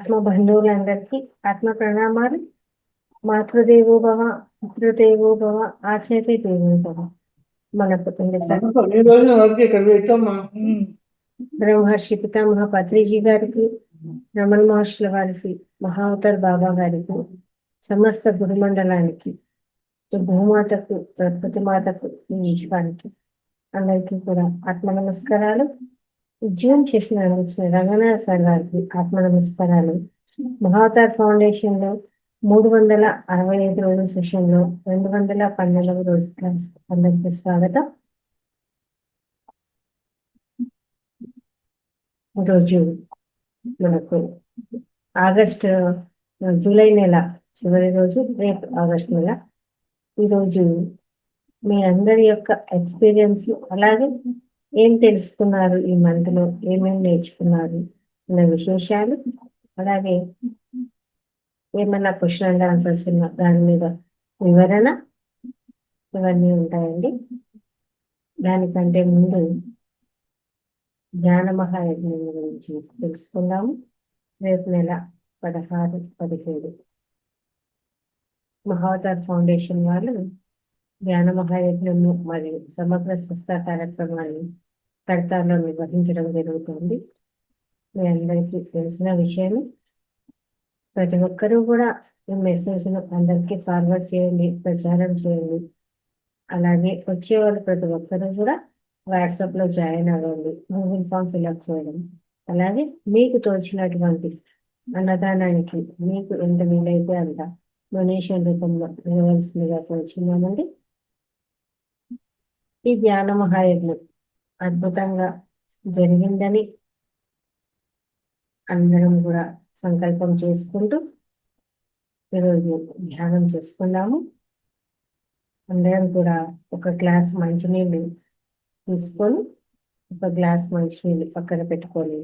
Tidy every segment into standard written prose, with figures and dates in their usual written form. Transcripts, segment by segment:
ఆత్మ బంధువులందరికీ ఆత్మ ప్రణామాలు. మాతృదేవో భవ, పితృదేవో భవ, ఆచార్య దేవో భవ. మన కుటుంబ బ్రహ్మర్షి పితామహ పత్రిజీ గారికి, రమణ మహర్షుల వారికి, మహావతార్ బాబా గారికి, సమస్త గురుమండలానికి, భూమాతకు, ప్రకృతి మాతకు, ఈ విశ్వానికి అందరికీ కూడా ఆత్మ నమస్కారాలు. ఉద్యమం చేసిన అందించిన రంగనాథ్ సార్ గారికి ఆత్మ నమస్కారాలు. మహావతార్ ఫౌండేషన్ లో 365 రోజుల సెషన్ లో 212వ రోజు క్లాస్ అందరికీ స్వాగతం. ఈరోజు మనకు జూలై నెల చివరి రోజు, రేపు ఆగస్టు నెల. ఈరోజు మీ అందరి యొక్క ఎక్స్పీరియన్స్, అలాగే ఏం తెలుసుకున్నారు, ఈ మంత్ లో ఏమేమి నేర్చుకున్నారు అన్న విశేషాలు, అలాగే ఏమన్నా క్వశ్చన్ అండ్ ఆన్సర్స్ ఉన్న దాని మీద వివరణ, ఇవన్నీ ఉంటాయండి. దానికంటే ముందు జ్ఞాన మహాయజ్ఞం గురించి తెలుసుకుందాము. రేపు నెల 16, 17 మహావతార్ ఫౌండేషన్ వాళ్ళు జ్ఞాన మహాయజ్ఞము మరియు సమగ్ర స్వస్థ కార్యక్రమాన్ని కడతాలో నిర్వహించడం జరుగుతుంది. మీ అందరికీ తెలిసిన విషయం. ప్రతి ఒక్కరూ కూడా ఈ మెసేజ్ను అందరికీ ఫార్వర్డ్ చేయండి, ప్రచారం చేయండి. అలాగే వచ్చే వాళ్ళు ప్రతి ఒక్కరూ కూడా వాట్సాప్లో జాయిన్ అవ్వండి, గూగుల్ ఫామ్ ఫిల్అప్ చేయడం. అలాగే మీకు తోచినటువంటి అన్నదానానికి మీకు ఎంత వీలైతే అంత డొనేషన్ రూపంలో ఇవ్వవలసిందిగా కోరుచున్నామండి. ఈ ధ్యాన మహాయజ్ఞం అద్భుతంగా జరిగిందని అందరం కూడా సంకల్పం చేసుకుంటూ ఈరోజు ధ్యానం చేసుకున్నాము. అందరం కూడా ఒక గ్లాస్ మంచినీళ్ళు తీసుకొని, ఒక గ్లాస్ మంచినీళ్ళు పక్కన పెట్టుకొని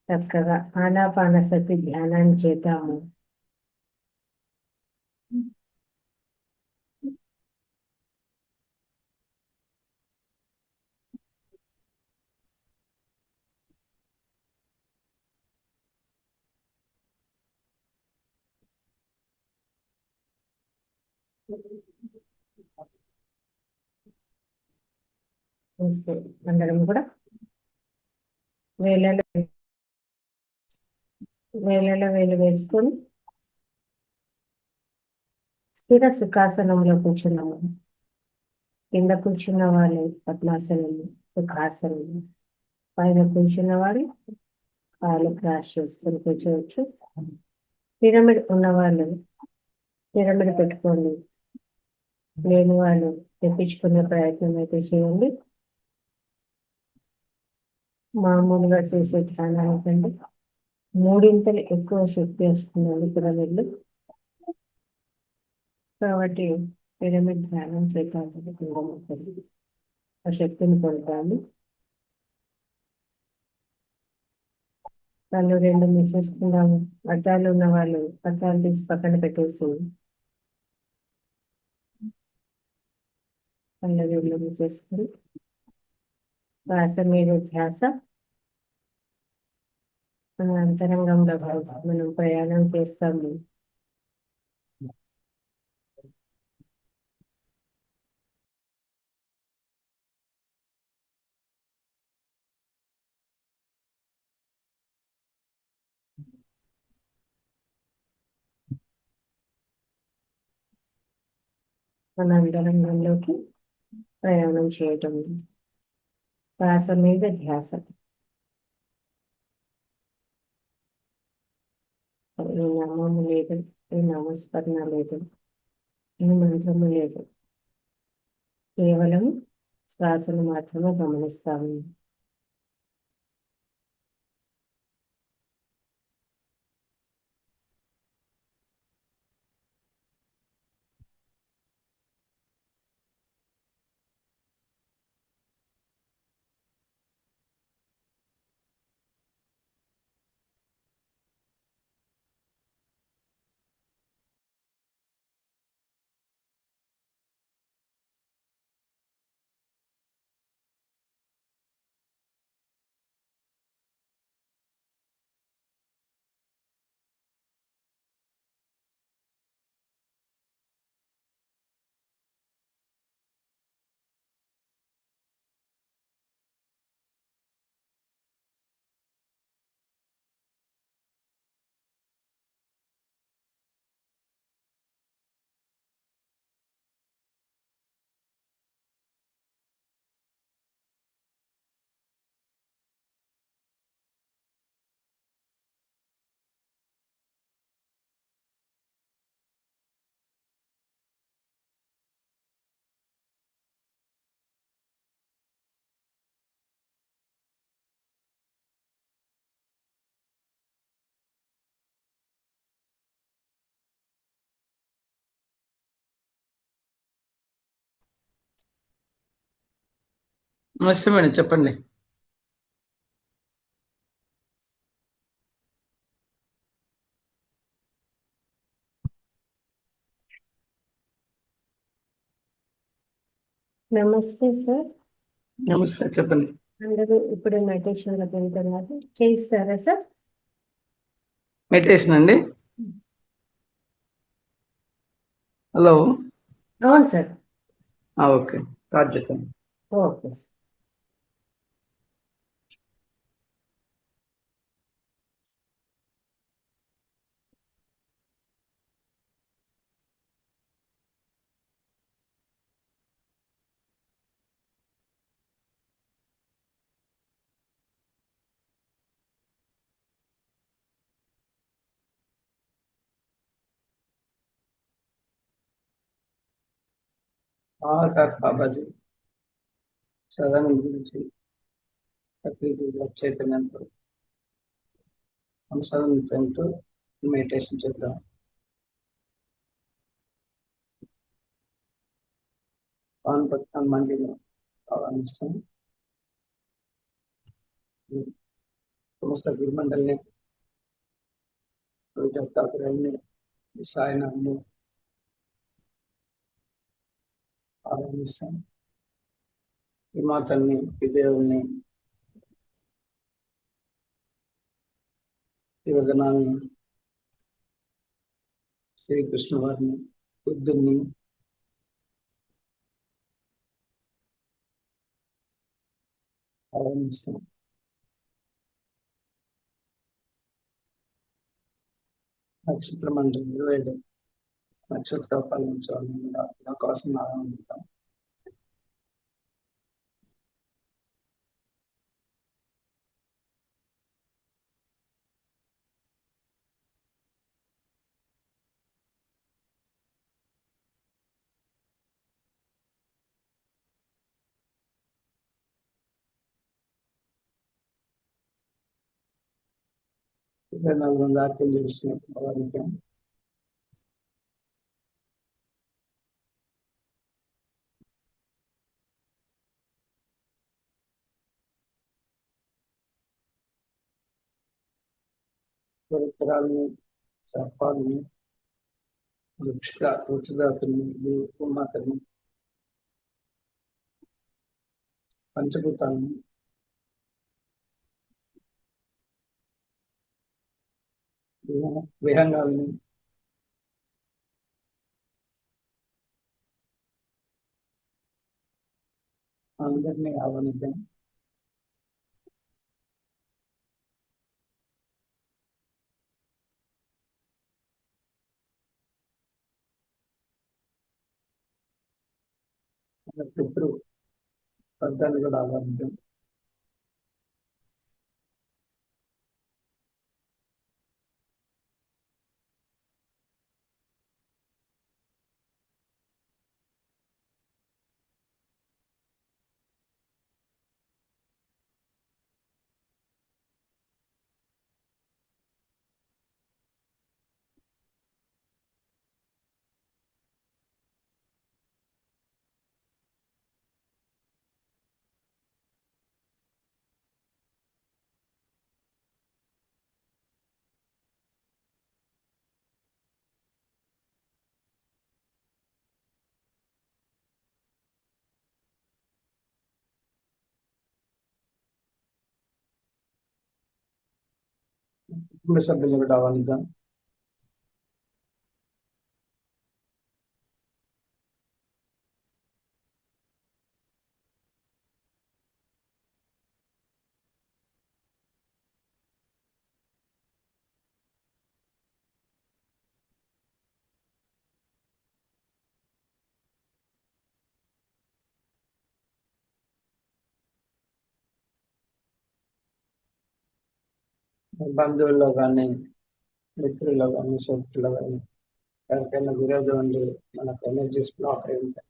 చక్కగా ఆనాపానసతి ధ్యానాన్ని చేద్దాము. అందరం కూడా వేలలో వేలు వేసుకొని స్థిర సుఖాసనంలో కూర్చున్నాము. కింద కూర్చున్న వాళ్ళు పద్మాసనము, సుఖాసనము. పైన కూర్చున్న వాళ్ళు కాళ్ళు క్రాస్ చేసుకొని కూర్చోవచ్చు. పిరమిడ్ ఉన్నవాళ్ళు పిరమిడ్ పెట్టుకోండి, లేని వాళ్ళు తెప్పించుకునే ప్రయత్నం అయితే చేయండి. మామూలుగా చేసే ధ్యానానికంటే 3 ఎక్కువ శక్తి వస్తుందండి పిరమిడ్లు. కాబట్టి పిరమిడ్ ధ్యానం చేయడానికి ఆ శక్తిని పొందుతాము. కళ్ళు 2 మూసేసుకుందాము. అద్దాలు ఉన్న వాళ్ళు అద్దాలు తీసి పక్కన పెట్టేసి కళ్ళు 2 మూసేసుకుని శ్వాస మీద ధ్యాస. మన అంతరంగంలో మనం ప్రయాణం చేస్తాము. మన అంతరంగంలోకి ప్రయాణం చేయటం, శ్వాస మీద ధ్యాస. ఏ నామము లేదు, ఏ నామస్మరణ లేదు, ఏ మంత్రము లేదు, కేవలం శ్వాసను మాత్రమే గమనిస్తాము. నమస్తే మేడం, చెప్పండి. నమస్తే సార్. నమస్తే, చెప్పండి. అందరూ ఇప్పుడు మెడిటేషన్ లోకి వెళ్తున్నారు, చేయిస్తారా సార్? మెడిటేషన్ అండి. హలో. అవును సార్. ఓకే, స్టార్ట్ చేద్దాం. Okay sir. బాబాజీ సదానంద గురించి చైతన్యంతో అనుసరించుకుంటూ మెడిటేషన్ చేద్దాం. పానపత్రం మండిని ఆహ్వానిస్తాం. సమస్త గురుమండలిని, దత్తాత్రేయుని, సాయినాథ్ని ఆహ్వానిస్తాం. ఈ మాతల్ని, ఈ దేవుల్ని, శివగణాన్ని, శ్రీకృష్ణ వారిని, బుద్ధుని, ఆహ్వానిస్తాం. నక్షత్ర మండలి 27 నక్షత్ర పాలించాలని కూడా అవకాశం ఆహ్వానిస్తాం. ఇక్కడ 4 ఆర్టికల్ చేసిన వారికి పరికరాలని, సర్పాలని, వృక్షజాతుల్ని, భూమాతని, పంచభూతాలని, విహంగాల్ని, అందరినీ ఆహ్వానిద్దాం. పితృ వర్గాన్ని కూడా ఆహ్వానిద్దాం. కుటుంబ సభ్యులను కూడా ఆహ్వానిద్దాం. బంధువుల్లో కానీ, మిత్రుల్లో కానీ, శత్రుల్లో కానీ ఎవరికైనా విరోధం ఉండి మనకు ఎనర్జీస్ బ్లాక్ అయి ఉంటాయి,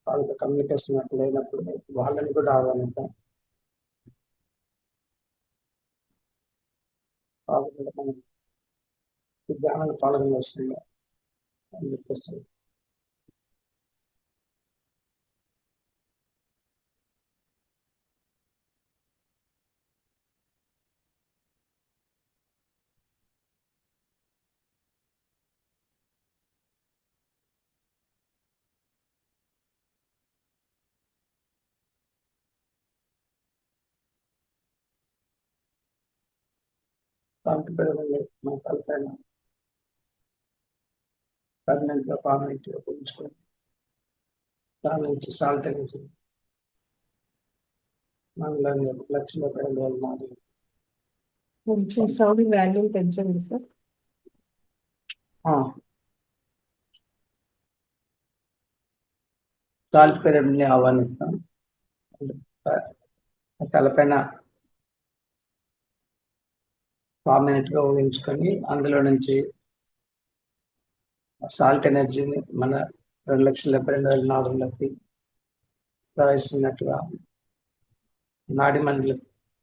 వాళ్ళతో కమ్యూనికేషన్ లేనప్పుడు వాళ్ళని కూడా ఆహ్వానిద్దాం. వాళ్ళు కూడా మనం ఈ ధ్యానాలు పాల్గొనవలసిందిగా అని చెప్పేసి. సాల్ట్ మన తలపైన పర్మనెంట్గా పర్మనెంట్గా ఉంచుకొని దాని నుంచి సాల్ట్ అనేది మనలో 1,82,000 కొంచెం సౌండ్ వాల్యూమ్ పెంచండి సార్. సాల్ట్ పిరమిడ్ని ఆహ్వానిస్తాం. తలపైన పర్మనెంట్గా ఊహించుకొని అందులో నుంచి సాల్ట్ ఎనర్జీని మన 2,72,400కి ప్రవహిస్తున్నట్టుగా నాడి మండలి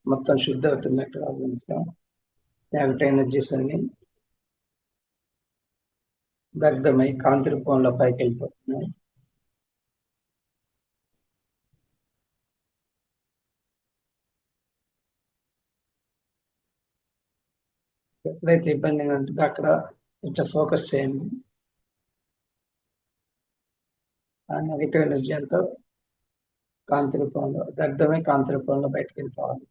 మొత్తం శుద్ధి అవుతున్నట్టుగా ఊహిస్తాం. నెగటివ్ ఎనర్జీస్ అన్ని దగ్ధమై కాంతి రూపంలో పైకి వెళ్ళిపోతున్నాయి. ఎప్పుడైతే ఇబ్బందిగా ఉంటుందో అక్కడ కొంచెం ఫోకస్ చేయండి. ఆ నెగిటివ్ ఎనర్జీ అంతా కాంతి రూపంలో దగ్ధమై కాంతి రూపంలో బయటకు వెళ్ళిపోవాలి.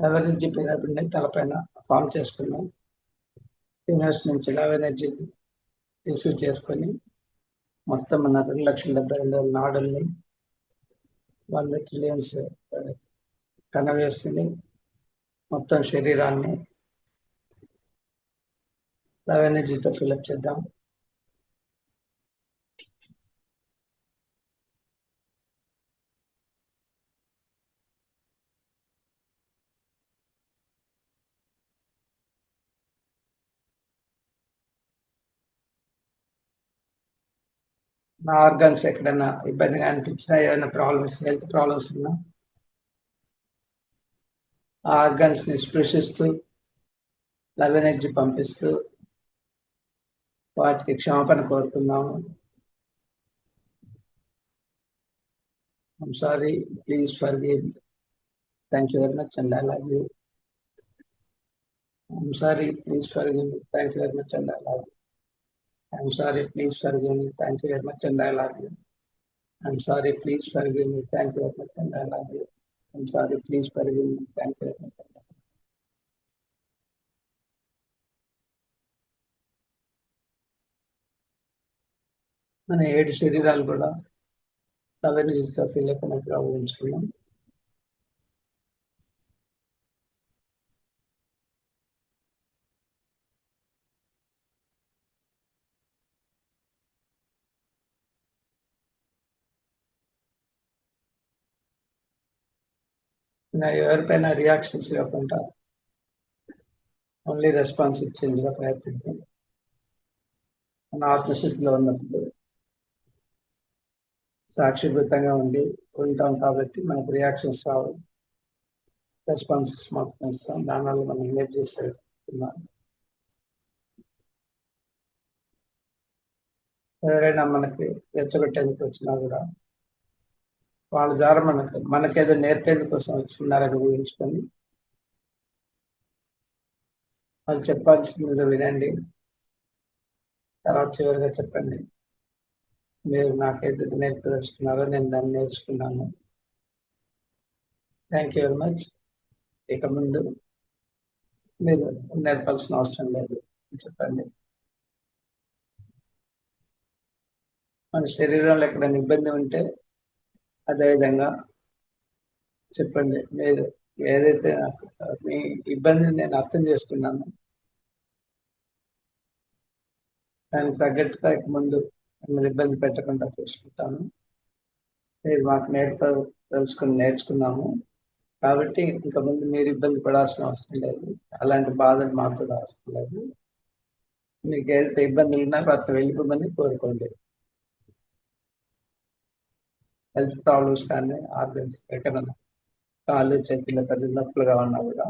లవ్ ఎనర్జీ పిరమిడ్ని తలపైన ఫామ్ చేసుకున్నాం. యూనివర్స్ నుంచి లవ్ ఎనర్జీ రిసీవ్ చేసుకొని మొత్తం మన 2,72,000 నాడుల్ని 100 ట్రిలియన్స్ కనవేసుని మొత్తం శరీరాన్ని లవ్ ఎనర్జీతో ఫిల్అప్ చేద్దాం. నా ఆర్గన్స్ ఎక్కడైనా ఇబ్బందిగా అనిపించినా, ఏమైనా ప్రాబ్లమ్స్, హెల్త్ ప్రాబ్లమ్స్ ఉన్నా ఆ ఆర్గన్స్ ని స్పృశిస్తూ లవ్ ఎనర్జీ పంపిస్తూ వాటికి క్షమాపణ కోరుతున్నాము. I'm sorry, please forgive, thank you very much and I love you. I'm sorry, please forgive, thank you very much and I love you. I'm sorry, please forgive me. Thank you very much and I love you. I'm sorry, please forgive me. Thank you very much and I love you. I'm sorry, please forgive me. Thank you very much. మన 7 శరీరాలు కూడా అవేర్నెస్తో feel అయిపోయినట్టుగా ఊహించుకున్నాం. ఎవరిపైన reactions ఇవ్వకుండా only response ఇచ్చేందుకు ప్రయత్నిద్దాం. మన ఆత్మశక్తిలో ఉన్నప్పుడు సాక్షిభూతంగా ఉంటాం కాబట్టి మనకు రియాక్షన్స్ రావు, రెస్పాన్సెస్ మాత్రం ఇస్తాం. దానివల్ల మనం ఎనర్జీస్ అవుతున్నాం. ఎవరైనా మనకి రెచ్చగొట్టేందుకు వచ్చినా కూడా వాళ్ళ ద్వారా మనకేదో నేర్పేందుకు కోసం వచ్చినారని ఊహించుకొని వాళ్ళు చెప్పాల్సిందిగా వినండి. తర్వాత చివరిగా చెప్పండి, మీరు నాకైతే నేర్పదలుచుకున్నారో నేను దాన్ని నేర్చుకున్నాను. Thank you very much. ఇక ముందు మీరు నేర్పాల్సిన అవసరం లేదు చెప్పండి. మన శరీరంలో ఎక్కడైనా ఇబ్బంది ఉంటే అదేవిధంగా చెప్పండి. మీరు ఏదైతే మీ ఇబ్బందిని నేను అర్థం చేసుకున్నాను, దానికి తగ్గట్టుగా ఇక ముందు మిమ్మల్ని ఇబ్బంది పెట్టకుండా చూసుకుంటాను. మీరు మాకు నేర్చుకున్నాము కాబట్టి ఇంకా ముందు మీరు ఇబ్బంది పడాల్సిన అవసరం లేదు. అలాంటి బాధలు మాకు కూడా అవసరం లేదు. మీకు ఏదైతే ఇబ్బందులు ఉన్నా వాటిని వెళ్ళిపోమని కోరుకోండి. హెల్త్ ప్రాబ్లమ్స్ కానీ ఆర్గన్స్ ఎక్కడన్నా కాళ్ళు చేతులు పెద్ద నొప్పులుగా ఉన్నా కూడా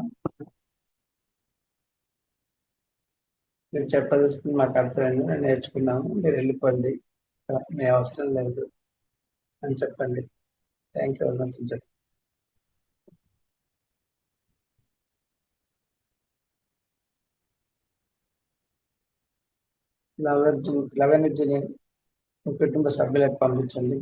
మీరు చెప్పదలుచుకుని మాకు అర్థమైంది, నేను నేర్చుకున్నాము, మీరు వెళ్ళిపోండి, మీ అవసరం లేదు అని చెప్పండి. థ్యాంక్ యూ వెరీ మచ్ అని చెప్పండి. లవ్ ఎనర్జీని మీ కుటుంబ సభ్యులకు పంపించండి.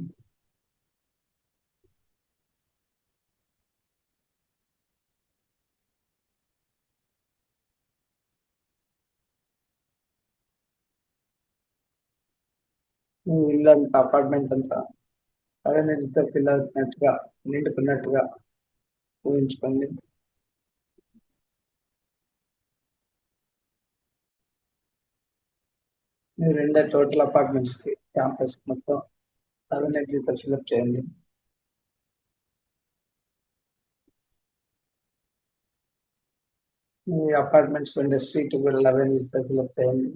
మీ ఇల్లు అంతా, అపార్ట్మెంట్ అంతా లవ్ ఎనర్జీతో పిల్లలున్నట్టుగా, నిండుకున్నట్టుగా ఊహించుకోండి. మీరు రెండే టోటల్ అపార్ట్మెంట్స్ కి, క్యాంపస్ మొత్తం లవ్ ఎనర్జీతో ఫిల్అప్ చేయండి. మీ అపార్ట్మెంట్స్ ఉండే స్ట్రీట్ కూడా లవ్ ఎనర్జీతో ఫిల్అప్ చేయండి.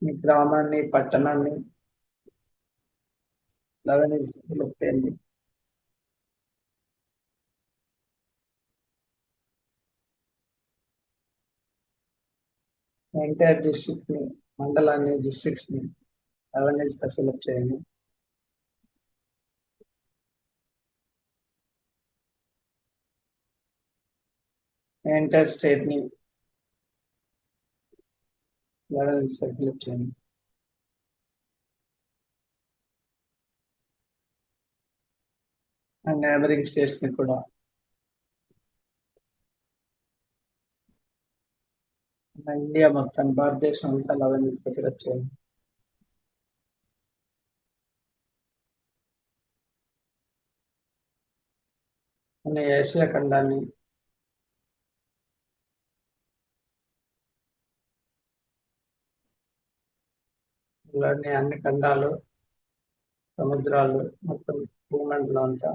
మీ గ్రామాన్ని, పట్టణాన్ని లవ్ ఎనర్జీతో ఫిల్అప్ చేయండి. ఎంటైర్ డిస్ట్రిక్ట్ ని, మండలాన్ని, డిస్ట్రిక్ట్స్ ని లవ్ ఎనర్జీతో ఫిల్అప్ చేయండి. ఎంటైర్ స్టేట్ ని లవ్ ఎనర్జీతో ఫిల్అప్ చేయండి. అండ్ నైబరింగ్ స్టేట్స్ ని కూడా, ఇండియా మొత్తం, భారతదేశం అంతా లవ్ ఎనర్జీతో ఫిల్అప్ చేయండి. మన ఏషియా ఖండాన్ని, ఇలాంటి అన్ని ఖండాలు, సముద్రాలు, మొత్తం భూమండలం అంతా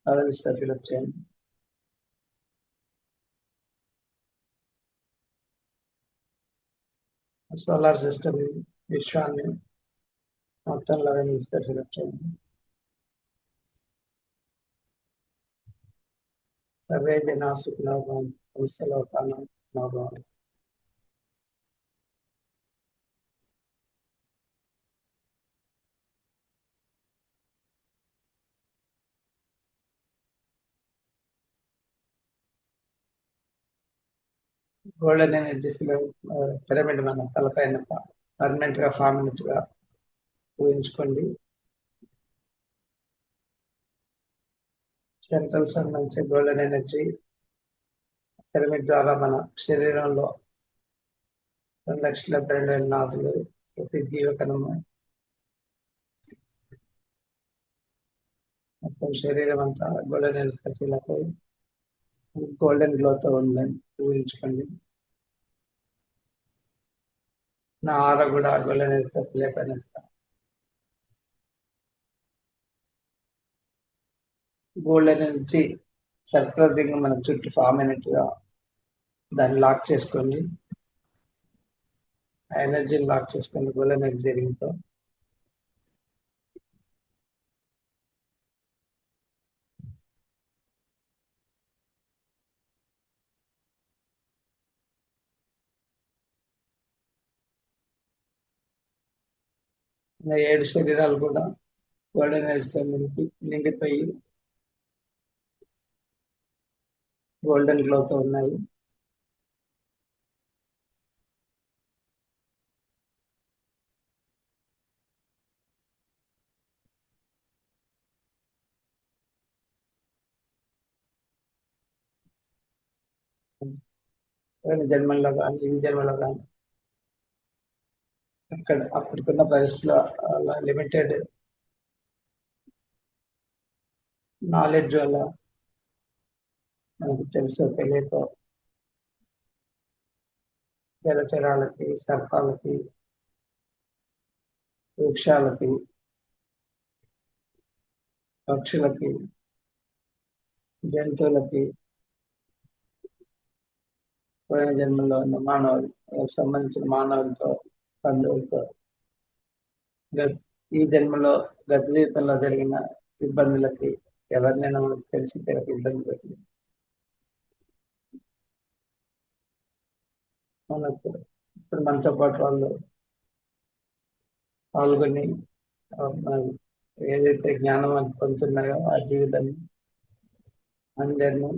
లవ్ ఎనర్జీతో ఫిల్అప్ చేయండి. సోలార్ సిస్టమ్, విశ్వాన్ని మొత్తం లవ్ ఎనర్జీతో ఫిల్అప్ చేయండి. సర్వే జనా సుఖినో భవంతు, సమస్త లోకానాం సుఖినో భవంతు. గోల్డెన్ ఎనర్జీస్ లో పిరమిడ్ మన తలపైన పర్మనెంట్ గా ఫామ్ అయినట్టుగా ఊహించుకోండి. సెంట్రల్ సన్ నుంచి గోల్డెన్ ఎనర్జీ పిరమిడ్ ద్వారా మన శరీరంలో 2,72,000 నాడులు, ప్రతి జీవకణము, మొత్తం శరీరం అంతా గోల్డెన్ ఎనర్జీతో ఫీల్ అయిపోయి గోల్డెన్ గ్లోతో ఉందని ఊహించుకోండి. నా ఆర కూడా గోల్డెన్ ఎనర్జీతో ఫీల్ అయిపోయినట్టుగా, గోల్డెన్ ఎనర్జీ సర్కులర్ రింగ్ మన చుట్టూ ఫామ్ అయినట్టుగా దాన్ని లాక్ చేసుకోండి. ఆ ఎనర్జీని లాక్ చేసుకోండి గోల్డెన్ ఎనర్జీ రింగ్ తో. నా 7 శరీరాలు కూడా గోల్డెన్ ఎనర్జీతో నిండిపోయి గోల్డెన్ గ్లోతో ఉన్నాయి. జన్మల్లో కానీ, ఈ జన్మలో కానీ అక్కడ అప్పటికున్న పరిస్థితుల్లో అలా లిమిటెడ్ నాలెడ్జ్ వల్ల మనకు తెలుసో తెలియకో జలచరాలకి, సర్పాలకి, వృక్షాలకి, పక్షులకి, జంతువులకి, పోయిన జన్మలో ఉన్న మానవులకు సంబంధించిన మానవులతో, బంధువులతో ఈ జన్మలో గత జీవితంలో జరిగిన ఇబ్బందులకి ఎవరినైనా మనకు తెలిసి తెలియక ఇబ్బంది పెట్టింది మనకు ఇప్పుడు మనతో పాటు వాళ్ళు పాల్గొని మన ఏదైతే జ్ఞానం అని పొందుతున్నాయో ఆ జీవితాన్ని అందరినీ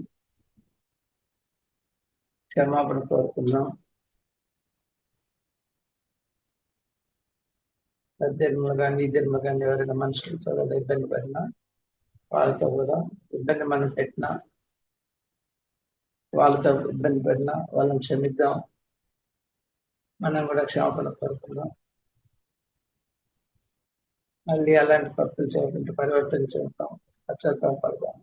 క్షమాపణ కోరుతున్నాం. జన్మలు కానీ ఈ జన్మ కానీ ఎవరైనా మనుషులతో కూడా ఇబ్బంది పడినా వాళ్ళతో కూడా ఇబ్బంది మనం పెట్టినా వాళ్ళతో ఇబ్బంది పడినా వాళ్ళని క్షమిద్దాం. మనం కూడా క్షమాపణ కోరుకుందాం. మళ్ళీ అలాంటి తప్పులు చేయకుండా పరివర్తన చేద్దాం, పశ్చాత్తాపడదాం.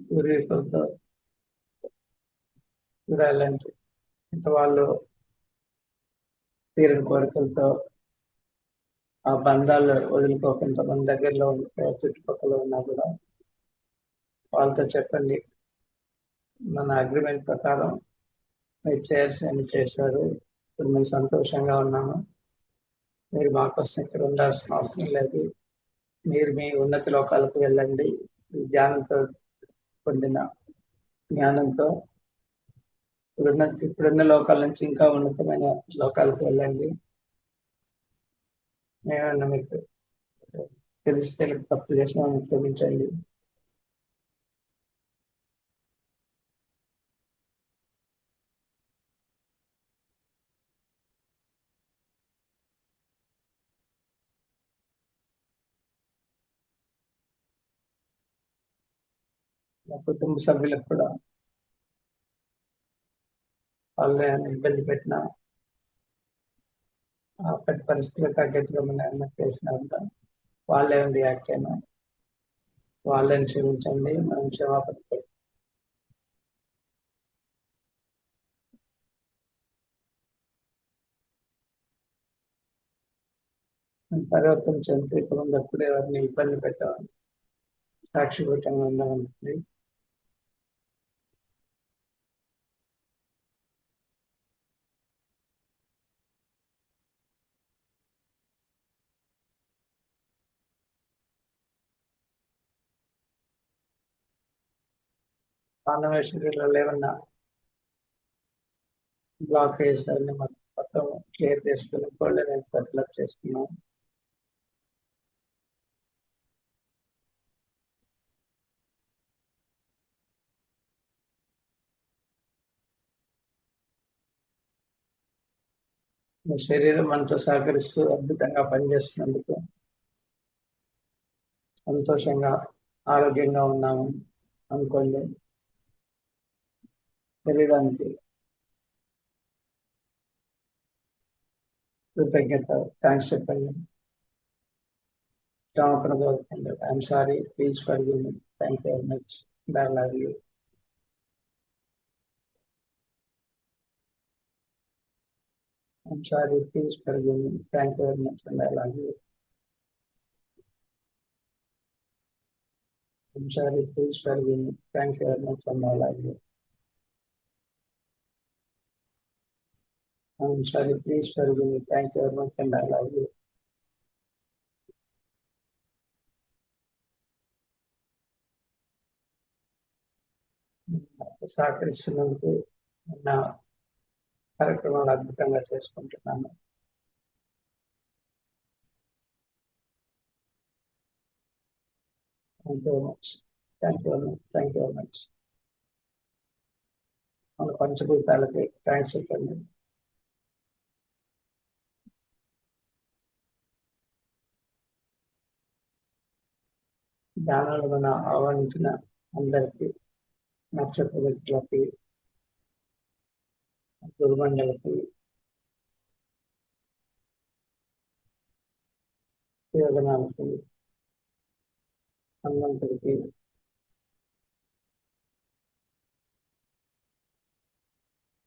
పూర్వీకులతో కూడా అలాంటి అంటే వాళ్ళు తీరని కోరికలతో ఆ బంధాలు వదులుకోకుండా మన దగ్గరలో ఉంటే చుట్టుపక్కల ఉన్నా కూడా వాళ్ళతో చెప్పండి, మన అగ్రిమెంట్ ప్రకారం మీరు చేయాల్సినవి చేశారు, ఇప్పుడు మేము సంతోషంగా ఉన్నాము, మీరు మాకోసం ఇక్కడ ఉండాల్సిన అవసరం లేదు, మీరు మీ ఉన్నత లోకాలకు వెళ్ళండి, ఈ జ్ఞానంతో పొందిన జ్ఞానంతో ఇప్పుడున్న లోకాల నుంచి ఇంకా ఉన్నతమైన లోకాలకు వెళ్ళండి, మేమన్నా మీకు తెలిసి తెలియక తప్పు చేసిన క్షమించండి. మా కుటుంబ సభ్యులకు కూడా వాళ్ళని ఇబ్బంది పెట్టిన అప్పటి పరిస్థితులకు తగ్గట్టుగా మనం చేసినంత వాళ్ళే రియాక్ట్ అయినా వాళ్ళని క్షమించండి, మనం క్షమాపణ పరివర్తన చెందితే ఇప్పుడు ఉన్నప్పుడు ఎవరిని ఇబ్బంది పెట్టాలి, సాక్షిభూతంగా ఉండాలంటుంది. మానవ శరీరంలో ఏమన్నా బ్లాక్ చేసాలని మొత్తం క్లియర్ చేసుకుని గోల్డెన్ హెల్త్ డెవలప్ చేసుకున్నాం. మీ శరీరం మనతో సహకరిస్తూ అద్భుతంగా పనిచేస్తున్నందుకు సంతోషంగా ఆరోగ్యంగా ఉన్నాము అనుకోండి. శరీరానికి కృతజ్ఞత, థ్యాంక్స్ చెప్పండి, క్షమాపణ కోరుకోండి. I'm sorry, please forgive me, thank you very much, I love you. I'm sorry, please forgive me. Thank you very much, and I love you. I'm sorry, please forgive me. Thank you very much, and I love you. I'm sorry, please forgive me. Thank you very much, and I love you. సహకరిస్తున్నందుకు నా కార్యక్రమాలు అద్భుతంగా చేసుకుంటున్నాను. Thank you very much, thank you very much, thank you very much. మన పంచభూతాలకి thanks చెప్పండి. ధ్యానాలు మన ఆహ్వానించిన అందరికీ, నక్షత్ర వ్యక్తులకి, గురుమండలకి, యోగనాలకి, హనుమంతుడికి,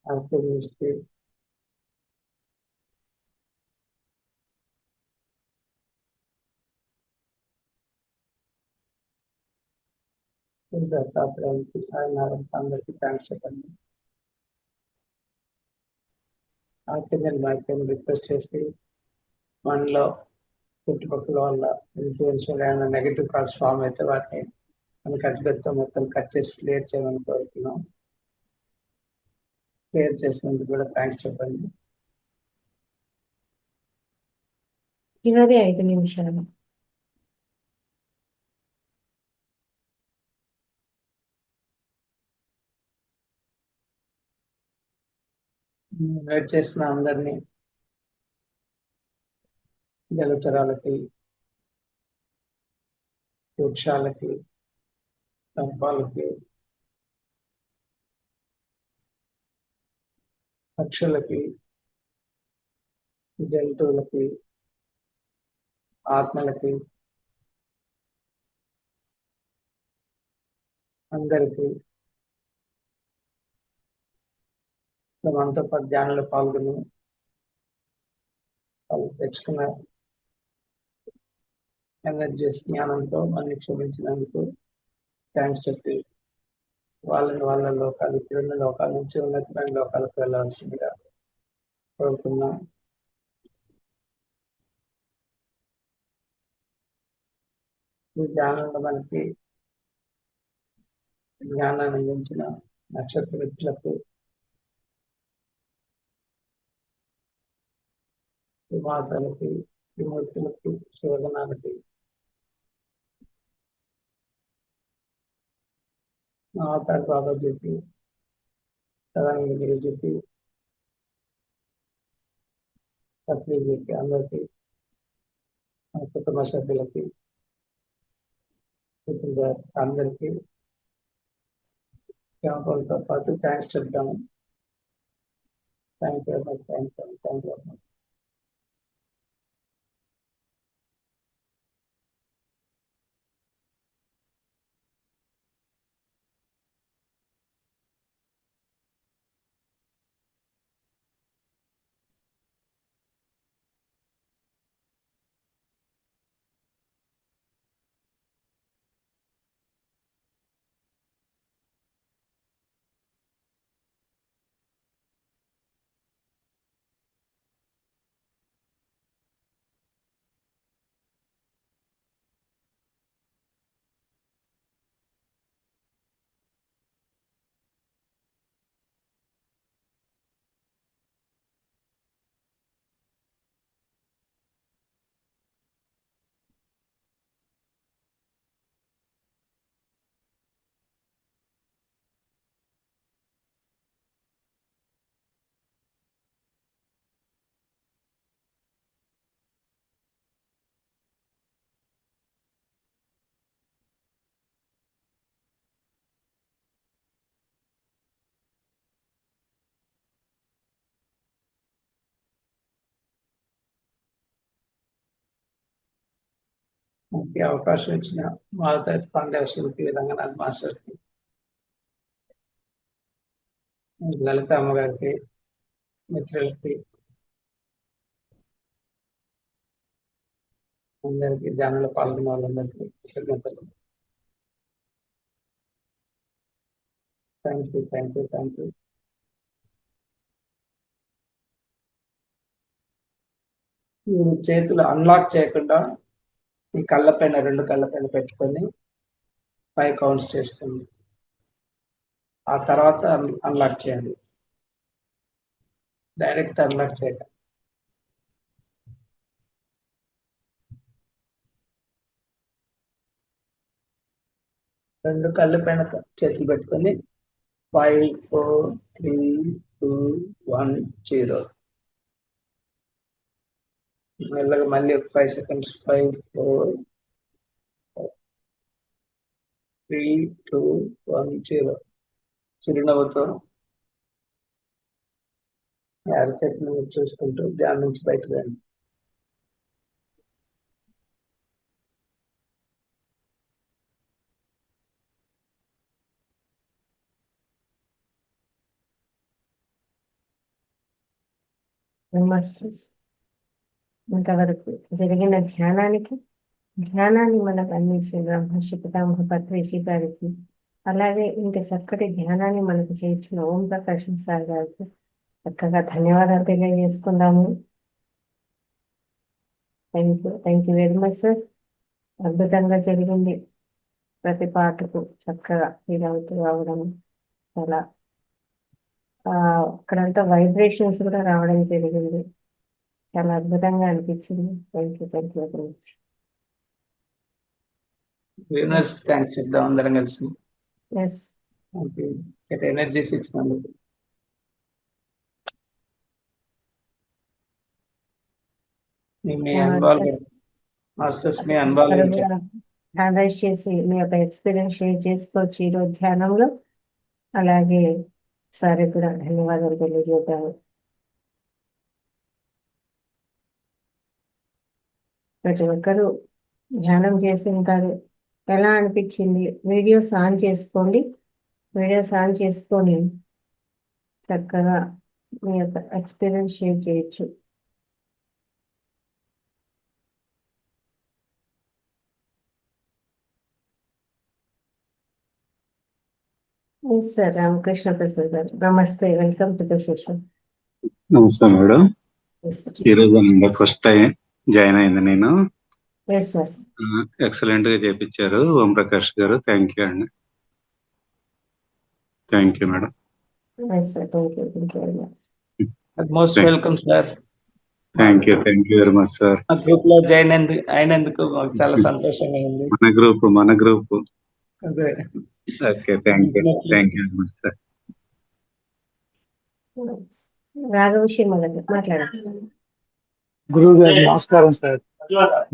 ఆర్కిమిస్ట్కి, దత్తాత్రేయునికి సాయినాథన్ అందరికీ థ్యాంక్స్ చెప్పండి. నేను మైక్ని రిక్వెస్ట్ చేసి మనలో చుట్టుపక్కల వాళ్ళ ఇన్ఫ్లుయెన్స్ ఏమైనా నెగిటివ్ కాల్స్ ఫామ్ అయితే వాటిని మన కట్టుబెట్తో మొత్తం కట్ చేసి క్లియర్ చేయమని కోరుతున్నాం. క్లియర్ చేసినందుకు కూడా థ్యాంక్స్ చెప్పండి. 5 నిమిషాలు. వెయిట్ చేసిన అందరినీ జలచరాలకి, వృక్షాలకి, సర్పాలకి, పక్షులకి, జంతువులకి, ఆత్మలకి అందరికీ మనతో పాటు ధ్యానంలో పాల్గొని వాళ్ళు తెచ్చుకున్న ఎనర్జీస్ జ్ఞానంతో మనల్ని క్షమించినందుకు థ్యాంక్స్ చెప్పి వాళ్ళ లోకాలు ఇప్పుడున్న లోకాల నుంచి ఉన్నతమైన లోకాలకు వెళ్ళాల్సిందిగా కోరుకున్నాం. ఈ ధ్యానంలో మనకి జ్ఞానాన్ని అందించిన నక్షత్ర వ్యక్తులకు, మాతలకి, విమూర్తులకి, శోధనాలకి, అవతార్ బాబాజీకి, సదానంద గురుజీకి, పత్రిజీకి, అందరికీ, మన కుటుంబ సభ్యులకి, అందరికీ జ్ఞాపకాలతో పాటు థ్యాంక్స్ చెప్తాము. Thank you thank you. మనకి అవకాశం ఇచ్చిన మాలతీ పాండేశ్వరికి, రంగనాథ్ మాస్టర్కి, లలిత అమ్మగారికి, మిత్రులకి, అందరికీ, ధ్యానంలో పాల్గొన్న వాళ్ళందరికీ కృతజ్ఞతలు. Thank you. మీరు చేతులు అన్లాక్ చేయకుండా ఈ కళ్ళపైన, 2 కళ్ళపైన పెట్టుకొని 5 కౌంట్స్ చేసుకోండి. ఆ తర్వాత అన్లాక్ చేయండి. డైరెక్ట్ అన్లాక్ చేయకండి. 2 కళ్ళపైన చేతులు పెట్టుకొని 5, 4, 3, 2, 1, 0. మెల్లగా మళ్ళీ 5 సెకండ్స్. 5, 4, 3, 2, 1, 0. చిరునవ్వుతో అరచేతిని చూసుకుంటూ ధ్యానం నుంచి బయటకు రండి. ఇంతవరకు జరిగిన ధ్యానాన్ని మనకు అందించిన బ్రహ్మర్షి పితామహ పత్రిజీ గారికి అలాగే ఇంత చక్కటి ధ్యానాన్ని మనకు చేయించిన ఓం ప్రకాష్ సార్ గారికి చక్కగా ధన్యవాదాలు తెలియజేసుకుందాము. Thank you very much sir. అద్భుతంగా జరిగింది. ప్రతి పాటకు చక్కగా ఫీల్ అవుతూ రావడం చాలా అక్కడంతా వైబ్రేషన్స్ కూడా రావడం జరిగింది. చాలా అద్భుతంగా అనిపించింది. Thank you very much. Universe thanks చెప్దాం అందరం కలిసి. ఎస్, ఎనర్జీస్ ఇచ్చినందుకు. మీ అనుభవాలు మాస్టర్స్, మీ అనుభవాలు అనలైజ్ చేసి మీ యొక్క ఎక్స్పీరియన్స్ షేర్ చేసుకోవచ్చు ఈరోజు ధ్యానంలో. అలాగే సరే కూడా ధన్యవాదాలు తెలియజేద్దాము. ప్రతి ఒక్కరూ ధ్యానం చేసి ఉంటారు. ఎలా అనిపించింది? వీడియోస్ ఆన్ చేసుకోండి. వీడియోస్ ఆన్ చేసుకొని చక్కగా మీ యొక్క ఎక్స్పీరియన్స్ షేర్ చేయొచ్చు. సార్ రామకృష్ణ ప్రసాద్ గారు, నమస్తే, వెల్కమ్ టు ద సెషన్. నమస్తే మేడం. ఈరోజు ఫస్ట్ టైం జాయిన్ అయింది నేను. ఎక్సలెంట్ గా చేపించారు ఓం ప్రకాష్ గారు. థ్యాంక్ యూ అండి. Thank you madam. Most welcome sir. Thank you very much sir. Group లో జాయిన్ అయినందుకు మాకు చాలా సంతోషంగా ఉంది. మన గ్రూప్ అదే. Okay, thank you very much sir. గురువు గారు నమస్కారం సార్.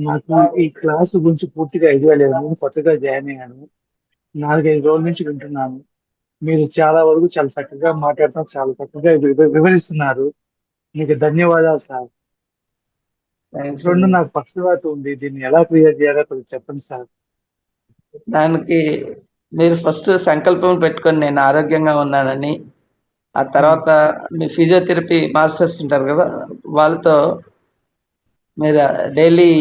నాకు ఈ క్లాస్ గురించి పూర్తిగా ఐడియా లేదు. నేను కొత్తగా జాయిన్ అయ్యాను. 4-5 రోజుల నుంచి వింటున్నాను. మీరు చాలా వరకు చాలా చక్కగా మాట్లాడతాం, చాలా చక్కగా వివరిస్తున్నారు. మీకు ధన్యవాదాలు సార్. రెండు నాకు పక్షవాతం ఉంది, దీన్ని ఎలా క్లియర్ చేయాలో కొంచెం చెప్పండి సార్. దానికి మీరు ఫస్ట్ సంకల్పం పెట్టుకొని నేను ఆరోగ్యంగా ఉన్నానని, ఆ తర్వాత మీ ఫిజియోథెరపీ మాస్టర్స్ ఉంటారు కదా, వాళ్ళతో మీరు డైలీ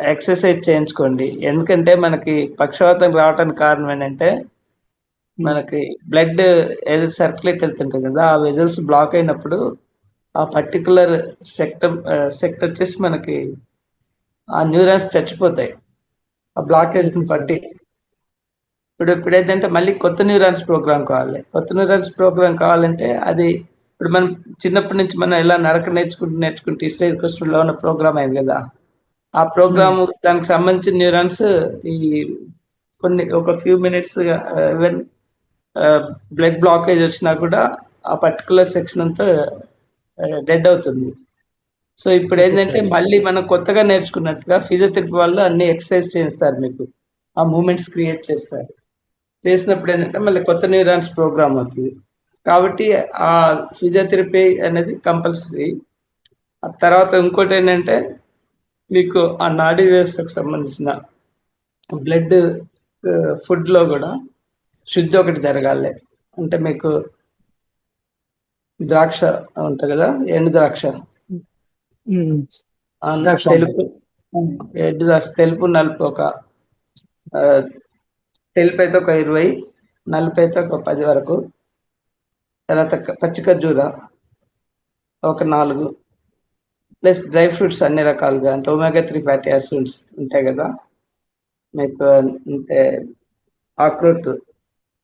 ఎక్సర్సైజ్ చేయించుకోండి. ఎందుకంటే మనకి పక్షవాతం రావడానికి కారణం ఏంటంటే మనకి బ్లడ్ ఏదో సర్క్యులేట్ వెళ్తుంటుంది కదా, ఆ వెజల్స్ బ్లాక్ అయినప్పుడు ఆ పర్టికులర్ సెక్ట్ వచ్చేసి మనకి ఆ న్యూరాన్స్ చచ్చిపోతాయి ఆ బ్లాకేజ్ బట్టి. ఇప్పుడు ఏంటంటే మళ్ళీ కొత్త న్యూరాన్స్ ప్రోగ్రామ్ కావాలి. కొత్త న్యూరాన్స్ ప్రోగ్రామ్ కావాలంటే అది ఇప్పుడు మనం చిన్నప్పటి నుంచి మనం ఎలా నడక నేర్చుకుంటూ ఈ స్టేజ్కి వస్తులో ఉన్న ప్రోగ్రామ్ అయింది కదా, ఆ ప్రోగ్రామ్ దానికి సంబంధించిన న్యూరాన్స్ ఈ ఒక few minutes even blood blockage వచ్చినా కూడా ఆ పర్టికులర్ సెక్షన్ అంతా డెడ్ అవుతుంది. సో ఇప్పుడు ఏంటంటే మళ్ళీ మనం కొత్తగా నేర్చుకున్నట్టుగా ఫిజియోథెరపీ వాళ్ళు అన్ని ఎక్సర్సైజ్ చేస్తారు, మీకు ఆ మూమెంట్స్ క్రియేట్ చేస్తారు. చేసినప్పుడు ఏంటంటే మళ్ళీ కొత్త న్యూరాన్స్ ప్రోగ్రామ్ అవుతుంది. కాబట్టి ఆ ఫిజియోథెరపీ అనేది కంపల్సరీ. ఆ తర్వాత ఇంకోటి ఏంటంటే మీకు ఆ నాడీ వ్యవస్థకు సంబంధించిన బ్లడ్ ఫుడ్లో కూడా శుద్ధి ఒకటి జరగాలి. అంటే మీకు ద్రాక్ష ఉంటుంది కదా, ఎండు ద్రాక్ష, తెలుపు నలుపు ఒక తెలుపు అయితే ఒక 20, నలుపు అయితే ఒక 10 వరకు. తర్వాత పచ్చి ఖర్జూర ఒక 4, ప్లస్ డ్రై ఫ్రూట్స్ అన్ని రకాలుగా, అంటే omega-3 ఫ్యాటీ యాసిడ్స్ ఉంటాయి కదా మీకు, అంటే ఆక్రోట్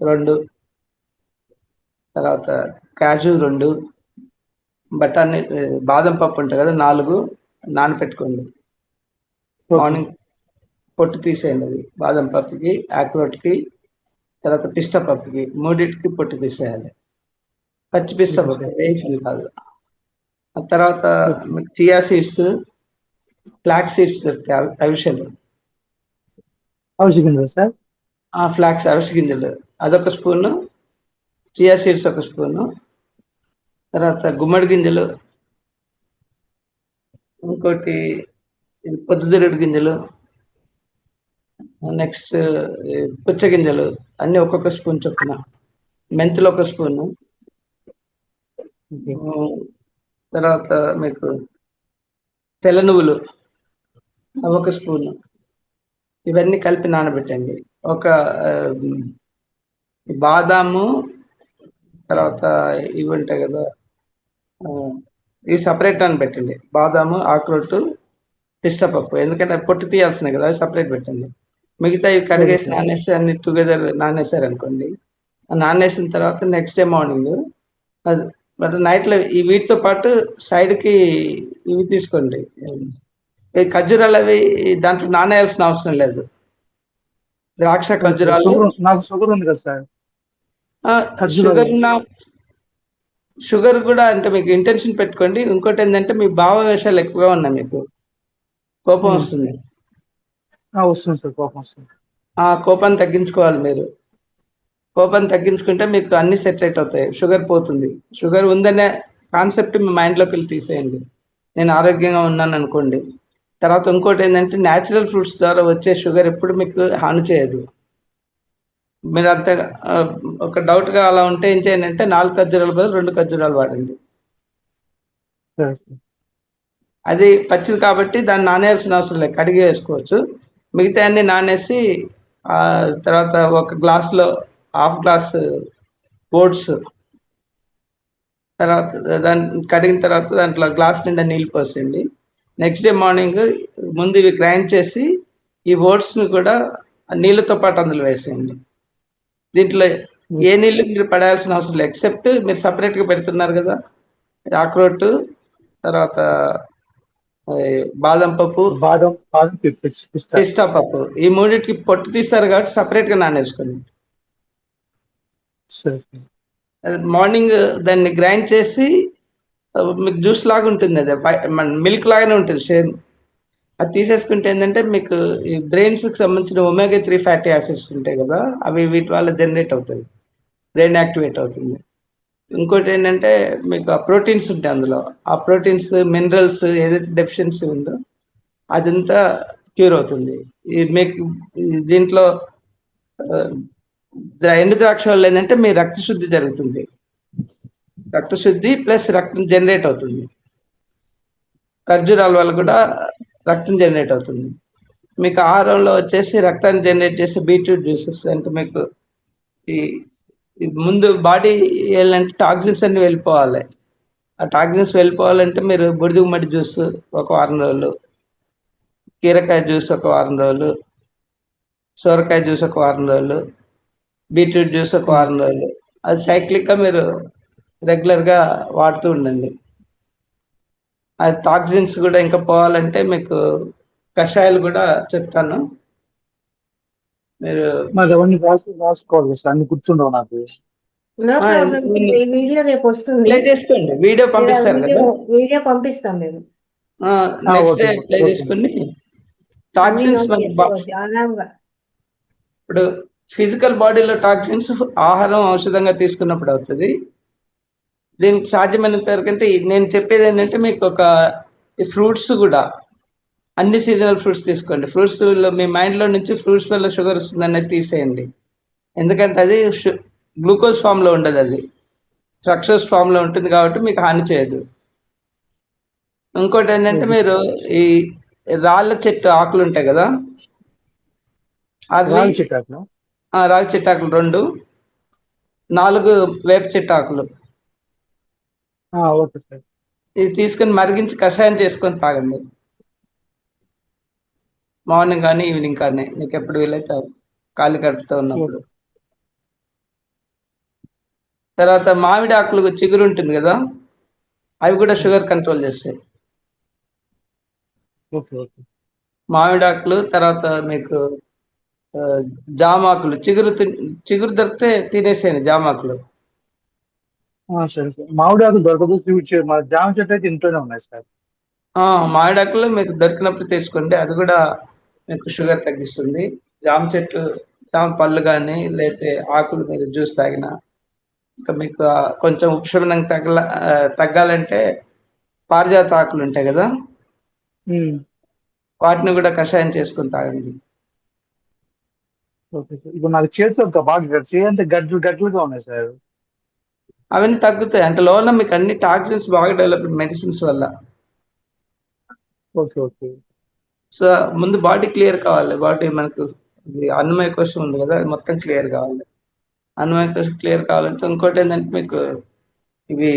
2, తర్వాత కాజు 2, బఠానీ బాదం పప్పు ఉంటుంది కదా 4 నానపెట్టుకోండి. మార్నింగ్ పొట్టు తీసేయండి, అది బాదం పప్పుకి, ఆక్రోట్కి, తర్వాత పిస్తా పప్పుకి, మూడింటికి పొట్టు తీసేయాలి. పచ్చి పిస్తా పప్పు వేయించింది కాదు. ఆ తర్వాత చియా సీడ్స్, ఫ్లాక్స్ సీడ్స్ దొరుకుతాయి, అవిసెలు, సార్. ఫ్లాక్స్ అవిసె గింజలు అదొక స్పూను, చియా సీడ్స్ ఒక స్పూను, తర్వాత గుమ్మడి గింజలు, ఇంకోటి పొద్దుతిరుగుడు గింజలు, నెక్స్ట్ పుచ్చ గింజలు అన్నీ ఒక్కొక్క స్పూన్ చొప్పున, మెంతులు ఒక స్పూను, తర్వాత మీకు తెల్ల నువ్వులు అవి ఒక స్పూను. ఇవన్నీ కలిపి నానబెట్టండి. ఒక బాదాము తర్వాత ఇవి ఉంటాయి కదా, ఆ, ఇవి సపరేట్ అని పెట్టండి. బాదాము, ఆక్రోట్, పిష్టపప్పు, ఎందుకంటే అవి పొట్టు తీయాల్సినవి కదా, అవి సపరేట్ పెట్టండి. మిగతా ఇవి ఓకే కడిగేసి సార్. నానేసి అన్ని టుగెదర్ నానేసారు అనుకోండి. నానేసిన తర్వాత నెక్స్ట్ డే మార్నింగ్ అది మరి నైట్లో ఈ వీటితో పాటు సైడ్కి ఇవి తీసుకోండి. ఈ ఖర్జూరాలు అవి దాంట్లో నానేయాల్సిన అవసరం లేదు. ద్రాక్ష, ఓకే, ఖర్జూరాలు. నాకు షుగర్ ఉంది కదా సార్, ఖర్జూరాలు. షుగర్ షుగర్ కూడా అంటే మీకు ఇంటెన్షన్ పెట్టుకోండి. ఇంకోటి ఏంటంటే మీ భావవేశాలు ఎక్కువగా ఉన్నాయి, మీకు కోపం వస్తుంది. వస్తుంది సార్, కోపం వస్తుంది. ఆ కోపాన్ని తగ్గించుకోవాలి మీరు. కోపాన్ని తగ్గించుకుంటే మీకు అన్ని సెటిల్ అవుతాయి, షుగర్ పోతుంది. షుగర్ ఉందనే కాన్సెప్ట్ మీ మైండ్లోకి వెళ్ళి తీసేయండి. నేను ఆరోగ్యంగా ఉన్నాను అనుకోండి. తర్వాత ఇంకోటి ఏంటంటే న్యాచురల్ ఫ్రూట్స్ ద్వారా వచ్చే షుగర్ ఎప్పుడు మీకు హాని చేయదు. మీరు అంత ఒక డౌట్గా అలా ఉంటే ఏం చేయండి అంటే 4 ఖర్జూరాల బదులు 2 ఖర్జూరాలు వాడండి. సరే సార్. అది పచ్చిది కాబట్టి దాన్ని నానేయాల్సిన అవసరం లేదు, కడిగి వేసుకోవచ్చు. మిగతా అన్ని నానేసి తర్వాత ఒక గ్లాస్లో హాఫ్ గ్లాస్ ఓట్స్, తర్వాత దాన్ని కడిగిన తర్వాత దాంట్లో గ్లాస్ నిండా నీళ్ళు పోసేయండి. నెక్స్ట్ డే మార్నింగ్ ముందు ఇవి గ్రైండ్ చేసి ఈ ఓట్స్ని కూడా నీళ్ళతో పాటు అందులో వేసేయండి. దీంట్లో ఏ నీళ్ళు మీరు పడాల్సిన అవసరం లేదు, ఎక్సెప్ట్ మీరు సపరేట్గా పెడుతున్నారు కదా ఆక్రోట్, తర్వాత బాదం పప్పు, పిస్తా పప్పు, ఈ మూడింటికి పొట్టు తీస్తారు కాబట్టి సపరేట్గా నానేసుకోండి. మార్నింగ్ దాన్ని గ్రైండ్ చేసి మీకు జ్యూస్ లాగా ఉంటుంది, అది మన మిల్క్ లాగానే ఉంటుంది సేమ్. అది తీసేసుకుంటే ఏంటంటే మీకు ఈ బ్రెయిన్స్కి సంబంధించిన ఒమేగా-3 ఫ్యాటీ యాసిడ్స్ ఉంటాయి కదా, అవి వీటి వల్ల జనరేట్ అవుతాయి, బ్రెయిన్ యాక్టివేట్ అవుతుంది. ఇంకోటి ఏంటంటే మీకు ఆ ప్రోటీన్స్ ఉంటాయి అందులో, ఆ ప్రోటీన్స్, మినరల్స్ ఏదైతే డెఫిషియన్సీ ఉందో అదంతా క్యూర్ అవుతుంది. మీకు దీంట్లో ఎండు ద్రాక్ష వల్ల ఏంటంటే మీ రక్తశుద్ధి జరుగుతుంది, రక్తశుద్ధి ప్లస్ రక్తం జనరేట్ అవుతుంది. ఖర్జూరాల వల్ల కూడా రక్తం జనరేట్ అవుతుంది. మీకు ఆహారంలో వచ్చేసి రక్తాన్ని జనరేట్ చేసే బీట్రూట్ జ్యూసెస్, అంటే మీకు ఈ ముందు బాడీ వెళ్ళాలంటే టాక్సిన్స్ అన్ని వెళ్ళిపోవాలి. ఆ టాక్సిన్స్ వెళ్ళిపోవాలంటే మీరు బుడిద గుమ్మడి జ్యూస్ ఒక వారం రోజులు, కీరకాయ జ్యూస్ ఒక వారం రోజులు, సోరకాయ జ్యూస్ ఒక వారం రోజులు, బీట్రూట్ జ్యూస్ ఒక వారం రోజులు, అది సైక్లిక్గా మీరు రెగ్యులర్గా వాడుతూ ఉండండి. అది టాక్సిన్స్ కూడా ఇంకా పోవాలంటే మీకు కషాయాలు కూడా చెప్తాను. మీరు రాసుకోవాలి సార్, అన్ని గుర్తుండవు నాకు. నో ప్రాబ్లం, ఈ వీడియో రేపు వస్తుంది, ప్లే చేసుకోండి, వీడియో పంపిస్తారు కదా, వీడియో పంపిస్తాం మేము. నెక్స్ట్ డే ప్లే చేసుకుని టాక్సిన్స్ ఇప్పుడు ఫిజికల్ బాడీలో టాక్సిన్స్ ఆహారం ఔషధంగా తీసుకున్నప్పుడు అవుతుంది. దీనికి సాధ్యమైనంత వరకు అంటే నేను చెప్పేది ఏంటంటే మీకు ఒక ఫ్రూట్స్ కూడా అన్ని సీజనల్ ఫ్రూట్స్ తీసుకోండి. ఫ్రూట్స్లో మీ మైండ్లో నుంచి ఫ్రూట్స్ వల్ల షుగర్ వస్తుంది అనేది తీసేయండి, ఎందుకంటే అది గ్లూకోజ్ ఫామ్లో ఉండదు, అది ఫ్రక్టోజ్ ఫామ్లో ఉంటుంది కాబట్టి మీకు హాని చేయదు. ఇంకోటి ఏంటంటే మీరు ఈ రాళ్ళ చెట్టు ఆకులు ఉంటాయి కదా, అవి రాగి చెట్టు ఆకులు 2, 4 వేప చెట్టు ఆకులు, ఇది తీసుకొని మరిగించి కషాయం చేసుకొని తాగండి, మార్నింగ్ కానీ ఈవినింగ్ కానీ, మీకు ఎప్పుడు వీలైతే ఖాళీ కడుపుతో ఉన్నప్పుడు. తర్వాత మామిడి ఆకులు చిగురు ఉంటుంది కదా, అవి కూడా షుగర్ కంట్రోల్ చేస్తాయి. మామిడాకులు, తర్వాత మీకు జామాకులు, చిగురు దొరికితే తినేసేయండి జామాకులు. సరే సార్, మామిడాకులు దొరకదు, జామ చెట్టు అయితే ఇంట్లోనే ఉన్నాయి సార్. మామిడాకులు మీకు దొరికినప్పుడు తీసుకోండి, అది కూడా మీకు షుగర్ తగ్గిస్తుంది. జామ చెట్టు, జామ పళ్ళు కానీ లేకపోతే ఆకులు మీరు జ్యూస్ తాగిన, ఇంకా మీకు కొంచెం ఉపశమనం తగ్గాలంటే పారిజాత ఆకులు ఉంటాయి కదా, వాటిని కూడా కషాయం చేసుకొని తాగండి. ఇప్పుడు నాకు చేతితో బాగా చేయంత గడ్డలుగా ఉన్నాయి సార్, అవన్నీ తగ్గుతాయి, అంటే లోన మీకు అన్ని టాక్సిన్స్ బాగా డెవలప్ మెడిసిన్స్ వల్ల. సో ముందు బాడీ క్లియర్ కావాలి, బాడీ మనకు అన్నమయ కోశం ఉంది కదా, అది మొత్తం క్లియర్ కావాలి. అన్నమైన క్లియర్ కావాలంటే ఇంకోటి ఏంటంటే మీకు ఇవి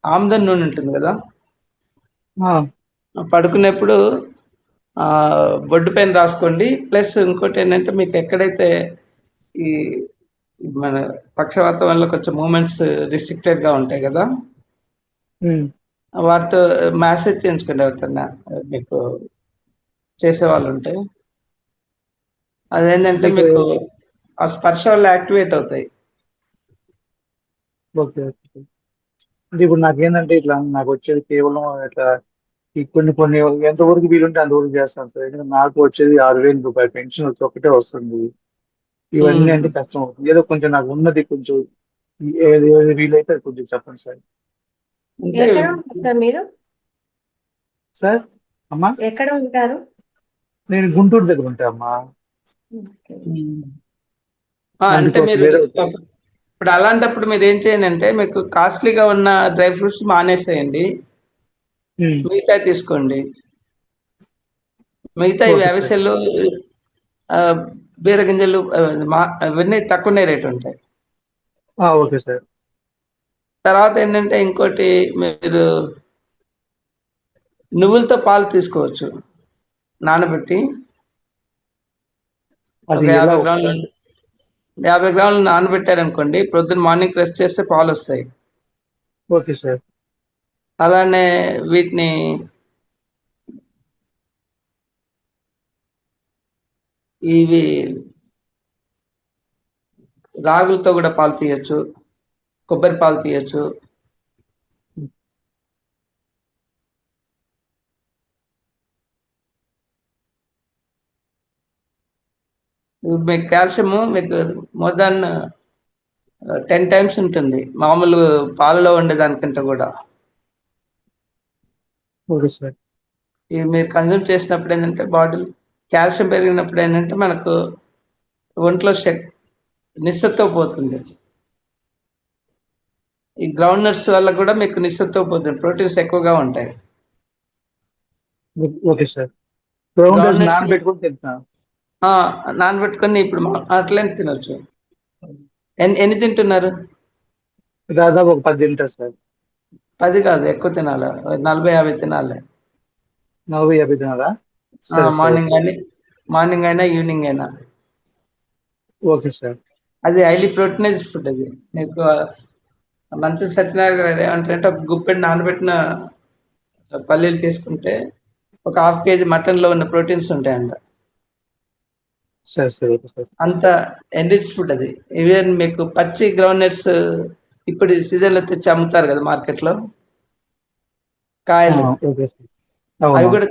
ఆమ్దన్ నూనె ఉంటుంది కదా, ఆ, పడుకునేప్పుడు బొడ్డు పైన రాసుకోండి. ప్లస్ ఇంకోటి ఏంటంటే మీకు ఎక్కడైతే ఈ మన పక్షవాతం వల్ల కొంచెం మూమెంట్స్ రిస్ట్రిక్టెడ్గా ఉంటాయి కదా, ఉమ్, వాటితో మ్యాసేజ్ చేయించుకోండి ఎవరికన్నా మీకు చేసేవాళ్ళు ఉంటే. అదేంటంటే మీకు మీకు ఆ స్పర్శ వల్ల యాక్టివేట్ అవుతాయి. Okay okay. అంటే ఇప్పుడు నాకేంటంటే ఇట్లా నాకు వచ్చేది కేవలం ఇట్లా ఈ కొన్ని ఎంతవరకు వీలుంటే అంతవరకు చేస్తాను సార్. ఎందుకంటే నాకు వచ్చేది 6,000 రూపాయలు పెన్షన్ వచ్చి ఒకటే వస్తుంది. ఇవన్నీ అంటే కష్టం అవుతుంది. ఏదో కొంచెం నాకు ఉన్నది కొంచెం ఏది ఏది వీలైతే అది కొంచెం చెప్పండి సార్. అంటే ఎక్కడ ఉంటారు సార్ మీరు? సార్ అమ్మా, ఎక్కడ ఉంటారు? నేను గుంటూరు దగ్గర ఉంటా అమ్మా. ఓకే. అంటే అందుకోసం మీరు వేరే ఇప్పుడు అలాంటప్పుడు మీరు ఏం చేయండి అంటే, మీకు కాస్ట్లీగా ఉన్న డ్రై ఫ్రూట్స్ మానేసేయండి, ఉమ్, మిగతా తీసుకోండి. మిగతా ఇవి ఓకే సార్. అవిసెలు, ఆ, బీర గింజలు, అవన్నీ తక్కువనే రేట్ ఉంటాయి. Okay sir. తర్వాత ఏంటంటే ఇంకోటి, మీరు నువ్వులతో పాలు తీసుకోవచ్చు నానబెట్టి. ఒక అది ఎలా 50 గ్రాములు ఒకసారి? 50 గ్రాములు నానబెట్టారనుకోండి, ప్రొద్దున మార్నింగ్ ప్రెస్ చేస్తే పాలు వస్తాయి. Okay sir. అలానే వీటిని ఇవి రాగులతో కూడా పాలు తీయచ్చు, కొబ్బరి పాలు తీయచ్చు. మీకు కాల్షియము మీకు మోర్ దాన్ 10 టైమ్స్ ఉంటుంది మామూలు పాలలో ఉండేదానికంటే కూడా. Okay sir. ఇవి మీరు కన్జ్యూమ్ చేసినప్పుడు ఏంటంటే బాడీ కాల్షియం పెరిగినప్పుడు ఏంటంటే మనకు ఒంట్లో నిస్సత్తువ పోతుంది. ఈ గ్రౌండ్ నట్స్ వల్ల కూడా మీకు నిస్సత్తువ పోతుంది, ప్రోటీన్స్ ఎక్కువగా ఉంటాయి. Okay sir. Ground ground nuts నానబెట్టుకొని తింటున్నాను. నానబెట్టుకొని ఇప్పుడు అట్లనే తినొచ్చు. ఎన్ని తింటున్నారు? దాదాపు ఒక 10 తింటారు సార్. 10 కాదు, ఎక్కువ తినాలి, 40-50 తినాలి. 40-50 తినాలా? సరే సరే సార్. మార్నింగ్ అయినా ఈవినింగ్ అయినా. Okay sir. అది హైలీ ప్రోటీనైజ్ ఫుడ్. అది మీకు మంచి సత్యనారాయణ గారు ఏమంటారంటే, ఒక గుప్పెడు నానబెట్టిన పల్లీలు తీసుకుంటే ఒక 1/2 kg మటన్లో ఉన్న ప్రోటీన్స్ ఉంటాయంట. సరే సరే. Okay sir. అంత ఎన్రిచ్ ఫుడ్ అది. ఈవెన్ మీకు పచ్చి గ్రౌండ్ నట్స్ ఇప్పుడు సీజన్లో తెచ్చి అమ్ముతారు కదా మార్కెట్లో, కాయలు. Okay sir. అవి అవును. కూడా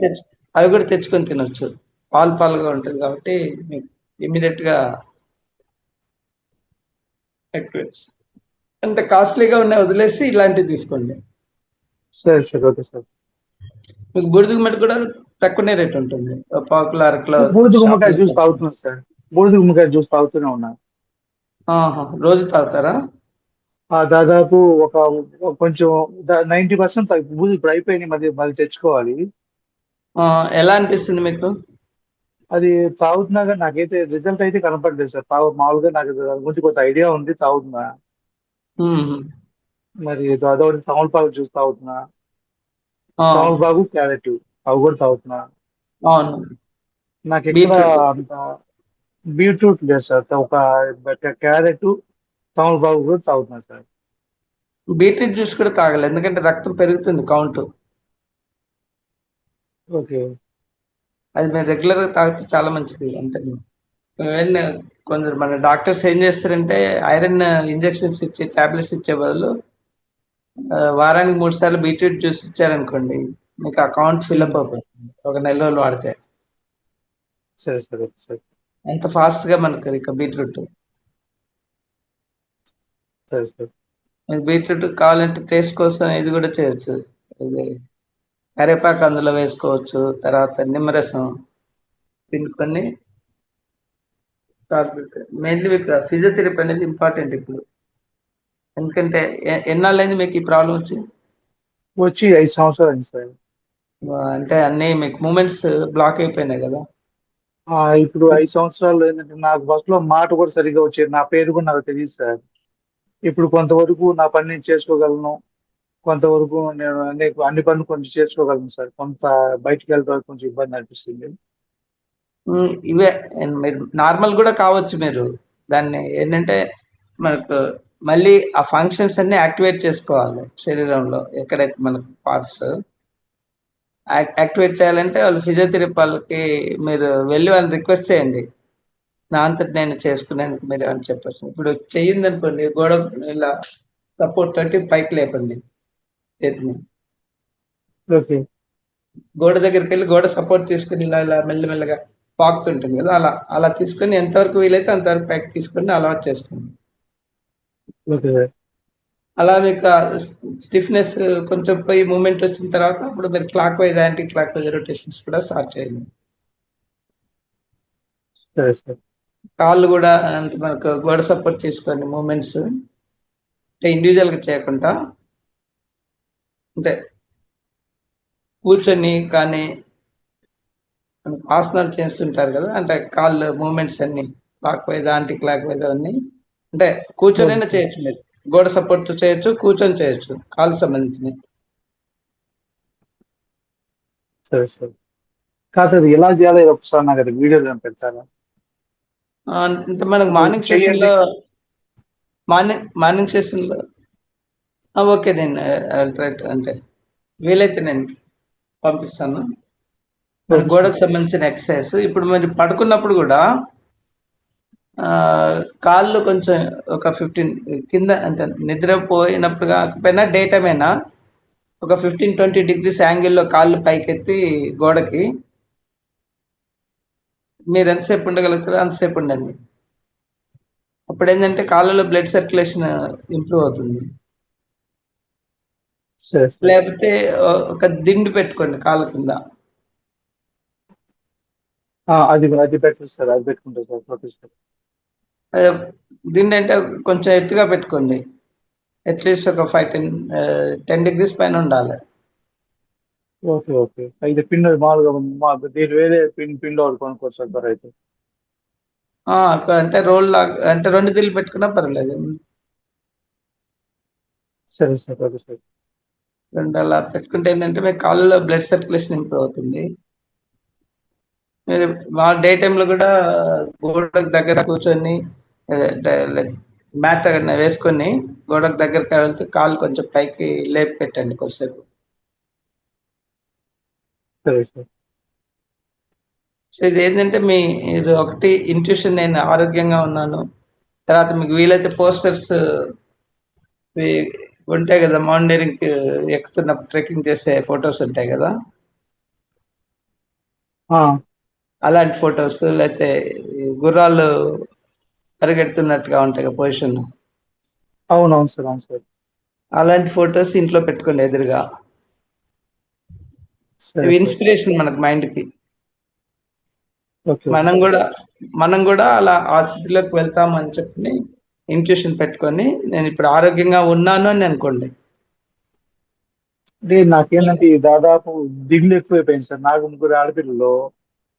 అవి కూడా తెచ్చుకొని తినొచ్చు. పాలుగా ఉంటుంది కాబట్టి మీకు ఇమీడియట్గా యాక్టివేట్స్. అంటే కాస్ట్లీగా ఉన్న వదిలేసి ఇలాంటివి తీసుకోండి. సరే సరే. Okay sir. మీకు బూడిద గుమ్మడి కూడా తక్కువనే రేట్ ఉంటుంది, 1/4 కిలో 1/2 కిలో బూడిద గుమ్మకాయ షాప్లో. జ్యూస్ తాగుతున్నాను సార్. బూడిద గుమ్మకాయ జ్యూస్ తాగుతూనే ఉన్నా. రోజు తాగుతారా? దాదాపు ఒక కొంచెం 90% బూజు ఇప్పుడు అయిపోయినాయి. మళ్ళీ తెచ్చుకోవాలి. ఎలా అనిపిస్తుంది మీకు? అది తాగుతున్నా కానీ నాకైతే రిజల్ట్ అయితే కనపడలేదు సార్. మామూలుగా నాకు దాని గురించి కొంత ఐడియా ఉంది, తాగుతున్నా. మ్మ్. మరి దాదాపు తమలపాకు జ్యూస్ తాగుతున్నా. ఆ, తమలపాకు, క్యారెట్ అవి కూడా తాగుతున్నా. అవును. నాకు ఎక్కడ బీట్రూట్ అంత బీట్రూట్ లేదు సార్. ఒక క్యారెట్, తమలపాకు కూడా తాగుతున్నా సార్. బీట్రూట్ జ్యూస్ కూడా తాగాలి, ఎందుకంటే రక్తం పెరుగుతుంది కౌంట్. ఓకే. అది మీరు రెగ్యులర్గా తాగితే చాలా మంచిది. అంటే ఈవెన్ కొందరు మన డాక్టర్స్ ఏం చేస్తారంటే, ఐరన్ ఇంజెక్షన్స్ ఇచ్చి టాబ్లెట్స్ ఇచ్చే బదులు వారానికి 3 సార్లు బీట్రూట్ జ్యూస్ ఇచ్చారనుకోండి, మీకు అకౌంట్ ఫిల్అప్ అయిపోతుంది ఒక నెల రోజులు వాడితే. సరే సరే. Okay sir. ఎంత ఫాస్ట్గా మనకు ఇక బీట్రూట్. సరే సార్. మీకు బీట్రూట్ కావాలంటే టేస్ట్ కోసం ఇది కూడా చేయొచ్చు. ఇది కరివేపాకు అందులో వేసుకోవచ్చు, తర్వాత నిమ్మరసం పిండుకొని మెయిన్లీ మీకు ఫిజియోథెరపీ అనేది ఇంపార్టెంట్ ఇప్పుడు. ఎందుకంటే ఎన్నాళ్ళైంది మీకు ఈ ప్రాబ్లం వచ్చి? వచ్చి 5 సంవత్సరాలు అయింది సార్. అంటే అన్నీ మీకు మూమెంట్స్ బ్లాక్ అయిపోయినాయి కదా. ఇప్పుడు 5 సంవత్సరాలు ఏంటంటే నాకు ఫస్ట్ లో మాట కూడా సరిగ్గా వచ్చేది, నా పేరు కూడా నాకు తెలియదు సార్. ఇప్పుడు కొంతవరకు నా పని నేను చేసుకోగలను, కొంతవరకు నేను అన్ని పనులు కొంచెం చేసుకోగలను సార్. కొంత బయటికి వెళ్ళడానికి కొంచెం ఇబ్బంది అనిపిస్తుంది. ఇవే మీరు నార్మల్ కూడా కావచ్చు. మీరు దాన్ని ఏంటంటే మనకు మళ్ళీ ఆ ఫంక్షన్స్ అన్ని యాక్టివేట్ చేసుకోవాలి శరీరంలో, ఎక్కడైతే మనకు పార్ట్స్ యాక్టివేట్ చేయాలంటే వాళ్ళు ఫిజియోథెరపీ వాళ్ళకి మీరు వెళ్ళి వాళ్ళని రిక్వెస్ట్ చేయండి. నా అంతటి నేను చేసుకునేందుకు మీరు అని చెప్పచ్చు. ఇప్పుడు చెయ్యింది అనుకోండి, గోడ ఇలా సపోర్ట్ తోటి పైకి లేపండి చేతిని. ఓకే గోడ దగ్గరికి వెళ్ళి గోడ సపోర్ట్ తీసుకుని ఇలా ఇలా మెల్లమెల్లగా పాకుతుంటుంది కదా, అలా అలా తీసుకొని ఎంతవరకు వీలైతే అంతవరకు పైకి తీసుకొని అలవాటు చేసుకోండి. Okay sir. అలా మీకు స్టిఫ్నెస్ కొంచెం పోయి మూమెంట్ వచ్చిన తర్వాత అప్పుడు మీరు clock wise anti clock wise rotations కూడా స్టార్ట్ చేయండి. సరే సార్. కాళ్ళు కూడా అంటే మనకు గోడ సపోర్ట్ తీసుకోండి మూమెంట్స్, అంటే ఇండివిజువల్గా చేయకుండా, అంటే కూర్చొని కానీ ఆసనాలు చేస్తుంటారు కదా, అంటే కాళ్ళు మూమెంట్స్ అన్ని clock wise anti clock wise అన్ని, అంటే కూర్చొనైనా చేయొచ్చు. మీరు గోడ సపోర్ట్ చేయొచ్చు, కూర్చొని చేయొచ్చు, కాళ్ళకి సంబంధించినవి. సరే సార్. కాదు అది ఎలా చేయాలో ఇది ఒకసారి నాకు అది వీడియోలో పెడతారా? అంటే మనకు మార్నింగ్ సెషన్లో మార్నింగ్ సెషన్లో ఓకే, నేను రైట్ అంటే వీలైతే నేను పంపిస్తాను. గోడకు సంబంధించిన ఎక్సర్సైజ్. ఇప్పుడు మరి పడుకున్నప్పుడు కూడా కాళ్ళు కొంచెం ఒక 15 కింద, అంటే నిద్రపోయినప్పుడు కాకపోయినా డే టైం అయినా ఒక 15-20 degrees యాంగిల్లో కాళ్ళు పైకెత్తి గోడకి మీరు ఎంతసేపు ఉండగలుగుతారో అంతసేపు ఉండండి. అప్పుడు ఏంటంటే కాళ్ళలో బ్లడ్ సర్క్యులేషన్ ఇంప్రూవ్ అవుతుంది. సరే సార్. లేకపోతే ఒక దిండు పెట్టుకోండి కాళ్ళ కింద. అది అది బెటర్ సార్, అది పెట్టుకుంటా సార్. Okay sir. దిండు అంటే కొంచెం ఎత్తుగా పెట్టుకోండి, అట్లీస్ట్ ఒక 5-10 degrees పైన ఉండాలి. Okay okay. అయితే పిన్ మామూలుగా దీని వేరే పిన్ ఒకటి కొనుక్కోవచ్చు సార్ మరి అయితే. అంటే రోల్ లాగా, అంటే 2 దిల్లు పెట్టుకున్నా పర్లేదు. సరే సార్. Okay sir. 2 అలా పెట్టుకుంటే ఏంటంటే మీ కాళ్ళలో బ్లడ్ సర్క్యులేషన్ ఇంప్రూవ్ అవుతుంది. మీరు డే టైంలో కూడా గోడకు దగ్గర కూర్చొని మ్యాట్ వేసుకొని గోడకు దగ్గరకి వెళ్తే కాళ్ళు కొంచెం పైకి లేపి పెట్టండి కొద్దిసేపు. సరే సార్. సో ఇది ఏంటంటే మీరు ఒకటి ఇంట్యూషన్, నేను ఆరోగ్యంగా ఉన్నాను. తర్వాత మీకు వీలైతే పోస్టర్స్ ఉంటాయి కదా, మౌంటైనరింగ్ ఎక్కుతున్నప్పుడు ట్రెక్కింగ్ చేసే ఫొటోస్ ఉంటాయి కదా, అలాంటి ఫొటోస్, లేకపోతే గుర్రాలు పరిగెడుతున్నట్టుగా ఉంటాయి కదా పొజిషన్, అవునవును సార్. అవును సార్. అలాంటి ఫొటోస్ ఇంట్లో పెట్టుకోండి ఎదురుగా. ఇవి ఇన్స్పిరేషన్ మనకు మైండ్కి. మనం కూడా అలా ఆ స్థితిలోకి వెళ్తామని చెప్పి ఇంట్యూషన్ పెట్టుకొని నేను ఇప్పుడు ఆరోగ్యంగా ఉన్నాను అని అనుకోండి. అంటే నాకేంటంటే దాదాపు దిగులు ఎక్కువైపోయింది సార్. నాకు 3 ఆడపిల్లలు.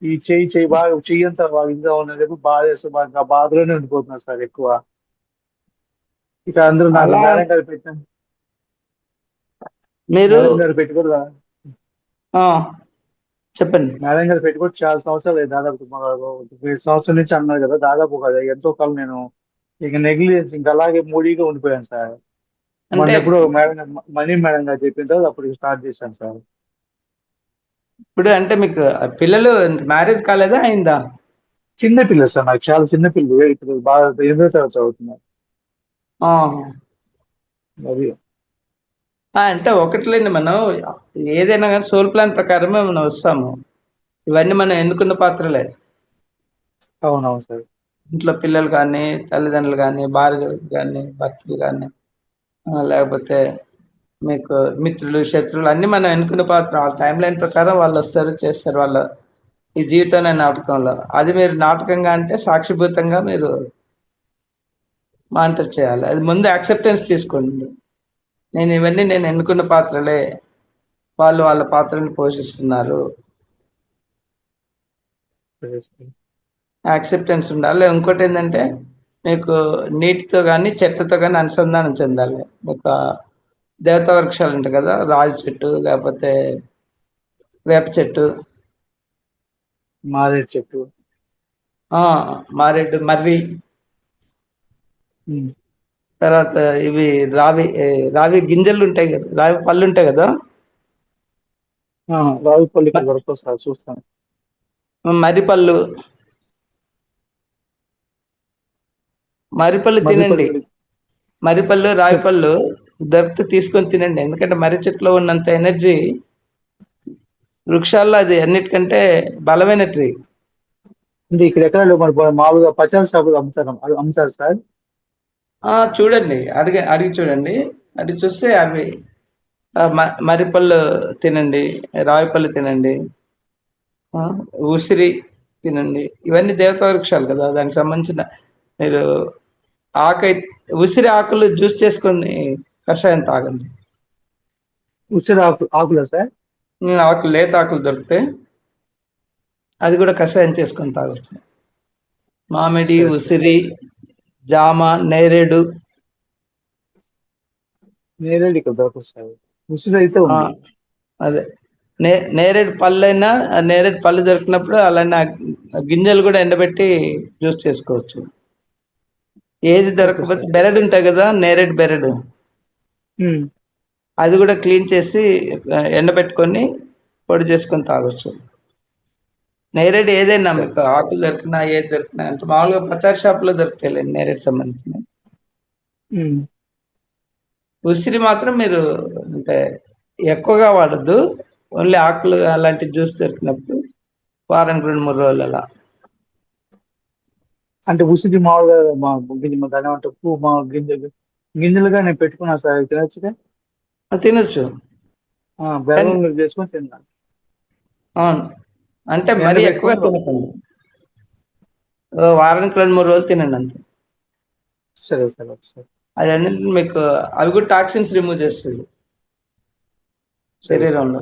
ఈ చెయ్యి బాగా చెయ్యంతా బాగా ఇంకా ఉన్నది, బాధ వేస్తే బాగా ఆ బాధలోనే ఉండిపోతున్నా సార్ ఎక్కువ. ఇక అందరూ నాకు అలా మేడం గారు పెట్టాను, మీరు మేడం గారు పెట్టి కూడా చెప్పండి. మేడం గారు పెట్టి కూడా చాలా సంవత్సరాలు అయ్యింది. దాదాపు 5 సంవత్సరాల నుంచి అన్నారు కదా, దాదాపు ఎంతో కాలం నేను ఇక నెగ్లిజెన్స్ ఇంకా అలాగే మూడీగా ఉండిపోయాను సార్. మొన్న అంటే ఎప్పుడు మనీ మేడం గారు చెప్పిన తర్వాత అప్పుడు స్టార్ట్ చేశాను సార్. ఇప్పుడు అంటే మీకు పిల్లలు మ్యారేజ్ కాలేదా, అయిందా? చిన్న పిల్లలు సార్, నాకు చాలా చిన్న పిల్లలు. ఇప్పుడు బాగా 8వ తరగతి చదువుతున్నారు. అది అంటే ఒకటిలేండి, మనం ఏదైనా కానీ సోల్ ప్లాన్ ప్రకారమే మనం వస్తాము. ఇవన్నీ మనం ఎన్నుకున్న పాత్రలే. అవునవును సార్. ఇంట్లో పిల్లలు కానీ, తల్లిదండ్రులు కానీ, భార్యలు కానీ, భర్తలు కానీ, లేకపోతే మీకు మిత్రులు, శత్రువులు అన్నీ మనం ఎన్నుకున్న పాత్ర. వాళ్ళ టైం లైన్ ప్రకారం వాళ్ళు వస్తారు, చేస్తారు వాళ్ళ ఈ జీవితం అనే నాటకంలో. అది మీరు నాటకంగా అంటే సాక్షిభూతంగా మీరు మానిటర్ చేయాలి. అది ముందు యాక్సెప్టెన్స్ తీసుకోండి. ఇవన్నీ నేను ఎన్నుకున్న పాత్రలే, వాళ్ళు వాళ్ళ పాత్రని పోషిస్తున్నారు. సరే సార్. యాక్సెప్టెన్స్ ఉండాలి. ఇంకోటి ఏంటంటే మీకు నీటితో కానీ చెట్లతో కానీ అనుసంధానం చెందాలి. ఒక దేవతా వృక్షాలు ఉంటాయి కదా, రాజు చెట్టు లేకపోతే వేప చెట్టు, మారేడు చెట్టు. మారేడు, మర్రి, ఉమ్. తర్వాత ఇవి రావి గింజలు ఉంటాయి కదా, రావి పళ్ళు ఉంటాయి కదా, రావిపల్లి ఇక్కడ దొరకదు సార్, చూస్తాను. మర్రిపళ్ళు, మర్రిపళ్ళు తినండి. మర్రిపల్లి. మర్రిపళ్ళు, రావిపళ్ళు దొరికితే తీసుకొని తినండి. ఎందుకంటే మర్రి చెట్టులో ఉన్నంత ఎనర్జీ వృక్షాల్లో అది అన్నిటికంటే బలమైన ట్రీ. అంటే ఇక్కడ ఎక్కడ లేవు, మరి మామూలుగా పచారీ షాపులు అమ్ముతారు సార్. చూడండి, అడిగి చూడండి. అడిగి చూస్తే అవి మర్రిపళ్ళు తినండి, రావిపళ్ళు తినండి, ఉసిరి తినండి. ఇవన్నీ దేవతా వృక్షాలు కదా, దానికి సంబంధించిన మీరు ఉసిరి ఆకులు జ్యూస్ చేసుకొని కషాయం తాగండి. ఉసిరి ఆకులా సార్? ఆకులు, లేత ఆకులు దొరికితే అది కూడా కషాయం చేసుకొని తాగొచ్చు. మామిడి, ఉసిరి, జామ, నేరేడు. నేరేడు ఇక్కడ దొరకదు సార్, ఉసిరి అయితే ఉంది. అదే నేరేడు పళ్ళైనా, నేరేడు పళ్ళు దొరికినప్పుడు అలానే గింజలు కూడా ఎండబెట్టి జ్యూస్ చేసుకోవచ్చు. ఏది దొరకకపోతే బెరడు ఉంటాయి కదా, నేరేడు బెరడు, అది కూడా క్లీన్ చేసి ఎండబెట్టుకొని పొడి చేసుకొని తాగొచ్చు. నేరేడు ఏదైనా మీకు ఆకులు దొరికినా ఏది దొరికినా, అంటే మామూలుగా పచారీ షాప్లో దొరుకుతాయి నేరేడు సంబంధించిన. ఉసిరి మాత్రం మీరు అంటే ఎక్కువగా వాడద్దు, ఓన్లీ ఆకులు అలాంటి జ్యూస్ దొరికినప్పుడు వారానికి 2-3 రోజులు అలా. అంటే ఉసిరి మామూలుగా దాని అంటే పువ్వు మా గింజలుగా నేను పెట్టుకున్నా సార్, తినొచ్చుగా? తినొచ్చు, బెల్లం చేసుకొని తిన్నాను. అవును, అంటే మరీ ఎక్కువ తినకండి, వారానికి 2-3 రోజులు తినండి అంతే. సరే సార్, సరే. అది అన్నింటి మీకు అవి కూడా టాక్సిన్స్ రిమూవ్ చేస్తుంది శరీరంలో.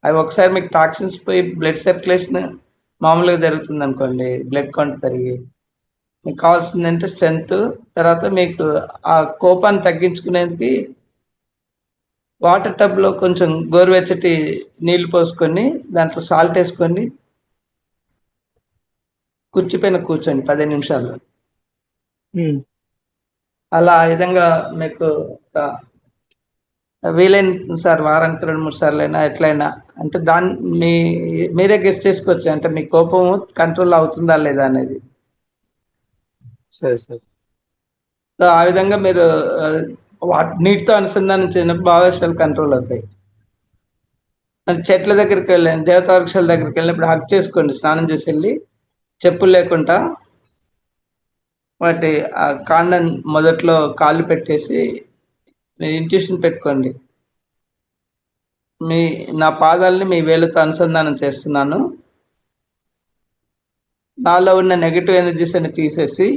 అవి ఒకసారి మీకు టాక్సిన్స్ పోయి బ్లడ్ సర్క్యులేషన్ మామూలుగా జరుగుతుంది అనుకోండి, బ్లడ్ కౌంట్ పెరిగి మీకు కావాల్సింది అంటే స్ట్రెంత్. తర్వాత మీకు ఆ కోపాన్ని తగ్గించుకునేందుకు వాటర్ టబ్లో కొంచెం గోరువెచ్చటి నీళ్లు పోసుకొని దాంట్లో సాల్ట్ వేసుకొని కుర్చీపైన కూర్చోండి 15 నిమిషాలు. అలా ఆ విధంగా మీకు వీలైన సార్ వారానికి 2-3 సార్లు అయినా ఎట్లయినా, అంటే మీరే గెస్ట్ చేసుకోవచ్చు, అంటే మీ కోపం కంట్రోల్ అవుతుందా లేదా అనేది. సరే సార్. సో ఆ విధంగా మీరు నీటితో అనుసంధానం చేసినప్పుడు భావోద్వేగాలు కంట్రోల్ అవుతాయి. చెట్ల దగ్గరికి వెళ్ళండి, దేవతా వృక్షాల దగ్గరికి వెళ్ళినప్పుడు హక్ చేసుకోండి, స్నానం చేసి వెళ్ళి చెప్పులు లేకుండా వాటి ఆ కాండం మొదట్లో కాళ్ళు పెట్టేసి ఇంట్యూషన్ పెట్టుకోండి, నా పాదాలని మీ వేలుతో అనుసంధానం చేస్తున్నాను, నాలో ఉన్న నెగటివ్ ఎనర్జీస్ అని తీసేసి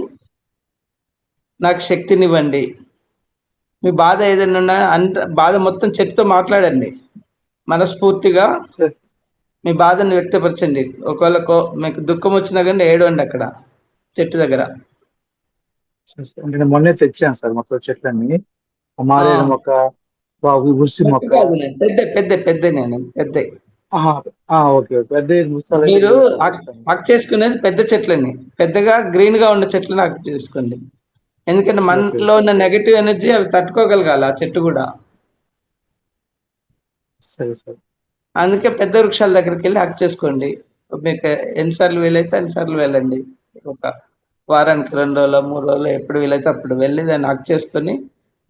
నాకు శక్తినివ్వండి. మీ బాధ ఏదైనా ఉన్నా బాధ మొత్తం చెట్టుతో మాట్లాడండి, మనస్ఫూర్తిగా మీ బాధను వ్యక్తపరచండి. ఒకవేళ మీకు దుఃఖం వచ్చినా కానీ ఏడవండి అక్కడ చెట్టు దగ్గర. అంటే నేను మొన్నే తెచ్చాను సార్ మొత్తం చెట్లన్నీ, మారేడు మొక్క, ఉసిరి మొక్క. పెద్ద నేను పెద్ద మీరు హక్ చేసుకునేది పెద్ద చెట్లని, పెద్దగా గ్రీన్ గా ఉన్న చెట్లను హక్ చేసుకోండి. ఎందుకంటే మనలో ఉన్న నెగటివ్ ఎనర్జీ అవి తట్టుకోగలగాలి ఆ చెట్టు కూడా. సరే సార్. అందుకే పెద్ద వృక్షాల దగ్గరికి వెళ్ళి హక్ చేసుకోండి. మీకు ఎన్నిసార్లు వీలైతే అన్నిసార్లు వెళ్ళండి. ఒక వారానికి 2 రోజులు 3 రోజులు ఎప్పుడు వీలైతే అప్పుడు వెళ్ళి దాన్ని హక్ చేసుకొని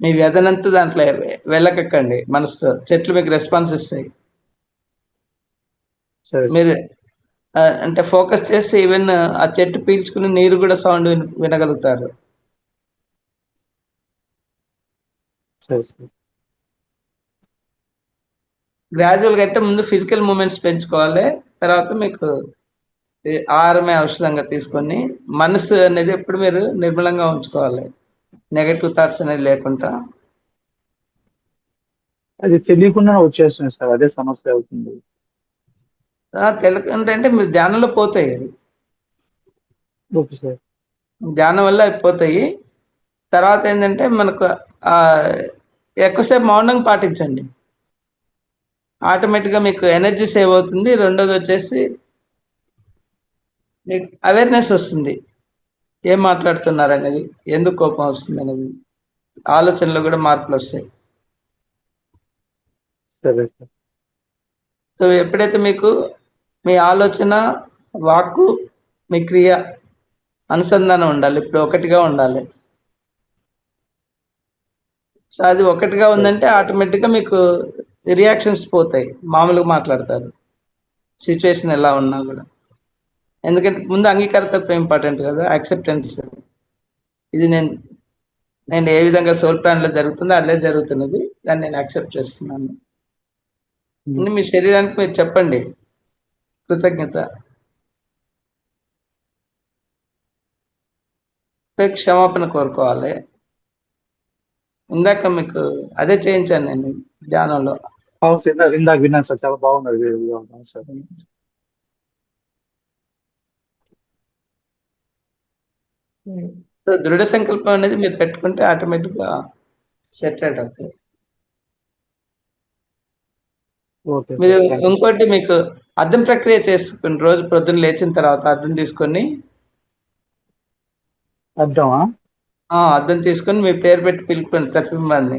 మీ వ్యధనంతా దాంట్లో వెళ్ళకెక్కండి మనసుతో. చెట్లు మీకు రెస్పాన్స్ ఇస్తాయి. మీరు అంటే ఫోకస్ చేస్తే ఈవెన్ ఆ చెట్టు పీల్చుకుని నీరు కూడా సౌండ్ వినగలుగుతారు. గ్రాడ్యువల్గా అయితే ముందు ఫిజికల్ మూమెంట్స్ పెంచుకోవాలి, తర్వాత మీకు ఆహారమే ఔషధంగా తీసుకొని మనసు అనేది ఎప్పుడు మీరు నిర్మలంగా ఉంచుకోవాలి, నెగటివ్ థాట్స్ అనేది లేకుండా. అది తెలియకుండా వచ్చేస్తుంది సార్, అదే సమస్య అవుతుంది. తెలియకుండా అంటే మీరు ధ్యానంలో పోతాయి. Okay sir. ధ్యానం వల్ల అయిపోతాయి. తర్వాత ఏంటంటే మనకు ఆ, ఎక్కువసేపు మౌనంగా పాటించండి, ఆటోమేటిక్గా మీకు ఎనర్జీ సేవ్ అవుతుంది. రెండోది వచ్చేసి మీకు అవేర్నెస్ వస్తుంది, ఏం మాట్లాడుతున్నారు అనేది, ఎందుకు కోపం వస్తుంది అనేది, ఆలోచనలో కూడా మార్పులు వస్తాయి. సరే సార్. సో ఎప్పుడైతే మీకు మీ ఆలోచన, వాక్కు, మీ క్రియ అనుసంధానం ఉండాలి, ఇప్పుడు ఒకటిగా ఉండాలి. సో అది ఒకటిగా ఉందంటే ఆటోమేటిక్గా మీకు రియాక్షన్స్ పోతాయి, మామూలుగా మాట్లాడతారు సిచ్యువేషన్ ఎలా ఉన్నా కూడా. ఎందుకంటే ముందు అంగీకారతత్వం ఇంపార్టెంట్ కదా, యాక్సెప్టెన్స్. ఇది నేను ఏ విధంగా సోల్ ప్లాన్లో జరుగుతుందో అదే జరుగుతున్నది, దాన్ని నేను యాక్సెప్ట్ చేస్తున్నాను అని మీ శరీరానికి మీరు చెప్పండి, కృతజ్ఞత. క్షమాపణ కోరుకోవాలి. ఇందాక మీకు అదే చేయించాను నేను ధ్యానంలో. అవును సార్, ఇందాక విన్నాను సార్, చాలా బాగున్నది వీడియో. అవును సార్. సో దృఢ సంకల్పం అనేది మీరు పెట్టుకుంటే ఆటోమేటిక్గా సెట్ అవుతుంది. ఓకే మీరు సార్, థ్యాంక్ యూ సార్. ఇంకోటి మీకు అర్థం ప్రక్రియ చేసుకుని, రోజు పొద్దున్న లేచిన తర్వాత అర్థం తీసుకొని అర్థమా? అర్థం తీసుకొని మీ పేరు పెట్టి పిలుపుకోండి ప్రతిబింబాన్ని.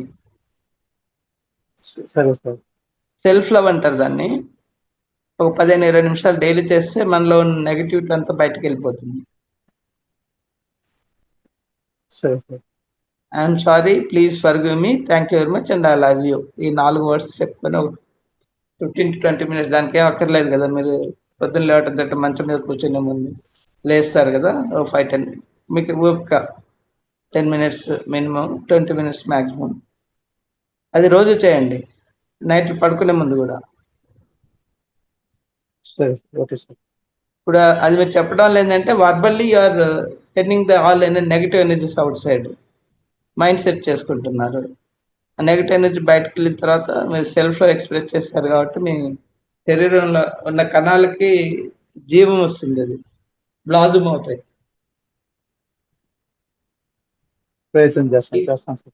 సరే సార్. సెల్ఫ్ లవ్ అంటారు దాన్ని. ఒక 15-20 నిమిషాలు డైలీ చేస్తే మనలో ఉన్న నెగిటివిటీ అంతా బయటకు వెళ్ళిపోతుంది. సరే sir. I'm sorry, please forgive me, thank you very much and I love you. ఈ 4 వర్డ్స్ చెప్పుకొని ఒక 15 to 20 minutes, దానికి ఏం అక్కర్లేదు కదా. మీరు పొద్దున్న లేవటం తట్టు మంచం మీద కూర్చునే ముందు లేస్తారు కదా, 5-10 మీకు ఓపిక 10 minutes మినిమం, 20 minutes మ్యాక్సిమం. అది రోజు చేయండి, నైట్ పడుకునే ముందు కూడా. సరే సార్. Okay sir. ఇప్పుడు అది మీరు చెప్పడం ఏంటంటే verbally you are sending the all negative energies outside, mindset చేసుకుంటున్నారు. ఆ నెగటివ్ ఎనర్జీ బయటకు వెళ్ళిన తర్వాత మీరు సెల్ఫ్లో ఎక్స్ప్రెస్ చేస్తారు కాబట్టి మీ శరీరంలో ఉన్న కణాలకి జీవం వస్తుంది, అది బ్లాజం అవుతాయి. ప్రయత్నం చేస్తాను సార్.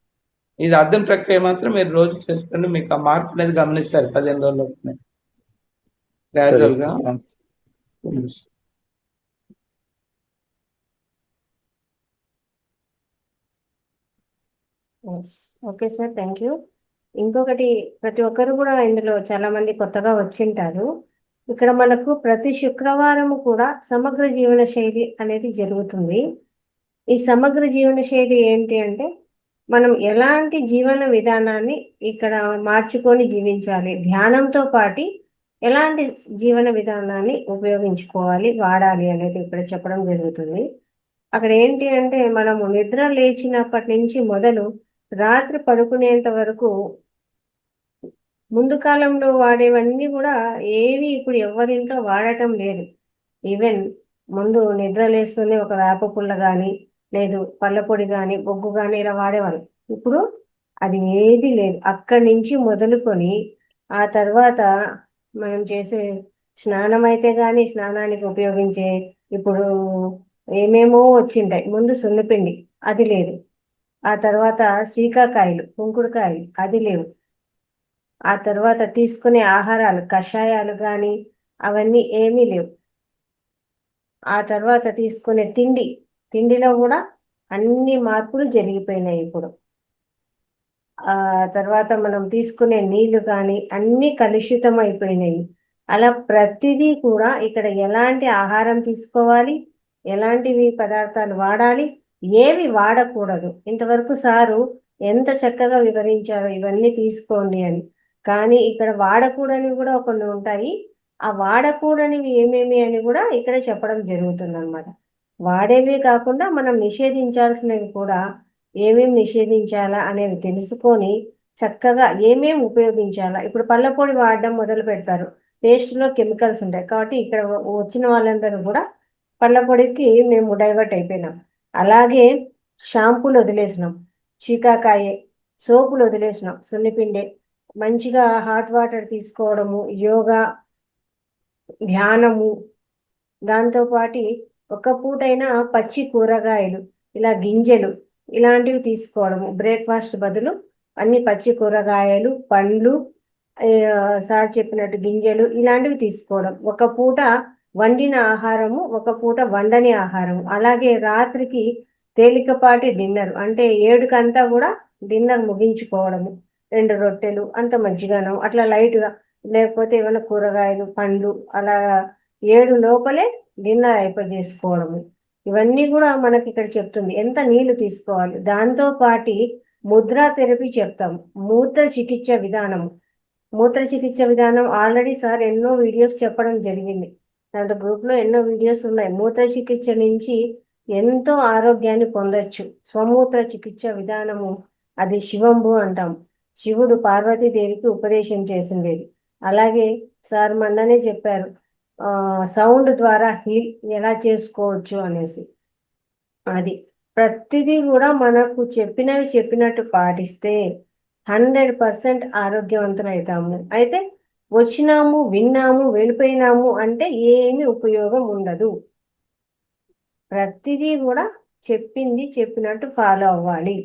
ఇది అర్థం ప్రక్రియ మాత్రం మీరు రోజు చేసుకుంటే మీకు ఆ మార్పు అనేది గమనిస్తారు 15 రోజులు అవుతుంది గ్రాడ్యువల్ గా. Okay sir, thank you. ఇంకొకటి, ప్రతి ఒక్కరు కూడా ఇందులో చాలా మంది కొత్తగా వచ్చింటారు. ఇక్కడ మనకు ప్రతి శుక్రవారం కూడా సమగ్ర జీవన శైలి అనేది జరుగుతుంది. ఈ సమగ్ర జీవన శైలి ఏంటి అంటే, మనం ఎలాంటి జీవన విధానాన్ని ఇక్కడ మార్చుకొని జీవించాలి, ధ్యానంతో పాటు ఎలాంటి జీవన విధానాన్ని ఉపయోగించుకోవాలి, వాడాలి అనేది ఇక్కడ చెప్పడం జరుగుతుంది. అక్కడ ఏంటి అంటే, మనము నిద్ర లేచినప్పటి నుంచి మొదలు రాత్రి పడుకునేంత వరకు ముందు కాలంలో వాడేవన్నీ కూడా ఏవి ఇప్పుడు ఎవరింట్లో వాడటం లేదు. ఈవెన్ ముందు నిద్ర లేస్తూనే ఒక వేప పుల్ల కానీ, లేదు పళ్ళ పొడి కానీ, బొగ్గు కానీ ఇలా వాడేవాళ్ళు. ఇప్పుడు అది ఏది లేదు. అక్కడి నుంచి మొదలుకొని ఆ తర్వాత మనం చేసే స్నానం అయితే కానీ, స్నానానికి ఉపయోగించే ఇప్పుడు ఏమేమో వచ్చింటాయి. ముందు సున్నపిండి, అది లేదు. ఆ తర్వాత శీకాకాయలు, కుంకుడుకాయలు, అది లేవు. ఆ తర్వాత తీసుకునే ఆహారాలు, కషాయాలు కానీ అవన్నీ ఏమీ లేవు. ఆ తర్వాత తీసుకునే తిండిలో కూడా అన్ని మార్పులు జరిగిపోయినాయి ఇప్పుడు. ఆ తర్వాత మనం తీసుకునే నీళ్లు కానీ అన్నీ కలుషితం అయిపోయినాయి. అలా ప్రతిదీ కూడా ఇక్కడ ఎలాంటి ఆహారం తీసుకోవాలి, ఎలాంటివి పదార్థాలు వాడాలి, ఏవి వాడకూడదు, ఇంతవరకు సారు ఎంత చక్కగా వివరించారో ఇవన్నీ తీసుకోండి అని. కానీ ఇక్కడ వాడకూడనివి కూడా కొన్ని ఉంటాయి. ఆ వాడకూడనివి ఏమేమి అని కూడా ఇక్కడ చెప్పడం జరుగుతుంది అనమాట. వాడేవి కాకుండా మనం నిషేధించాల్సినవి కూడా ఏమేమి నిషేధించాలా అనేవి తెలుసుకొని చక్కగా ఏమేమి ఉపయోగించాలా. ఇప్పుడు పళ్ళ పొడి వాడడం మొదలు పెడతారు, పేస్ట్లో కెమికల్స్ ఉంటాయి కాబట్టి ఇక్కడ వచ్చిన వాళ్ళందరూ కూడా పళ్ళ పొడికి మేము డైవర్ట్ అయిపోయినాం. అలాగే షాంపూలు వదిలేసినాం, చీకాకాయ సోపులు వదిలేసినాం, సున్నిపిండి, మంచిగా హాట్ వాటర్ తీసుకోవడము, యోగా, ధ్యానము, దాంతోపాటు ఒక పూటైనా పచ్చి కూరగాయలు ఇలా గింజలు ఇలాంటివి తీసుకోవడము. బ్రేక్ఫాస్ట్ బదులు అన్ని పచ్చి కూరగాయలు, పండ్లు, సార్ చెప్పినట్టు గింజలు ఇలాంటివి తీసుకోవడం. ఒక పూట వండిన ఆహారము, ఒక పూట వండని ఆహారము. అలాగే రాత్రికి తేలికపాటి డిన్నర్, అంటే 7కంతా కూడా డిన్నర్ ముగించుకోవడము. 2 రొట్టెలు అంత మజ్జిగనం అట్లా లైట్గా, లేకపోతే ఏమైనా కూరగాయలు, పండ్లు అలా 7 లోపలే డిన్నర్ అయిపోజేసుకోవడము. ఇవన్నీ కూడా మనకి ఇక్కడ చెప్తుంది ఎంత నీళ్లు తీసుకోవాలి. దాంతో పాటి ముద్రా థెరపీ చెప్తాం. మూత్ర చికిత్స విధానము. మూత్ర చికిత్స విధానం ఆల్రెడీ సార్ ఎన్నో వీడియోస్ చెప్పడం జరిగింది. దాంట్లో గ్రూప్లో ఎన్నో వీడియోస్ ఉన్నాయి. మూత్ర చికిత్స నుంచి ఎంతో ఆరోగ్యాన్ని పొందొచ్చు. స్వమూత్ర చికిత్స విధానము అది శివంబు అంటాం. శివుడు పార్వతీదేవికి ఉపదేశం చేసిండేది. అలాగే సార్ మొన్ననే చెప్పారు సౌండ్ ద్వారా హీల్ ఎలా చేసుకోవచ్చు అనేసి. అది ప్రతిదీ కూడా మనకు చెప్పినట్టు పాటిస్తే 100% ఆరోగ్యవంతులవుతాము. అయితే వచ్చినాము, విన్నాము, వెళ్ళిపోయినాము అంటే ఏమీ ఉపయోగం ఉండదు. ప్రతిదీ కూడా చెప్పినట్టు ఫాలో అవ్వాలి.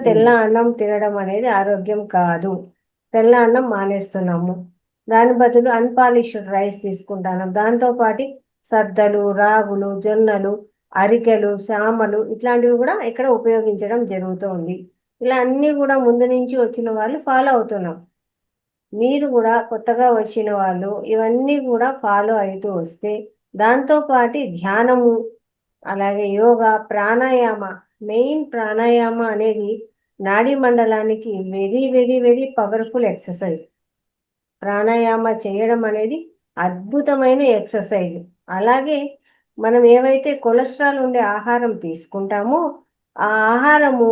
తెల్ల అన్నం తినడం అనేది ఆరోగ్యం కాదు. తెల్ల అన్నం మానేస్తున్నాము. దాని బదులు అన్పాలిష్డ్ రైస్ తీసుకుంటాను. దాంతోపాటు సద్దలు, రాగులు, జొన్నలు, అరికెలు, సామలు ఇట్లాంటివి కూడా ఇక్కడ ఉపయోగించడం జరుగుతుంది. ఇలా అన్నీ కూడా ముందు నుంచి వచ్చిన వాళ్ళు ఫాలో అవుతున్నాం. మీరు కూడా కొత్తగా వచ్చిన వాళ్ళు ఇవన్నీ కూడా ఫాలో అవుతూ వస్తే, దాంతోపాటు ధ్యానము, అలాగే యోగా, ప్రాణాయామ. మెయిన్ ప్రాణాయామ అనేది నాడీ మండలానికి very very very powerful exercise. Pranayama చేయడం అనేది అద్భుతమైన ఎక్సర్సైజ్. అలాగే మనం ఏవైతే కొలెస్ట్రాల్ ఉండే ఆహారం తీసుకుంటామో ఆ ఆహారము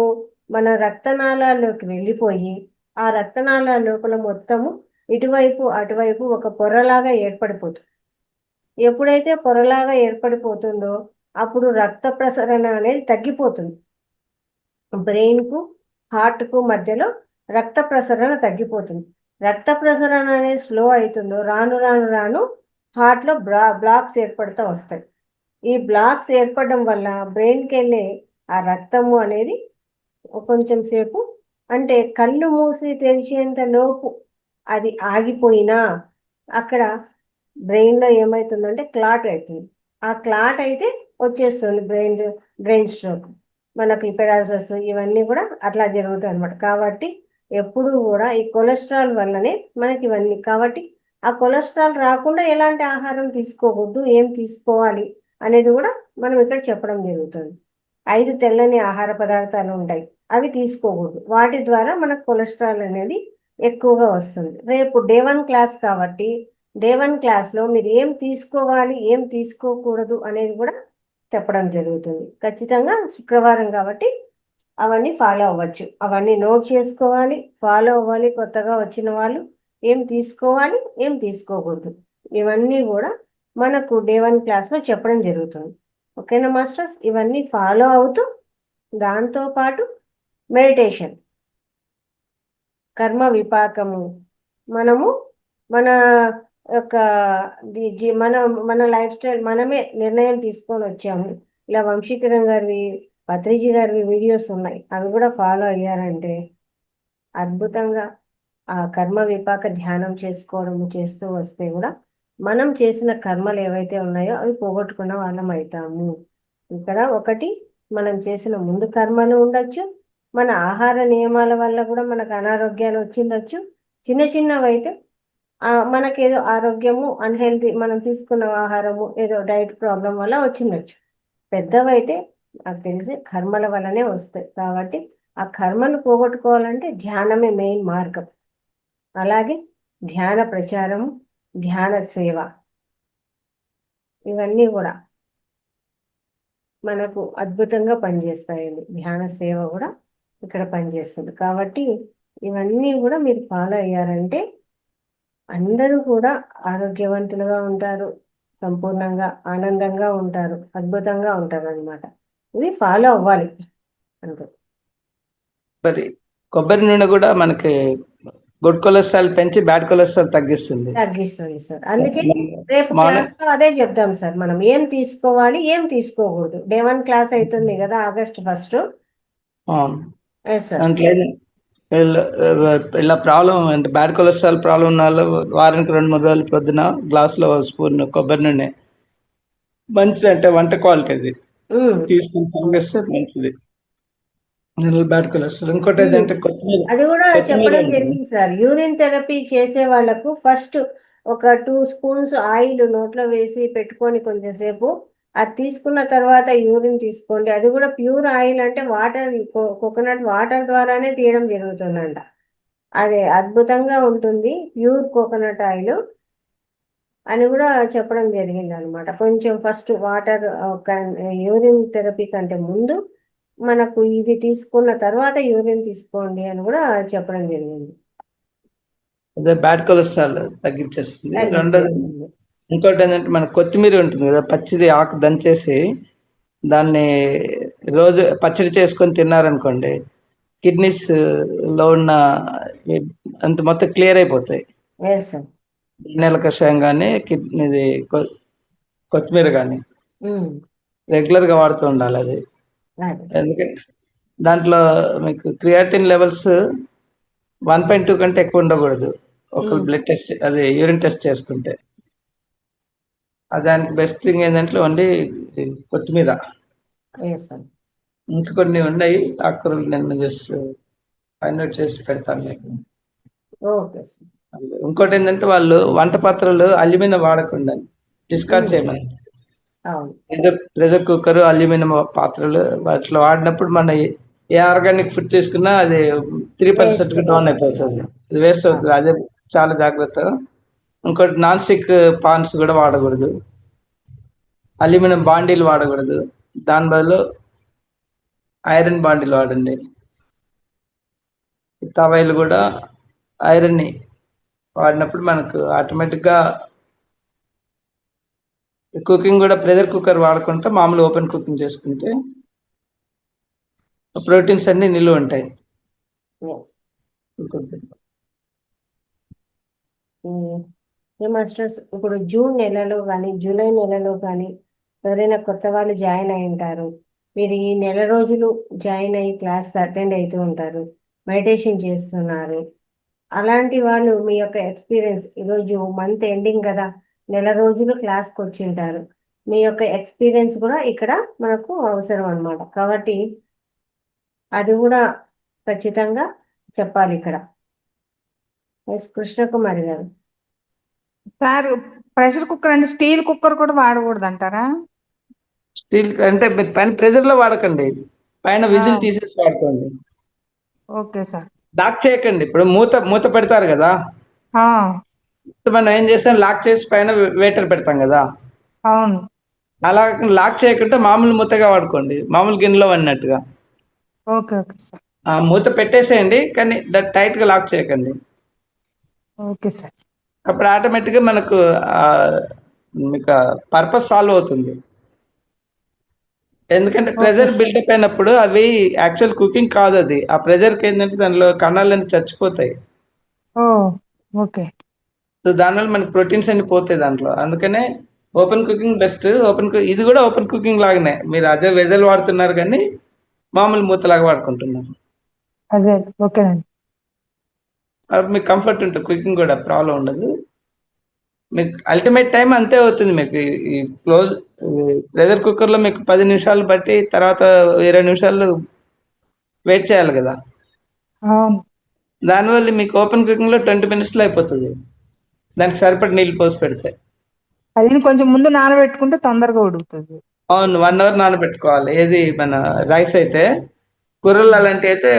మన రక్తనాళాల్లోకి వెళ్ళిపోయి ఆ రక్తనాళాల లోపల మొత్తము ఇటువైపు అటువైపు ఒక పొరలాగా ఏర్పడిపోతుంది. ఎప్పుడైతే పొరలాగా ఏర్పడిపోతుందో అప్పుడు రక్త ప్రసరణ అనేది తగ్గిపోతుంది. బ్రెయిన్కు హార్ట్కు మధ్యలో రక్త ప్రసరణ తగ్గిపోతుంది. రక్త ప్రసరణ అనేది స్లో అవుతుందో రాను రాను రాను హార్ట్లో బ్లాక్స్ ఏర్పడుతూ వస్తాయి. ఈ బ్లాక్స్ ఏర్పడడం వల్ల బ్రెయిన్కి వెళ్ళే ఆ రక్తము అనేది కొంచెం సేపు, అంటే కళ్ళు మూసి తెరిచేంత లోపు అది ఆగిపోయినా అక్కడ బ్రెయిన్లో ఏమవుతుందంటే క్లాట్ అవుతుంది. ఆ క్లాట్ అయితే వచ్చేస్తుంది బ్రెయిన్ స్ట్రోక్, మనకి పెరాలసిస్ ఇవన్నీ కూడా అట్లా జరుగుతాయి అన్నమాట. కాబట్టి ఎప్పుడు కూడా ఈ కొలెస్ట్రాల్ వల్లనే మనకి ఇవన్నీ. కాబట్టి ఆ కొలెస్ట్రాల్ రాకుండా ఎలాంటి ఆహారం తీసుకోకూడదు, ఏం తీసుకోవాలి అనేది కూడా మనం ఇక్కడ చెప్పడం జరుగుతుంది. 5 తెల్లని ఆహార పదార్థాలు ఉంటాయి, అవి తీసుకోకూడదు. వాటి ద్వారా మనకు కొలెస్ట్రాల్ అనేది ఎక్కువగా వస్తుంది. రేపు డే 1 క్లాస్ కాబట్టి డే 1 క్లాస్లో మీరు ఏం తీసుకోవాలి, ఏం తీసుకోకూడదు అనేది కూడా చెప్పడం జరుగుతుంది. ఖచ్చితంగా శుక్రవారం కాబట్టి అవన్నీ ఫాలో అవ్వచ్చు. అవన్నీ నోట్ చేసుకోవాలి, ఫాలో అవ్వాలి. కొత్తగా వచ్చిన వాళ్ళు ఏం తీసుకోవాలి, ఏం తీసుకోకూడదు, ఇవన్నీ కూడా మనకు డే 1 క్లాస్లో చెప్పడం జరుగుతుంది. ఓకేనా మాస్టర్స్? ఇవన్నీ ఫాలో అవుతూ దాంతోపాటు మెడిటేషన్, కర్మ విపాకము, మనము మన యొక్క మన లైఫ్ స్టైల్ మనమే నిర్ణయం తీసుకొని వచ్చాము. ఇలా వంశీకరణ్ గారివి, పత్రిజీ గారివి వీడియోస్ ఉన్నాయి, అవి కూడా ఫాలో అయ్యారంటే అద్భుతంగా ఆ కర్మ విపాక ధ్యానం చేస్తూ వస్తే కూడా మనం చేసిన కర్మలు ఏవైతే ఉన్నాయో అవి పోగొట్టుకున్న వాళ్ళం అవుతాము. ఇక్కడ ఒకటి మనం చేసిన ముందు కర్మలు ఉండొచ్చు, మన ఆహార నియమాల వల్ల కూడా మనకు అనారోగ్యాలు వచ్చిండొచ్చు. చిన్నవైతే మనకేదో ఆరోగ్యము అన్హెల్తీ, మనం తీసుకున్న ఆహారము ఏదో డైట్ ప్రాబ్లం వల్ల వచ్చిండొచ్చు. పెద్దవైతే నాకు తెలిసి కర్మల వల్లనే వస్తాయి. కాబట్టి ఆ కర్మను పోగొట్టుకోవాలంటే ధ్యానమే మెయిన్ మార్గం. అలాగే ధ్యాన ప్రచారము, ధ్యాన సేవ, ఇవన్నీ కూడా మనకు అద్భుతంగా పనిచేస్తాయండి. ధ్యాన సేవ కూడా ఇక్కడ పనిచేస్తుంది. కాబట్టి ఇవన్నీ కూడా మీరు ఫాలో అయ్యారంటే అందరూ కూడా ఆరోగ్యవంతులుగా ఉంటారు, సంపూర్ణంగా ఆనందంగా ఉంటారు, అద్భుతంగా ఉంటారు అన్నమాట. ఇది ఫాలో అవ్వాలి అంతే. మరి కొబ్బరి నూనె కూడా మనకి గుడ్ కొలెస్ట్రాల్ పెంచి బ్యాడ్ కొలెస్ట్రాల్ తగ్గిస్తుంది. తగ్గిస్తుంది సార్. అందుకే రేపు మార్నింగ్ క్లాస్ లో అదే చెప్తాం సార్, మనం ఏం తీసుకోవాలి ఏం తీసుకోకూడదు. డే 1 క్లాస్ అవుతుంది కదా, August 1. Yes sir. దాంట్లో ఇలా ప్రాబ్లం అంటే బ్యాడ్ కొలెస్ట్రాల్ ప్రాబ్లం ఉన్న వాళ్ళు వారానికి 2-3 రోజులు పొద్దున గ్లాస్లో స్పూన్ కొబ్బరి నూనె మంచిది, అంటే వంట క్వాలిటీ అది తీసుకుని తాగేస్తే మంచిది బ్యాడ్ కొలెస్ట్రాల్. ఇంకోటి ఏంటంటే కొత్తిమీర అది కూడా కొత్తిమీర చెప్పడం ఉంటుంది. జరిగింది సార్. యూరిన్ థెరపీ చేసే వాళ్ళకు ఫస్ట్ ఒక 2 స్పూన్స్ ఆయిల్ నోట్లో వేసి పెట్టుకొని కొంచెంసేపు అది తీసుకున్న తర్వాత యూరిన్ తీసుకోండి. అది కూడా ప్యూర్ ఆయిల్, అంటే వాటర్, కోకోనట్ వాటర్ ద్వారానే తీయడం జరుగుతుందంట. అది అద్భుతంగా ఉంటుంది ప్యూర్ కోకోనట్ ఆయిల్ అని కూడా చెప్పడం జరిగింది అనమాట. కొంచెం ఫస్ట్ వాటర్, యూరిన్ థెరపీ కంటే ముందు మనకు ఇది తీసుకున్న తర్వాత యూరిన్ తీసుకోండి అని కూడా చెప్పడం జరిగింది. అదే బ్యాడ్ కొలెస్ట్రాల్ తగ్గించేస్తుంది. రెండోది ఇంకోటి ఏంటంటే మన కొత్తిమీర ఉంటుంది కదా, పచ్చిది ఆకు దంచేసి దాన్ని రోజు పచ్చడి చేసుకొని తిన్నారనుకోండి, కిడ్నీస్ లో ఉన్న అంత మొత్తం క్లియర్ అయిపోతాయి. Yes sir. నెల కషాయం కానీ కిడ్నీది కొత్తిమీర కానీ రెగ్యులర్ గా వాడుతూ ఉండాలి. అది ఎందుకంటే దాంట్లో మీకు క్రియాటిన్ లెవెల్స్ 1.2 కంటే ఎక్కువ ఉండకూడదు. ఒక బ్లడ్ టెస్ట్, అది యూరిన్ టెస్ట్ చేసుకుంటే. దానికి బెస్ట్ థింగ్ ఏంటంటే ఓన్లీ కొత్తిమీర. ఇంకా కొన్ని ఉన్నాయి ఆకుకూరలు, నేను జస్ట్ ఫైండ్ అవుట్ చేసి పెడతాను మీకు. Okay sir. ఇంకోటి ఏంటంటే వాళ్ళు వంట పాత్రలు అల్యూమినియం వాడకుండా డిస్కార్డ్ చేయమని. ప్రెషర్ కుక్కర్, అల్యూమినియం పాత్రలు వాటిలో వాడినప్పుడు మన ఏ ఆర్గానిక్ ఫుడ్ తీసుకున్నా అది 3% డౌన్ అయిపోతుంది, అది వేస్ట్ అవుతుంది. అదే చాలా జాగ్రత్త. ఇంకోటి నాన్ స్టిక్ పాన్స్ కూడా వాడకూడదు, అల్యూమినియం బాండీలు వాడకూడదు. దాని బదులు ఐరన్ బాండీలు వాడండి. తవాయిలు కూడా ఐరన్ని వాడినప్పుడు మనకు ఆటోమేటిక్గా కుకింగ్ కూడా ప్రెషర్ కుక్కర్ వాడకుండా మామూలు ఓపెన్ కుకింగ్ చేసుకుంటే ప్రోటీన్స్ అన్ని నిలువ ఉంటాయి. మాస్టర్స్, ఇప్పుడు జూన్ నెలలో కానీ జూలై నెలలో కానీ ఎవరైనా కొత్త వాళ్ళు జాయిన్ అయి ఉంటారు. మీరు ఈ నెల రోజులు జాయిన్ అయ్యి క్లాస్కి అటెండ్ అవుతూ ఉంటారు, మెడిటేషన్ చేస్తున్నారు. అలాంటి వాళ్ళు మీ యొక్క ఎక్స్పీరియన్స్, ఈరోజు మంత్ ఎండింగ్ కదా, నెల రోజులు క్లాస్కి వచ్చింటారు. మీ యొక్క ఎక్స్పీరియన్స్ కూడా ఇక్కడ మనకు అవసరం అన్నమాట. కాబట్టి అది కూడా ఖచ్చితంగా చెప్పాలి ఇక్కడ. కృష్ణకుమారి గారు. సార్, ప్రెషర్ కుక్కర్ అంటే స్టీల్ కుక్కర్ కూడా వాడకూడదు అంటారా? స్టీల్ అంటే మీరు పైన ప్రెషర్ లో వాడకండి, పైన విజిల్ తీసేసి వాడుకోండి. Okay sir. లాక్ చేయకండి. ఇప్పుడు మూత పెడతారు కదా, మనం ఏం చేస్తాం, లాక్ చేసి పైన వేటర్ పెడతాం కదా, అవును. అలా లాక్ చేయకుండా మామూలు మూతగా వాడుకోండి, మామూలు గిన్నెలో అన్నట్టుగా. Okay okay sir. మూత పెట్టేసేయండి, కానీ టైట్ గా లాక్ చేయకండి. Okay sir. అప్పుడు ఆటోమేటిక్ గా మనకు మీకు పర్పస్ సాల్వ్ అవుతుంది. ఎందుకంటే ప్రెజర్ బిల్డప్ అయినప్పుడు అవి యాక్చువల్ కుకింగ్ కాదు, అది ఆ ప్రెజర్ కి ఏంటంటే దానిలో కణాలన్నీ చచ్చిపోతాయి. ఓకే. సో దానివల్ల మనకి ప్రోటీన్స్ అన్ని పోతాయి దాంట్లో. అందుకనే ఓపెన్ కుకింగ్ బెస్ట్. ఇది కూడా ఓపెన్ కుకింగ్ లాగానే, మీరు అదే వెజల్ వాడుతున్నారు కానీ మామూలు మూతలాగా వాడుకుంటున్నారు. అదే ఓకేనండి. మీకు కంఫర్ట్ ఉంటుంది, కుకింగ్ కూడా ప్రాబ్లం ఉండదు. మీకు అల్టిమేట్ టైం అంతే అవుతుంది. మీకు ఈ క్లోజ్ ప్రెషర్ కుక్కర్లో మీకు 10 నిమిషాలు బట్టి తర్వాత 20 నిమిషాలు వెయిట్ చేయాలి కదా, దానివల్ల మీకు ఓపెన్ కుకింగ్ లో 20 minutes అయిపోతుంది, దానికి సరిపడి నీళ్ళు పోసి పెడితే. అది కొంచెం ముందు నానబెట్టుకుంటే తొందరగా ఉడుకుతుంది. అవును, 1 hour నానబెట్టుకోవాలి. ఏది మన రైస్ అయితే, కూరలు అలాంటి అయితే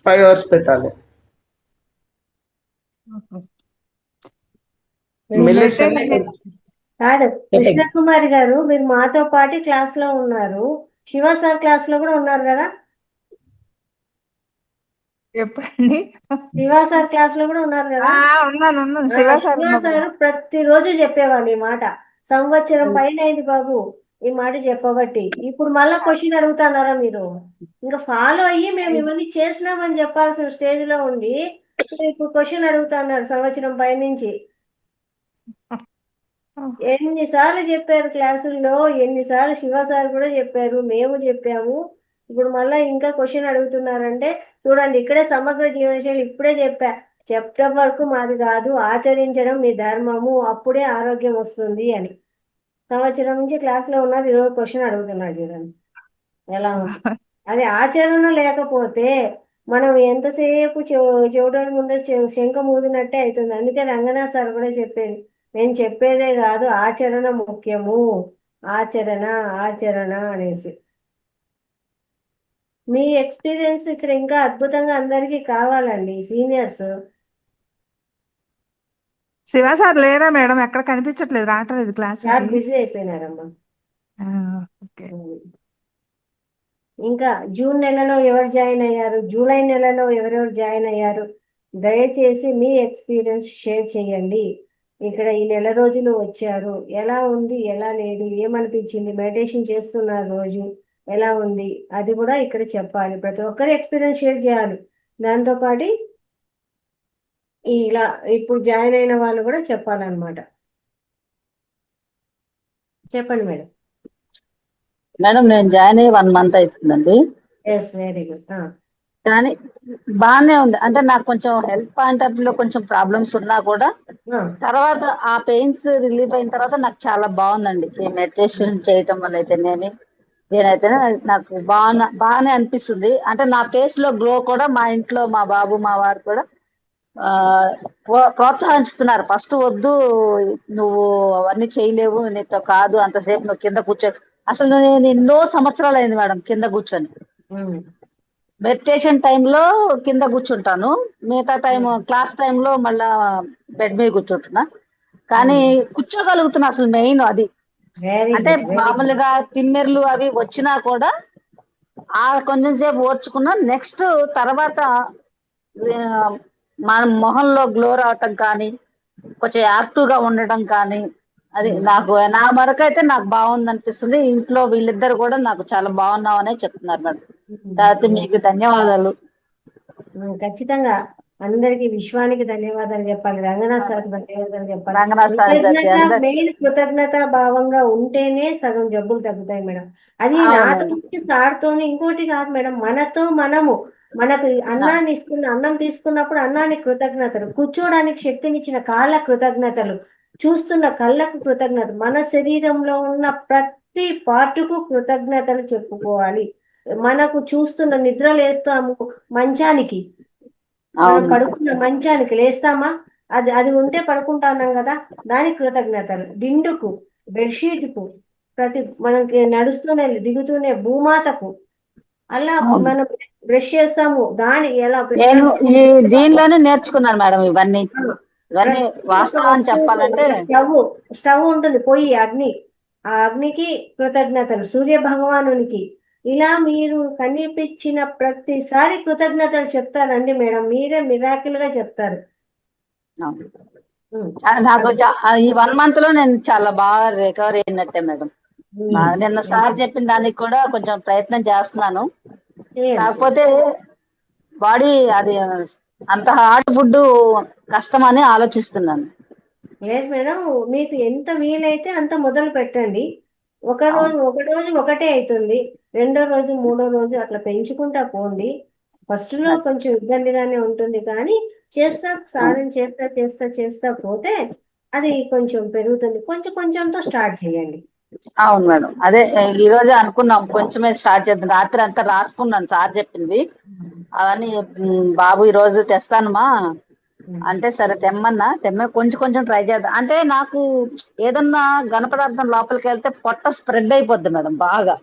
5 hours పెట్టాలి. మిల్లెట్స్ అన్ని కాదు కృష్ణకుమారి గారు, మీరు మాతో పాటు క్లాస్ లో ఉన్నారు, శివ సార్ క్లాస్ లో కూడా ఉన్నారు కదా? చెప్పండి. శివ సార్ క్లాస్ లో కూడా ఉన్నారు కదా? ఉన్నాను. శివ సార్ ప్రతిరోజు చెప్పేవాళ్ళు ఈ మాట. సంవత్సరం పైన అయింది బాబు ఈ మాట చెప్పబట్టి. ఇప్పుడు మళ్ళా క్వశ్చన్ అడుగుతున్నారా మీరు? ఇంకా ఫాలో అయ్యి మేము ఇవన్నీ చేసినామని చెప్పాల్సిన స్టేజ్ లో ఉండి ఇప్పుడు క్వశ్చన్ అడుగుతున్నారు సంవత్సరం పైనుంచి. ఎన్నిసార్లు చెప్పారు క్లాసుల్లో, ఎన్నిసార్లు శివ సార్ కూడా చెప్పారు, మేము చెప్పాము. ఇప్పుడు మళ్ళీ ఇంకా క్వశ్చన్ అడుగుతున్నారంటే చూడండి, ఇక్కడే సమగ్ర జీవనశైలి ఇప్పుడే చెప్పడం వరకు మాది కాదు, ఆచరించడం మీ ధర్మము, అప్పుడే ఆరోగ్యం వస్తుంది అని. సంవత్సరం నుంచి క్లాస్లో ఉన్నది ఈరోజు క్వశ్చన్ అడుగుతున్నాడు చూడండి ఎలా ఉంది. అది ఆచరణ లేకపోతే మనం ఎంతసేపు చెవిటోడి ముందు శంఖ మూదినట్టే అవుతుంది. అందుకే రంగనాథ్ సార్ కూడా చెప్పేది, నేను చెప్పేదే కాదు ఆచరణ ముఖ్యము, ఆచరణ ఆచరణ అనేసి. మీ ఎక్స్పీరియన్స్ ఇక్కడ ఇంకా అద్భుతంగా అందరికీ కావాలండి సీనియర్స్. శివ సార్ లేరా మేడం? ఎక్కడ కనిపించట్లేదు, రావట్లేదు క్లాస్. చాలా బిజీ అయిపోయినారమ్మా. ఓకే. ఇంకా జూన్ నెలలో ఎవరు జాయిన్ అయ్యారు, జూలై నెలలో ఎవరెవరు జాయిన్ అయ్యారు, దయచేసి మీ ఎక్స్పీరియన్స్ షేర్ చేయండి. ఇక్కడ ఈ నెల రోజులు వచ్చారు, ఎలా ఉంది ఎలా లేదు, ఏమనిపించింది, మెడిటేషన్ చేస్తున్నారు రోజు ఎలా ఉంది, అది కూడా ఇక్కడ చెప్పాలి. ప్రతి ఒక్కరి ఎక్స్పీరియన్స్ షేర్ చేయాలి. దాంతోపాటు ఇలా ఇప్పుడు జాయిన్ అయిన వాళ్ళు కూడా చెప్పాలన్నమాట. చెప్పండి మేడం. మేడం నేను జాయిన్ అయ్యి 1 month అవుతుందండి. Yes, very good. కానీ బాగానే ఉంది. అంటే నాకు కొంచెం హెల్త్ పాయింట్ ఆఫ్ లో కొంచెం ప్రాబ్లమ్స్ ఉన్నా కూడా తర్వాత ఆ పెయిన్స్ రిలీఫ్ అయిన తర్వాత నాకు చాలా బాగుందండి. ఈ మెడిటేషన్ చేయటం వల్ల అయితేనేమి నేనైతే నాకు బాగానే అనిపిస్తుంది. అంటే నా ఫేస్ లో గ్లో కూడా మా ఇంట్లో మా బాబు మా వారు కూడా ప్రోత్సహిస్తున్నారు. ఫస్ట్ వద్దు, నువ్వు అవన్నీ చేయలేవు, నీతో కాదు, అంతసేపు నువ్వు కింద కూర్చో. అసలు నేను ఎన్నో సంవత్సరాలు అయింది మేడం కింద కూర్చొని. మెడిటేషన్ టైంలో కింద కూర్చుంటాను, మిగతా టైం క్లాస్ టైంలో మళ్ళా బెడ్ మీద కూర్చుంటున్నా. కానీ కూర్చోగలుగుతున్నా, అసలు మెయిన్ అది. అంటే మామూలుగా తిమ్మెర్లు అవి వచ్చినా కూడా ఆ కొంచెం సేపు ఓర్చుకున్నా. నెక్స్ట్ తర్వాత మన మొహంలో గ్లో రావటం కానీ, కొంచెం యాక్టివ్ గా ఉండటం కానీ, అది నాకు నా వరకు అయితే నాకు బాగుంది అనిపిస్తుంది. ఇంట్లో వీళ్ళిద్దరు కూడా నాకు చాలా బాగున్నావు అనే చెప్తున్నారు మేడం. తర్వాత మీకు ధన్యవాదాలు. ఖచ్చితంగా అందరికి విశ్వానికి ధన్యవాదాలు చెప్పాలి, రంగనాథ్ సార్కి ధన్యవాదాలు చెప్పాలి. రంగనాథ్ సార్ మెయిన్ కృతజ్ఞత భావంగా ఉంటేనే సగం జబ్బులు తగ్గుతాయి మేడం. అది నాతో సార్తోని ఇంకోటి కాదు మేడం, మనతో మనకు అన్నాన్ని అన్నం తీసుకున్నప్పుడు అన్నానికి కృతజ్ఞతలు, కూర్చోడానికి శక్తినిచ్చిన కాళ్ళ కృతజ్ఞతలు, చూస్తున్న కళ్ళకు కృతజ్ఞతలు, మన శరీరంలో ఉన్న ప్రతి పార్టుకు కృతజ్ఞతలు చెప్పుకోవాలి. మనకు చూస్తున్న నిద్ర లేస్తాము మంచానికి, మనం పడుకున్న మంచానికి లేస్తామా, అది ఉంటే పడుకుంటున్నాం కదా, దానికి కృతజ్ఞతలు. దిండుకు, బెడ్షీట్కు, ప్రతి మనకి నడుస్తూనే దిగుతూనే భూమాతకు, అలా మనం బ్రష్ చేస్తాము దాని ఎలా నేను ఈ దీనిలోనే నేర్చుకున్నాను మేడం. ఇవన్నీ వాస్తవాన్ని చెప్పాలంటే స్టవ్ ఉంటుంది, పొయ్యి, అగ్ని, ఆ అగ్నికి కృతజ్ఞతలు, సూర్య భగవానునికి. ఇలా మీరు కనిపించిన ప్రతిసారి కృతజ్ఞతలు చెప్తారండి మేడం, మీరే మిరాకిల్ గా చెప్తారు. నాకు ఈ 1 month లో నేను చాలా బాగా రికవర్ అయినట్టే మేడం. నిన్న సార్ చెప్పిన దానికి కూడా కొంచెం ప్రయత్నం చేస్తున్నాను. కాకపోతే బాడీ అది అంత హార్డ్ ఫుడ్ కష్టమని ఆలోచిస్తున్నాను. లేదు మేడం, మీకు ఎంత వీలైతే అంత మొదలు పెట్టండి. ఒక రోజు ఒకటే అవుతుంది, 2వ రోజు 3వ రోజు అట్లా పెంచుకుంటా పోండి. ఫస్ట్ లో కొంచెం ఇబ్బందిగానే ఉంటుంది, కానీ సాధన చేస్తా పోతే అది కొంచెం పెరుగుతుంది. కొంచెంతో స్టార్ట్ చేయండి. అవును మేడం, అదే ఈ రోజే అనుకున్నాం కొంచెమే స్టార్ట్ చేద్దాం. రాత్రి అంతా రాసుకున్నాను సార్ చెప్పింది అవన్నీ. బాబు ఈ రోజు తెస్తానమ్మా అంటే సరే తెమ్మ కొంచెం ట్రై చేద్దాం. అంటే నాకు ఏదన్నా ఘన పదార్థం లోపలికి వెళ్తే పొట్ట స్ప్రెడ్ అయిపోద్ది మేడం బాగా.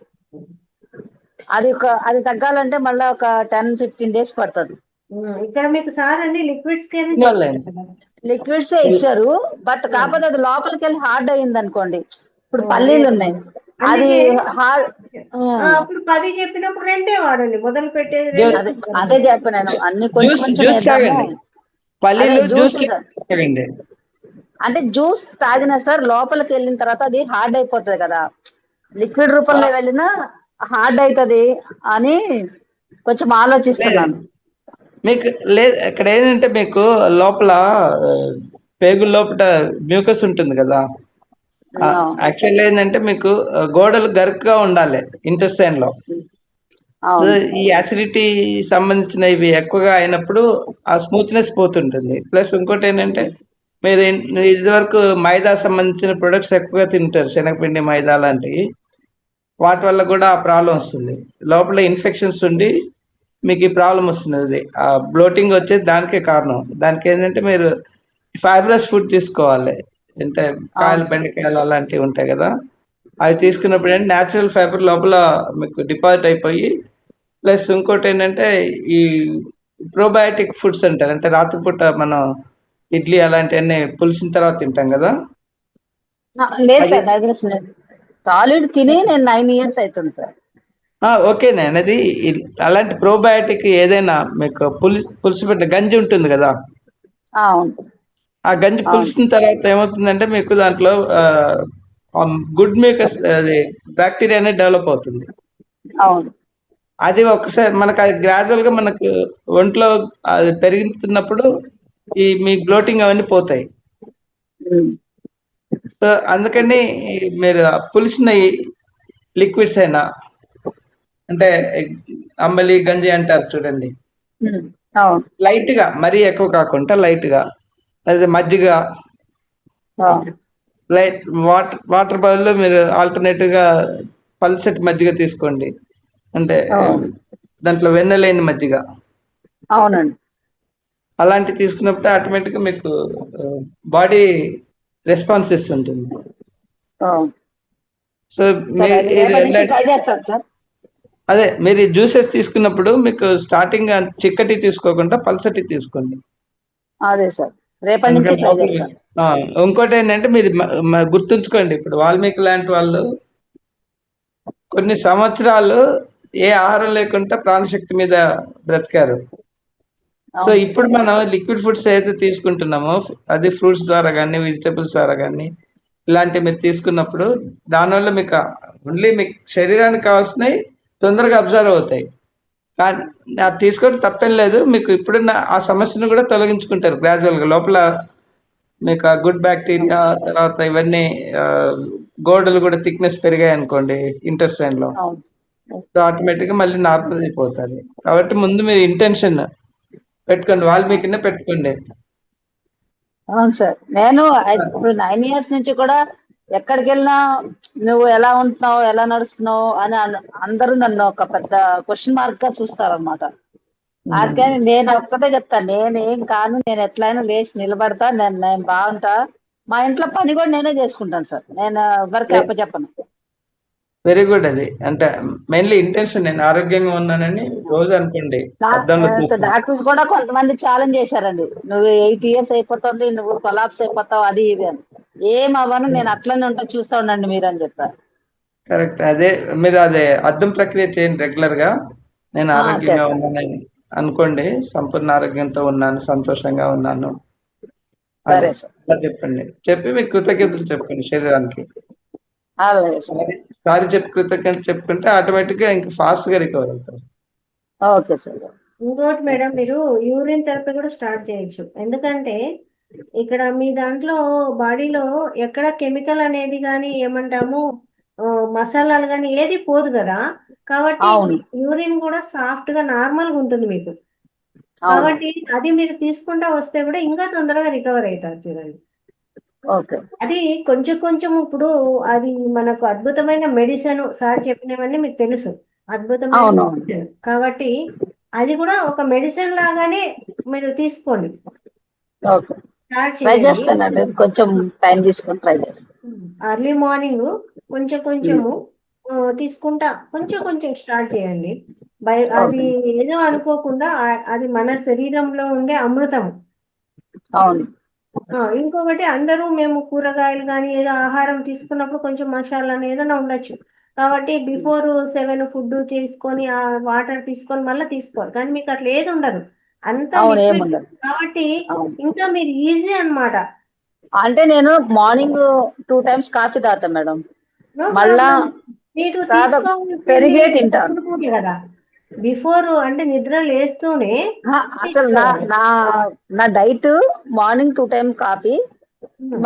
అది తగ్గాలంటే మళ్ళీ ఒక 10-15 days పడుతుంది. ఇక్కడ మీకు సార్ అండి లిక్విడ్స్ ఇచ్చారు, బట్ కాకపోతే అది లోపలికి వెళ్ళి హార్డ్ అయ్యింది అనుకోండి. ఇప్పుడు పల్లీలు ఉన్నాయి, అది హార్డ్. అప్పుడు 10 చెప్పినప్పుడు 2 వాడండి, మొదలు పెట్టేది అదే చెప్పాను. అన్ని కొంచెం అంటే జ్యూస్ తాగినా సార్ లోపలికి వెళ్ళిన తర్వాత అది హార్డ్ అయిపోతుంది కదా, లిక్విడ్ రూపంలో వెళ్ళినా హార్డ్ అవుతుంది అని కొంచెం ఆలోచిస్తున్నాను. మీకు లేదు ఇక్కడ ఏంటంటే మీకు లోపల ఆ, పేగుల లోపల మ్యూకస్ ఉంటుంది కదా. యాక్చువల్ ఏంటంటే మీకు గోడలు గరుకుగా ఉండాలి ఇంటెస్టైన్ లో. సో అవును ఈ అసిడిటీ సంబంధించిన ఇవి ఎక్కువగా అయినప్పుడు ఆ స్మూత్నెస్ పోతుంటుంది. ప్లస్ ఇంకోటి ఏంటంటే మీరు ఇది వరకు మైదా సంబంధించిన ప్రొడక్ట్స్ ఎక్కువగా తింటారు, శనగపిండి మైదా లాంటివి. వాటి వల్ల కూడా ఆ ప్రాబ్లం వస్తుంది. లోపల ఇన్ఫెక్షన్స్ ఉండి మీకు ఈ ప్రాబ్లం వస్తుంది. అది ఆ బ్లోటింగ్ వచ్చేది దానికే కారణం. దానికి ఏంటంటే మీరు ఫైబ్రస్ ఫుడ్ తీసుకోవాలి. అంటే కాయలు, అవును బెండకాయలు అలాంటివి ఉంటాయి కదా, అవి తీసుకున్నప్పుడు ఏంటంటే న్యాచురల్ ఫైబర్ లోపల మీకు డిపాజిట్ అయిపోయి, ప్లస్ ఇంకోటి ఏంటంటే ఈ ప్రోబయాటిక్ ఫుడ్స్ అంటారు. అంటే రాత్రిపూట మనం ఇడ్లీ అలాంటివన్నీ పులిసిన తర్వాత తింటాం కదా, లేదు అది సార్, దగ్గర సాలిడ్ తిని నేను 9 years అవుతుంది సార్. ఓకేనే అనేది అలాంటి ప్రోబయాటిక్ ఏదైనా మీకు పులుసు పెట్టిన గంజి ఉంటుంది కదా, అవును ఆ గంజి అవును పులిసిన తర్వాత ఏమవుతుందంటే మీకు దాంట్లో గుడ్ మ్యూకస్ అది బ్యాక్టీరియా అనేది డెవలప్ అవుతుంది. అవును అది ఒకసారి మనకు అది గ్రాడ్యువల్ గా మనకు ఒంట్లో అది పెరుగుతున్నప్పుడు ఈ మీ బ్లోటింగ్ అవన్నీ పోతాయి. ఉమ్, సో అందుకని మీరు ఆ పులిసిన లిక్విడ్స్ అయినా, అంటే అంబలి గంజి అంటారు చూడండి, ఉమ్, అవును లైట్ గా మరీ ఎక్కువ కాకుండా లైట్ గా, అదే మజ్జిగ, అవును లైట్ వాటర్ బదులు మీరు ఆల్టర్నేటివ్ గా పల్సటి మజ్జిగ తీసుకోండి. అంటే అవును దాంట్లో వెన్న లేని మజ్జిగ అవునండి అలాంటివి తీసుకున్నప్పుడు ఆటోమేటిక్గా మీకు బాడీ రెస్పాన్స్ ఇస్తుంటుంది. అవును. సో సరే అది మీరు రేపటి నుంచి ట్రై చేస్తాను సార్. అదే మీరు జ్యూసెస్ తీసుకున్నప్పుడు మీకు స్టార్టింగ్ చిక్కటి తీసుకోకుండా పల్సటి తీసుకోండి. అదే సార్, రేపటి నుంచి ఎందుకంటే ట్రై లోపల చేస్తాను. ఇంకోటి ఏంటంటే మీరు గుర్తుంచుకోండి, ఇప్పుడు వాల్మీకి లాంటి వాళ్ళు కొన్ని సంవత్సరాలు ఏ ఆహారం లేకుండా ప్రాణశక్తి మీద బ్రతికారు. సో అవును ఇప్పుడు మనం లిక్విడ్ ఫుడ్స్ ఏదైతే తీసుకుంటున్నామో, అది ఫ్రూట్స్ ద్వారా కానీ వెజిటబుల్స్ ద్వారా కానీ ఇలాంటివి మీరు తీసుకున్నప్పుడు దానివల్ల మీకు ఓన్లీ మీకు శరీరానికి కావాల్సినవి తొందరగా అబ్జర్వ్ అవుతాయి. కానీ అది తీసుకోవడం తప్పేం లేదు. మీకు ఇప్పుడున్న ఆ సమస్యను కూడా తొలగించుకుంటారు గ్రాడ్యువల్గా. లోపల మీకు ఆ గుడ్ బ్యాక్టీరియా తర్వాత ఇవన్నీ ఆ, గోడలు కూడా థిక్నెస్ పెరిగాయి అనుకోండి ఇంటెస్టైన్ లో, అవును సో ఆటోమేటిక్గా మళ్ళీ నార్మల్ అయిపోతుంది. కాబట్టి ముందు మీరు ఇంటెన్షన్ పెట్టుకోండి, వాల్మీకినే పెట్టుకోండి. అవును సార్, నేను ఇప్పుడు 9 years నుంచి కూడా ఎక్కడికి వెళ్ళినా నువ్వు ఎలా ఉంటున్నావు, ఎలా నడుస్తున్నావు అని అందరూ నన్ను ఒక పెద్ద క్వశ్చన్ మార్క్ గా చూస్తారన్నమాట. అందుకని నేను ఒక్కటే చెప్తాను, నేనేం కాను, నేను ఎట్లయినా లేచి నిలబడతా, నేను బాగుంటా. మా ఇంట్లో పని కూడా నేనే చేసుకుంటాను సార్, నేను ఎవరికి అప్పచెప్పను. Very good. అది అంటే మెయిన్లీ ఇంటెన్షన్, నేను ఆరోగ్యంగా ఉన్నానని రోజు అనుకోండి అద్దంలో చూసి. డాక్టర్స్ కూడా కొంతమంది ఛాలెంజ్ చేశారండి, నువ్వు 8 years అయిపోతుంది, నువ్వు కొలాప్స్ అయిపోతావు, అది ఇది అని. ఏం అవ్వను, నేను అట్లనే ఉంటా, చూస్తా ఉండండి మీరు అని చెప్పారు. కరెక్ట్. అదే మీరు అదే అద్దం ప్రక్రియ చేయండి రెగ్యులర్ గా. నేను ఆరోగ్యంగా చేస్తాను. ఉన్నానని అనుకోండి, సంపూర్ణ ఆరోగ్యంతో ఉన్నాను, సంతోషంగా ఉన్నాను అని సరే సార్, అలా చెప్పండి. చెప్పి మీకు కృతజ్ఞతలు చెప్పండి శరీరానికి. అలాగే సార్. సారీ చెప్పి కృతజ్ఞతలు చెప్పుకుంటే ఆటోమేటిక్ గా ఇంకా ఫాస్ట్ గా రికవర్ అవుతారు. Okay sir. ఇంకోటి మేడం, మీరు యూరిన్ థెరపీ కూడా స్టార్ట్ చేయొచ్చు. ఎందుకంటే ఇక్కడ మీ దాంట్లో బాడీలో ఎక్కడ కెమికల్ అనేది కానీ ఏమంటాము మసాలాలు కానీ ఏది పోదు కదా, కాబట్టి అవును యూరిన్ కూడా సాఫ్ట్ గా నార్మల్ గా ఉంటుంది మీకు. అవును కాబట్టి అది మీరు తీసుకుంటా వస్తే కూడా ఇంకా తొందరగా రికవర్ అవుతారు చూడండి. ఓకే. అది కొంచెం కొంచెం ఇప్పుడు అది మనకు అద్భుతమైన మెడిసిన్. సార్ చెప్పినవన్నీ మీకు తెలుసు, అద్భుతమైన అవునవును మెడిసిన్. కాబట్టి అది కూడా ఒక మెడిసిన్ లాగానే మీరు తీసుకోండి, ఓకే, స్టార్ట్ ట్రై చేయండి. చేస్తానండి, కొంచెం టైం తీసుకొని ట్రై చేస్తాను. అర్లీ మార్నింగ్ కొంచెం కొంచెము తీసుకుంటా కొంచెం కొంచెం స్టార్ట్ చేయండి. అది ఓకే. ఏదో అనుకోకుండా అది మన శరీరంలో ఉండే అమృతం. అవును ఇంకొకటి, అందరూ మేము కూరగాయలు కానీ ఏదో ఆహారం తీసుకున్నప్పుడు కొంచెం మసాలా ఏదైనా ఉండొచ్చు. కాబట్టి బిఫోర్ 7 ఫుడ్ చేసుకొని ఆ వాటర్ తీసుకొని మళ్ళీ తీసుకోవాలి. కానీ మీకు అట్లా ఏది ఉండదు, అంతా అవును లిక్విడ్. ఏముండదు. కాబట్టి అవును, ఇంకా మీరు ఈజీ అన్నమాట. అంటే నేను మార్నింగ్ 2 times కాఫీ తాగుతాను మేడం, నో మళ్ళా ప్రాబ్లం. మీరు తర్వాత తీసుకోవాల్సింది పెరిగే తింటాను. పొద్దున పూట కదా. బిఫోర్ అంటే నిద్ర లేస్తూనే అసలు నా డైట్ మార్నింగ్ 2 టైమ్ కాఫీ,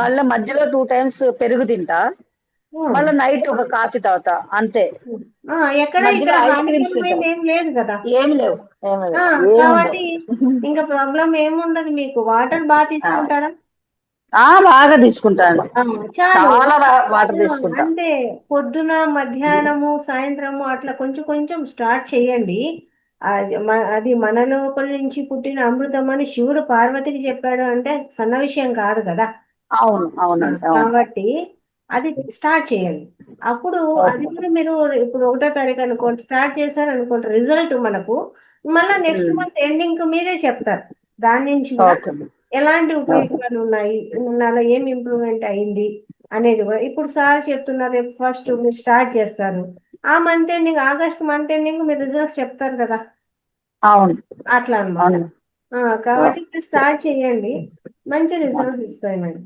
మళ్ళీ మధ్యలో 2 టైమ్స్ పెరుగు తింటా, మళ్ళీ నైట్ ఒక కాఫీ తాగుతా అంతే. ఎక్కడ మధ్యలో ఇక్కడ ఐస్ క్రీమ్స్ హానికరమైంది ఏం లేదు కదా. ఏం లేవు కాబట్టి ఇంకా ప్రాబ్లం ఏముండదు మీకు. వాటర్ బాగా తీసుకుంటారా? బాగా తీసుకుంటాను, చాలు. చాలా వాటర్ తీసుకుంటా. అంటే పొద్దున, మధ్యాహ్నము, సాయంత్రము అట్లా కొంచెం కొంచెం స్టార్ట్ చేయండి. అది మన లోపల నుంచి పుట్టిన అమృతం అని శివుడు పార్వతికి చెప్పాడు అంటే సన్న విషయం కాదు కదా. అవును అవునండి. కాబట్టి అది స్టార్ట్ చేయండి. అప్పుడు అది కూడా మీరు ఇప్పుడు 1వ తారీఖు అనుకోండి, స్టార్ట్ చేశారు అనుకోండి, రిజల్ట్ మనకు మళ్ళీ నెక్స్ట్ మంత్ ఎండింగ్ మీరే చెప్తారు. దాని నుంచి కూడా ఎలాంటి ఉపయోగాలు ఉన్నాయి, నాలో ఏం ఇంప్రూవ్మెంట్ అయింది అనేది కూడా. ఇప్పుడు సార్ చెప్తున్నారు రేపు ఫస్ట్ మీరు స్టార్ట్ చేస్తారు, ఆ month ending, August month ending మీరు రిజల్ట్స్ చెప్తారు కదా. అవును, అట్లా అన్నమాట. కాబట్టి ఇప్పుడు స్టార్ట్ చేయండి, మంచి రిజల్ట్స్ ఇస్తాయి మేడం.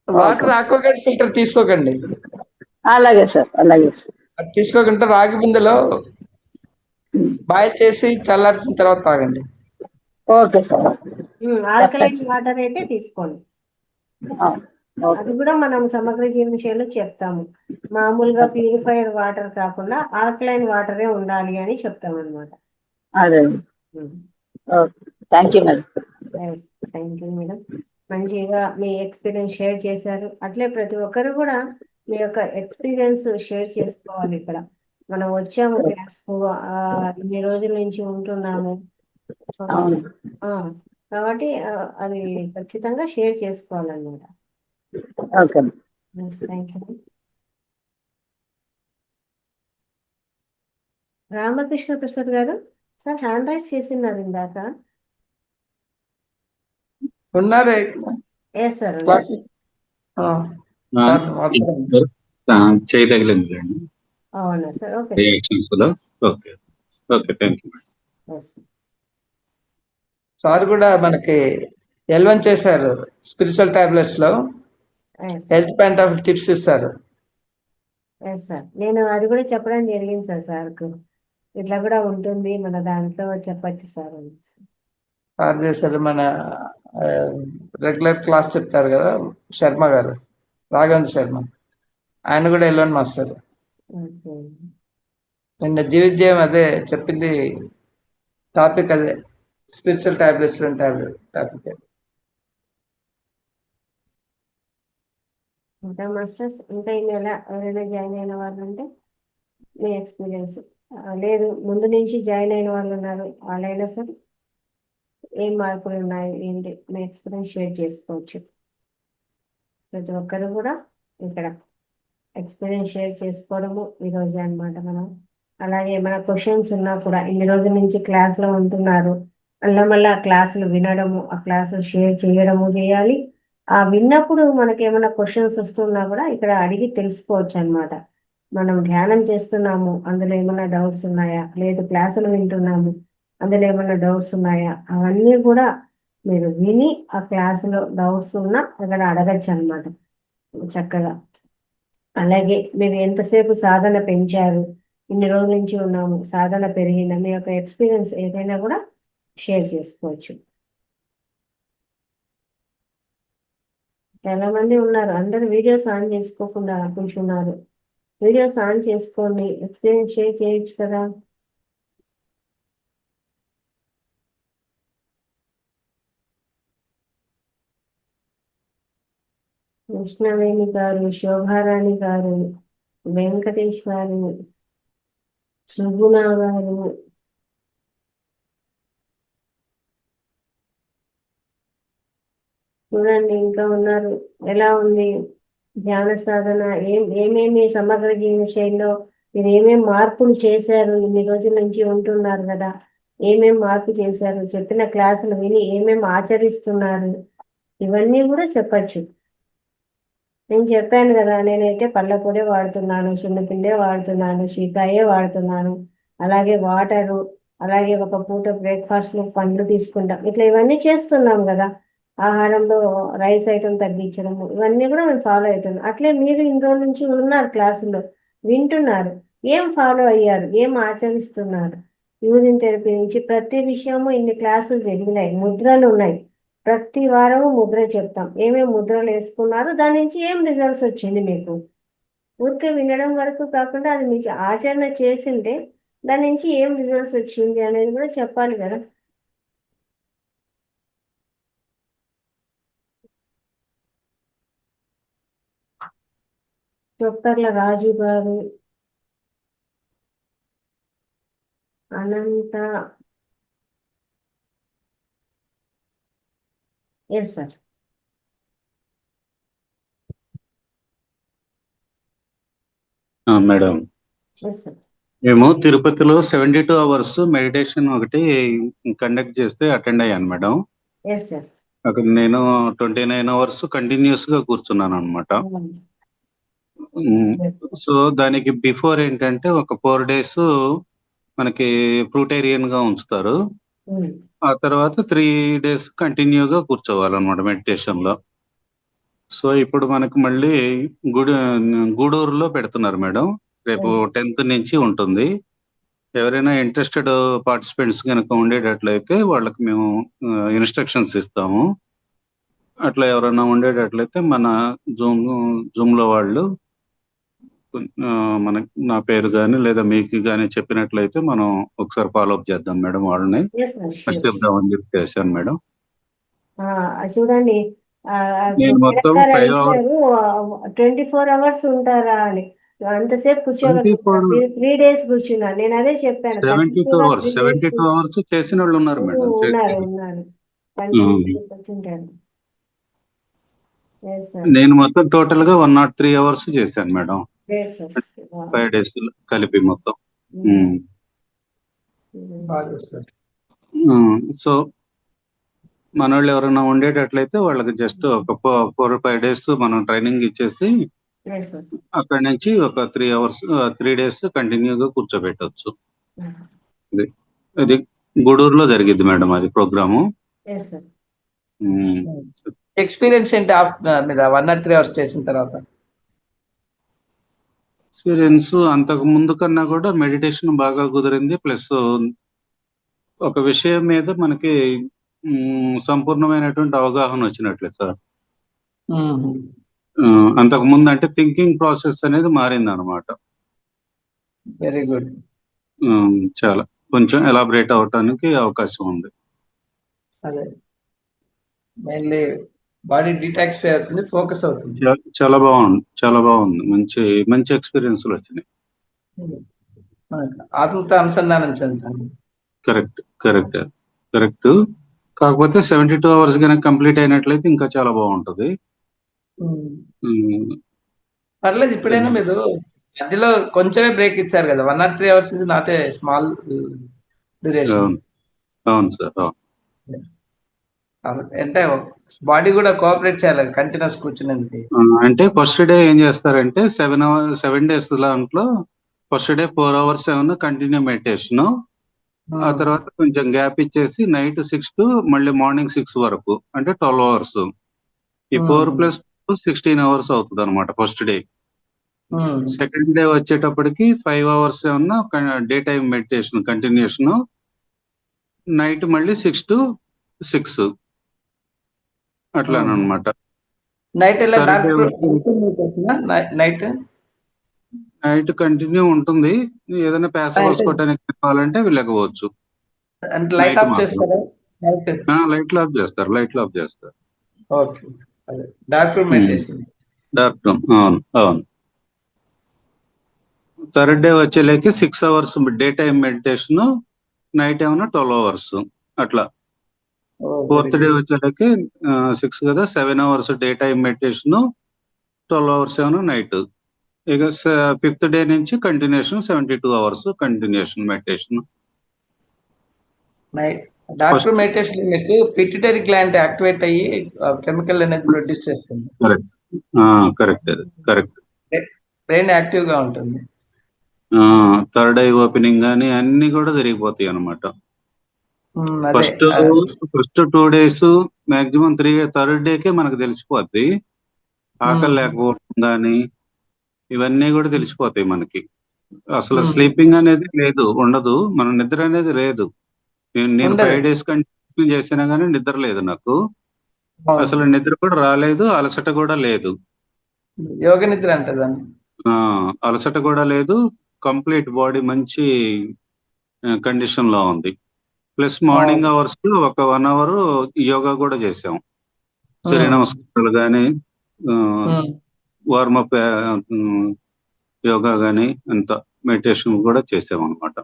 వాటర్ ఆక్వాగార్డ్ ఫిల్టర్ తీసుకోకండి. అలాగే సార్, అలాగే సార్. అది తీసుకోకుండా రాగి బిందెలో బాయ్ చేసి చల్లార్చిన తర్వాత తాగండి. Okay sir. ఆల్కలైన్ వాటర్ అయితే తీసుకోండి. అది కూడా మనం సమగ్ర జీవనశైలిలో చెప్తాము. మామూలుగా ప్యూరిఫైడ్ వాటర్ కాకుండా ఆల్కలైన్ వాటరే ఉండాలి అని చెప్తాం అనమాట. అదే, thank you madam. Thank you madam. మంచిగా మీ ఎక్స్పీరియన్స్ షేర్ చేశారు. అట్లే ప్రతి ఒక్కరు కూడా మీ యొక్క ఎక్స్పీరియన్స్ షేర్ చేసుకోవాలి. ఇక్కడ మనం వచ్చాము క్లాస్కు, ఇన్ని రోజుల నుంచి ఉంటున్నాము కాబట్టి అది ఖచ్చితంగా షేర్ చేసుకోవాలన్నమాట. Okay, thank you. Ramakrishna Prasad గారు సార్ హ్యాండ్ రైస్ చేసినారు ఇందాక. ఉన్నారే సార్ చేయదగలేదు. అవునా sir? Okay okay okay, thank you. Sir కూడా మనకి L1 చేశారు స్పిరిచువల్ టాబ్లెట్స్ లో, హెల్త్ పాయింట్ ఆఫ్ టిప్స్ ఇస్తారు. సార్ నేను అది కూడా చెప్పడం జరిగింది సార్ సార్కు, ఇట్లా కూడా ఉంటుంది మన దాంట్లో చెప్పచ్చు సార్. సార్ చేశారు. మన రెగ్యులర్ క్లాస్ చెప్తారు కదా శర్మ గారు, రాఘవేంద్ర శర్మ, ఆయన కూడా L1 మాస్టర్. నిన్న జీవిద్యం అదే చెప్పింది, టాపిక్ అదే, స్పిరిచువల్ టాబ్లెట్స్ టాపిక్. ఇంకా మాస్టర్స్, ఇంకా ఈ నెల ఎవరైనా జాయిన్ అయిన వాళ్ళు అంటే మీ ఎక్స్పీరియన్స్, లేదు ముందు నుంచి జాయిన్ అయిన వాళ్ళు ఉన్నారు, వాళ్ళైనా సార్ ఏం మార్పులు ఉన్నాయి ఏంటి మీ ఎక్స్పీరియన్స్ షేర్ చేసుకోవచ్చు. ప్రతి ఒక్కరు కూడా ఇక్కడ ఎక్స్పీరియన్స్ షేర్ చేసుకోవడము ఈరోజు అనమాట మనం. అలాగే మన క్వశ్చన్స్ ఉన్నా కూడా ఇన్ని రోజుల నుంచి క్లాస్లో ఉంటున్నారు, మళ్ళా క్లాసులు వినడము, ఆ క్లాసులు షేర్ చేయడము చేయాలి. ఆ విన్నప్పుడు మనకి ఏమైనా క్వశ్చన్స్ వస్తున్నా కూడా ఇక్కడ అడిగి తెలుసుకోవచ్చు అనమాట. మనం ధ్యానం చేస్తున్నాము, అందులో ఏమైనా డౌట్స్ ఉన్నాయా, లేదు క్లాసులు వింటున్నాము, అందులో ఏమైనా డౌట్స్ ఉన్నాయా, అవన్నీ కూడా మీరు విని ఆ క్లాసులో డౌట్స్ ఉన్నా అక్కడ అడగచ్చు అనమాట చక్కగా. అలాగే మీరు ఎంతసేపు సాధన పెంచారు, ఇన్ని రోజుల నుంచి ఉన్నాము, సాధన పెరిగిందా, మీ యొక్క ఎక్స్పీరియన్స్ ఏదైనా కూడా షేర్ చేసుకోవచ్చు. చాలా మంది ఉన్నారు, అందరు వీడియోస్ ఆన్ చేసుకోకుండా కూర్చున్నారు. వీడియోస్ ఆన్ చేసుకోండి, ఎక్స్పీరియన్స్ షేర్ చేయొచ్చు కదా. కృష్ణవేణి గారు, శోభారాణి గారు, వెంకటేష్ గారు, సుగుణ గారు, చూడండి ఇంకా ఉన్నారు. ఎలా ఉంది ధ్యాన సాధన, ఏమేమి సమగ్ర జీవన శైలిలో మీరు ఏమేమి మార్పులు చేశారు, ఇన్ని రోజుల నుంచి ఉంటున్నారు కదా, ఏమేమి మార్పు చేశారు, చెప్పిన క్లాసులు విని ఏమేమి ఆచరిస్తున్నారు, ఇవన్నీ కూడా చెప్పచ్చు. నేను చెప్పాను కదా, నేనైతే పళ్ళపొడే వాడుతున్నాను, సున్నపిండే వాడుతున్నాను, షీకాయే వాడుతున్నాను, అలాగే వాటరు, అలాగే ఒక పూట బ్రేక్ఫాస్ట్లో పండ్లు తీసుకుంటాం, ఇట్లా ఇవన్నీ చేస్తున్నాం కదా. ఆహారంలో రైస్ ఐటమ్ తగ్గించడము, ఇవన్నీ కూడా మేము ఫాలో అవుతున్నాం. అట్లే మీరు ఇన్ని రోజుల నుంచి ఉన్నారు క్లాసులో, వింటున్నారు, ఏం ఫాలో అయ్యారు, ఏం ఆచరిస్తున్నారు, యూరిన్ థెరపీ నుంచి ప్రతి విషయము ఇన్ని క్లాసులు జరిగినాయి, ముద్రలు ఉన్నాయి. ప్రతి వారము ముద్ర చెప్తాం, ఏమేమి ముద్రలు వేసుకున్నారు, దాని నుంచి ఏం రిజల్ట్స్ వచ్చింది మీకు. ఊరికే వినడం వరకు కాకుండా అది మీకు ఆచరణ చేసింటే దాని నుంచి ఏం రిజల్ట్స్ వచ్చింది అనేది కూడా చెప్పాలి కదా. చొప్పర్ల రాజు గారు, Anantha, yes sir. Madam, yes sir. మేము తిరుపతిలో 72 అవర్స్ మెడిటేషన్ ఒకటి కండక్ట్ చేస్తే అటెండ్ అయ్యాను మేడం. Yes sir. అక్కడ నేను 29 అవర్స్ కంటిన్యూస్ గా కూర్చున్నాను అనమాట. సో దానికి బిఫోర్ ఏంటంటే ఒక 4 days మనకి ఫ్రూటేరియన్ గా ఉంచుతారు. ఆ తర్వాత 3 days కంటిన్యూగా కూర్చోవాలన్నమాట మెడిటేషన్ లో. సో ఇప్పుడు మనకు మళ్ళీ గూడూరులో పెడుతున్నారు మేడం. రేపు 10th నుంచి ఉంటుంది. ఎవరైనా ఇంట్రెస్టెడ్ పార్టిసిపెంట్స్ కనుక ఉండేటట్లయితే వాళ్ళకి మేము ఇన్స్ట్రక్షన్స్ ఇస్తాము. అట్లా ఎవరైనా ఉండేటట్లయితే మన జూమ్ లో వాళ్ళు మనకి నా పేరు కానీ లేదా మీకు కానీ చెప్పినట్లయితే మనం ఒకసారి ఫాలోఅప్ చేద్దాం మేడం. వాళ్ళని చెప్దామని చెప్పి చేశాను మేడం. చూడండి, నేను మొత్తం 5 hours 24 hours ఉంటారా అని అంతసేపు కూర్చోగలుగుతారు. 3 days కూర్చున్నారు. నేను అదే చెప్పాను. 72 hours చేసిన వాళ్ళు ఉన్నారు మేడం. ఉన్నారు. కూర్చుంటారు. నేను మొత్తం టోటల్ గా 103 hours చేశాను మేడం. 5 days కలిపి మొత్తం. సో మన వాళ్ళు ఎవరైనా ఉండేటట్లయితే వాళ్ళకి జస్ట్ ఒక 4 or 5 days మనం ట్రైనింగ్ ఇచ్చేసి అక్కడి నుంచి ఒక 3 days కంటిన్యూగా కూర్చోబెట్టవచ్చు. అది గూడూరులో జరిగింది మేడం అది ప్రోగ్రాము. ఎక్స్పీరియన్స్ ఏంటి మీరు 103 hours చేసిన తర్వాత? ఎక్స్పీరియన్స్ అంతకు ముందు కన్నా కూడా మెడిటేషన్ బాగా కుదిరింది. ప్లస్ ఒక విషయం మీద మనకి సంపూర్ణమైనటువంటి అవగాహన వచ్చినట్లే సార్. అంతకు ముందు అంటే థింకింగ్ ప్రాసెస్ అనేది మారింది అనమాట. Very good. చాలా కొంచెం ఎలాబరేట్ అవటానికి అవకాశం ఉంది. అదే మెయిన్లీ బాడీ డీటాక్సిఫై అవుతుంది, ఫోకస్ అవుతుంది. చాలా బాగుంది. మంచి ఎక్స్పీరియన్స్లు వచ్చినాయి. ఆత్మతో అనుసంధానం చెందుతాను. కరెక్ట్. కాకపోతే 72 hours కనుక కంప్లీట్ అయినట్లయితే ఇంకా చాలా బాగుంటది. పర్లేదు, ఇప్పుడైనా మీరు మధ్యలో కొంచెమే బ్రేక్ ఇచ్చారు కదా. 103 hours ఇది నాట్ ఏ స్మాల్ డ్యూరేషన్. అవును సార్. అంటే బాడీ కూడా కోఆపరేట్ చేయాలి కంటిన్యూస్ కూర్చునేందుకు. అంటే ఫస్ట్ డే ఏం చేస్తారంటే 7 days దాంట్లో ఫస్ట్ డే 4 hours ఏమన్నా కంటిన్యూ మెడిటేషన్. ఆ తర్వాత కొంచెం గ్యాప్ ఇచ్చేసి నైట్ 6 to మళ్ళీ మార్నింగ్ 6 వరకు అంటే 12 hours. ఈ 4 + 2 16 hours అవుతుంది అనమాట ఫస్ట్ డే. సెకండ్ డే వచ్చేటప్పటికి 5 hours ఏమన్నా day time meditation continuation. Night మళ్ళీ 6 to 6 అట్లానమాట. నైట్ కంటిన్యూ ఉంటుంది. ఏదైనా ప్యాస్ చేసుకోవడానికి కావాలంటే వెళ్ళకపోవచ్చు. లైట్ ఆఫ్ చేస్తారు. లైట్లు ఆఫ్ చేస్తారు. Okay, dark room meditation. అవును. థర్డ్ డే వచ్చేలేకి 6 hours day time meditation, night ఏమన్నా 12 hours అట్లా. ఫోర్త్ డే వచ్చేలకి 6 కదా, 7 hours day time meditation, 12 hours ఏమన్నా నైట్. ఇక 5th డే నుంచి continuation 72 hours continuation meditation. Doctor meditation మీకు పిట్యూటరీ గ్లాండ్ యాక్టివేట్ అయ్యి కెమికల్ అనేది ప్రొడ్యూస్ చేస్తుంది. కరెక్ట్. బ్రెయిన్ యాక్టివ్ గా ఉంటుంది. థర్డ్ ఐ ఓపెనింగ్ కానీ అన్ని కూడా జరిగిపోతాయి అనమాట. First 2 days maximum 3rd decay మనకు తెలిసిపోద్ది. ఆకలి లేకపోవడం కానీ ఇవన్నీ కూడా తెలిసిపోతాయి మనకి. అసలు ఉమ్, స్లీపింగ్ అనేది లేదు, ఉండదు. మన నిద్ర అనేది లేదు. నేను ఉండదు. 5 days కంటిన్యూ చేసినా కానీ నిద్ర లేదు నాకు. అవును. అసలు నిద్ర కూడా రాలేదు, అలసట కూడా లేదు. యోగ నిద్ర అంటే దాన్ని. అలసట కూడా లేదు. కంప్లీట్ బాడీ మంచి కండిషన్ లో ఉంది. ప్లస్ మార్నింగ్ అవును. అవర్స్ ఒక 1 hour యోగా కూడా చేసాం. సూర్య ఉమ్, నమస్కారాలు కానీ, ఉమ్, వార్మప్ యోగా కానీ, అంత మెడిటేషన్ కూడా చేసాం అనమాట.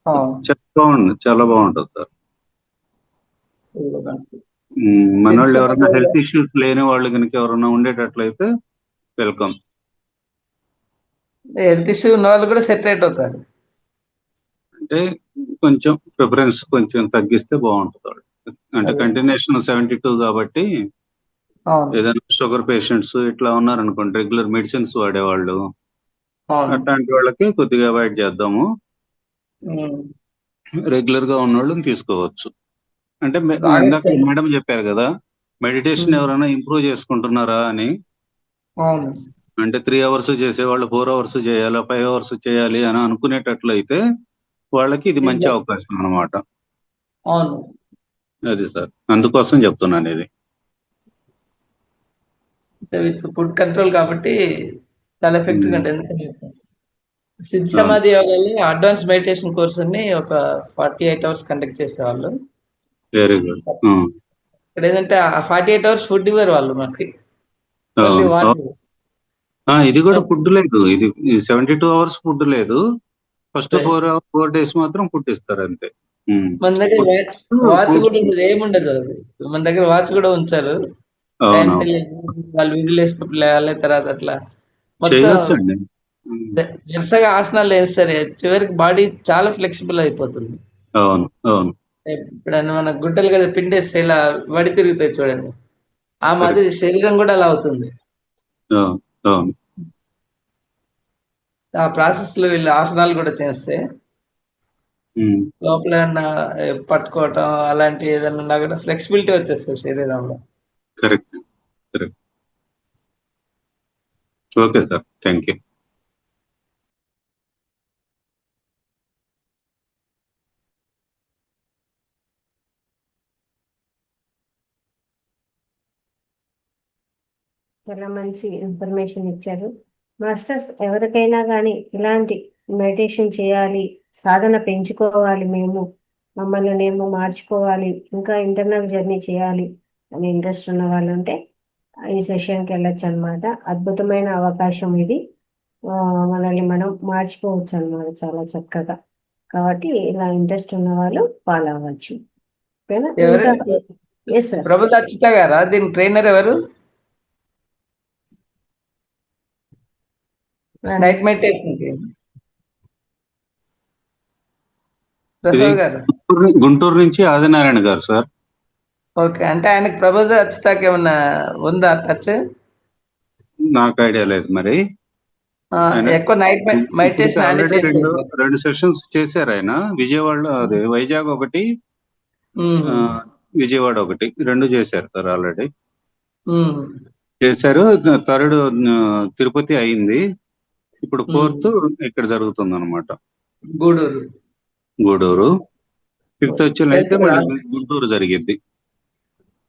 అవును. చాలా బాగుంటుంది సార్. యోగా. మనోళ్ళు శిరీష ఎవరైనా యోగా. హెల్త్ ఇష్యూస్ లేని వాళ్ళు కనుక ఎవరైనా ఉండేటట్లయితే వెల్కమ్. హెల్త్ ఇష్యూ ఉన్న వాళ్ళు కూడా సెటరేట్ అవుతారు. అంటే కొంచెం ప్రిఫరెన్స్ కొంచెం తగ్గిస్తే బాగుంటుంది. అంటే అదే. కంటిన్యూషన్ 72 కాబట్టి అవును. ఏదైనా షుగర్ పేషెంట్స్ ఇట్లా ఉన్నారనుకోండి, రెగ్యులర్ మెడిసిన్స్ వాడేవాళ్ళు, అవును. అట్లాంటి వాళ్ళకి కొద్దిగా అవాయిడ్ చేద్దాము. ఉమ్, రెగ్యులర్ గా ఉన్న వాళ్ళని తీసుకోవచ్చు. అంటే ఇందాక ఆగస్ట్. మేడం చెప్పారు కదా, మెడిటేషన్ ఉమ్, ఎవరైనా ఇంప్రూవ్ చేసుకుంటున్నారా అని. అవును. అంటే 3 hours చేసేవాళ్ళు 4 hours చేయాలా, 5 hours చేయాలి అని అనుకునేటట్లయితే వాళ్ళకి ఇది మంచి ఇది- అవకాశం అన్నమాట. అవును. అది సార్, అందుకోసం చెప్తున్నాను ఇది. విత్ ఫుడ్ కంట్రోల్ కాబట్టి చాలా ఎఫెక్టివ్ ఉమ్, ఉంటుంది. ఎందుకంటే సిద్ధ అవును. సమాధి యోగాలో అడ్వాన్స్ మెడిటేషన్ కోర్స్ ని ఒక 48 hours కండక్ట్ చేసేవాళ్ళు. Very good. ఇక్కడ ఏంటంటే ఆ 48 hours ఫుడ్ ఇవ్వరు వాళ్ళు మనకి, ఓన్లీ అవును. వాటర్. ఇది కూడా ఫుడ్ లేదు. ఇది 72 hours ఫుడ్ లేదు. ఫస్ట్ 4 days మాత్రం ఫుడ్ ఇస్తారు అంతే. మన దగ్గర Food, వాచ్ fruits. కూడా ఉండదు, ఏముండదు. అది మన దగ్గర వాచ్ కూడా ఉంచారు. టైం అవునవును, తెలియదు, వాళ్ళు విధులేస్తూ లేవాలి, తర్వాత అట్లా మొత్తం చేయొచ్చండి. వరుసగా ఆసనాలు వేస్తారు. చివరికి బాడీ చాలా ఫ్లెక్సిబుల్ అయిపోతుంది. అవును, అవును. ఇప్పుడు మన గుడ్డలు కదా పిండేస్తే ఇలా వడి తిరుగుతాయి చూడండి, ఆ మాదిరి శరీరం కూడా అలా అవుతుంది. అవును, అవును. ఆ ప్రాసెస్ లో వీళ్ళు ఆసనాలు కూడా చేస్తే ఉమ్, లోపల ఏమన్నా పట్టుకోవటం అలాంటి ఏదైనా ఉన్నా కూడా ఫ్లెక్సిబిలిటీ వచ్చేస్తుంది శరీరంలో. Correct, correct. Okay sir, thank you. చాలా మంచి ఇన్ఫర్మేషన్ ఇచ్చారు మాస్టర్స్. ఎవరికైనా కానీ ఇలాంటి మెడిటేషన్ చేయాలి, సాధన పెంచుకోవాలి, మమ్మల్ని మేము మార్చుకోవాలి, ఇంకా ఇంటర్నల్ జర్నీ చేయాలి అని ఇంట్రెస్ట్ ఉన్న వాళ్ళు ఉంటే ఈ సెషన్కి వెళ్ళొచ్చు అనమాట. అద్భుతమైన అవకాశం ఇది. మనల్ని మనం మార్చుకోవచ్చు అన్నమాట చాలా చక్కగా. కాబట్టి ఇలా ఇంట్రెస్ట్ ఉన్న వాళ్ళు ఫాలో అవ్వచ్చు. ఓకేనా? ఎవరు? ఇంకా ఎస్ సార్. ప్రభుత్వ అచ్యుత గారా దీని ట్రైనర్? ఎవరు? నైట్ మెడిటేషన్ కి ప్రసాద్ గారు. గుంటూరు నుంచి ఆదినారాయణ గారు సార్. ఓకే, అంటే ఆయనకు ప్రభుత్వ అచ్యుతకి ఏమన్నా ఉందా టచ్? నాకు ఐడియా లేదు మరి. ఎక్కువ నైట్ మెడిటేషన్ ఆయనే ఆల్రెడీ చేస్తారు. 2 సెషన్స్ చేశారు ఆయన. విజయవాడలో, అదే వైజాగ్ ఒకటి, విజయవాడ ఒకటి, 2 చేశారు సార్ ఆల్రెడీ. చేశారు. 3rd తిరుపతి అయింది. ఇప్పుడు 4th ఇక్కడ జరుగుతుంది అనమాట, గూడూరు. గూడూరు. 5th అయితే మళ్ళీ గుంటూరు జరిగింది.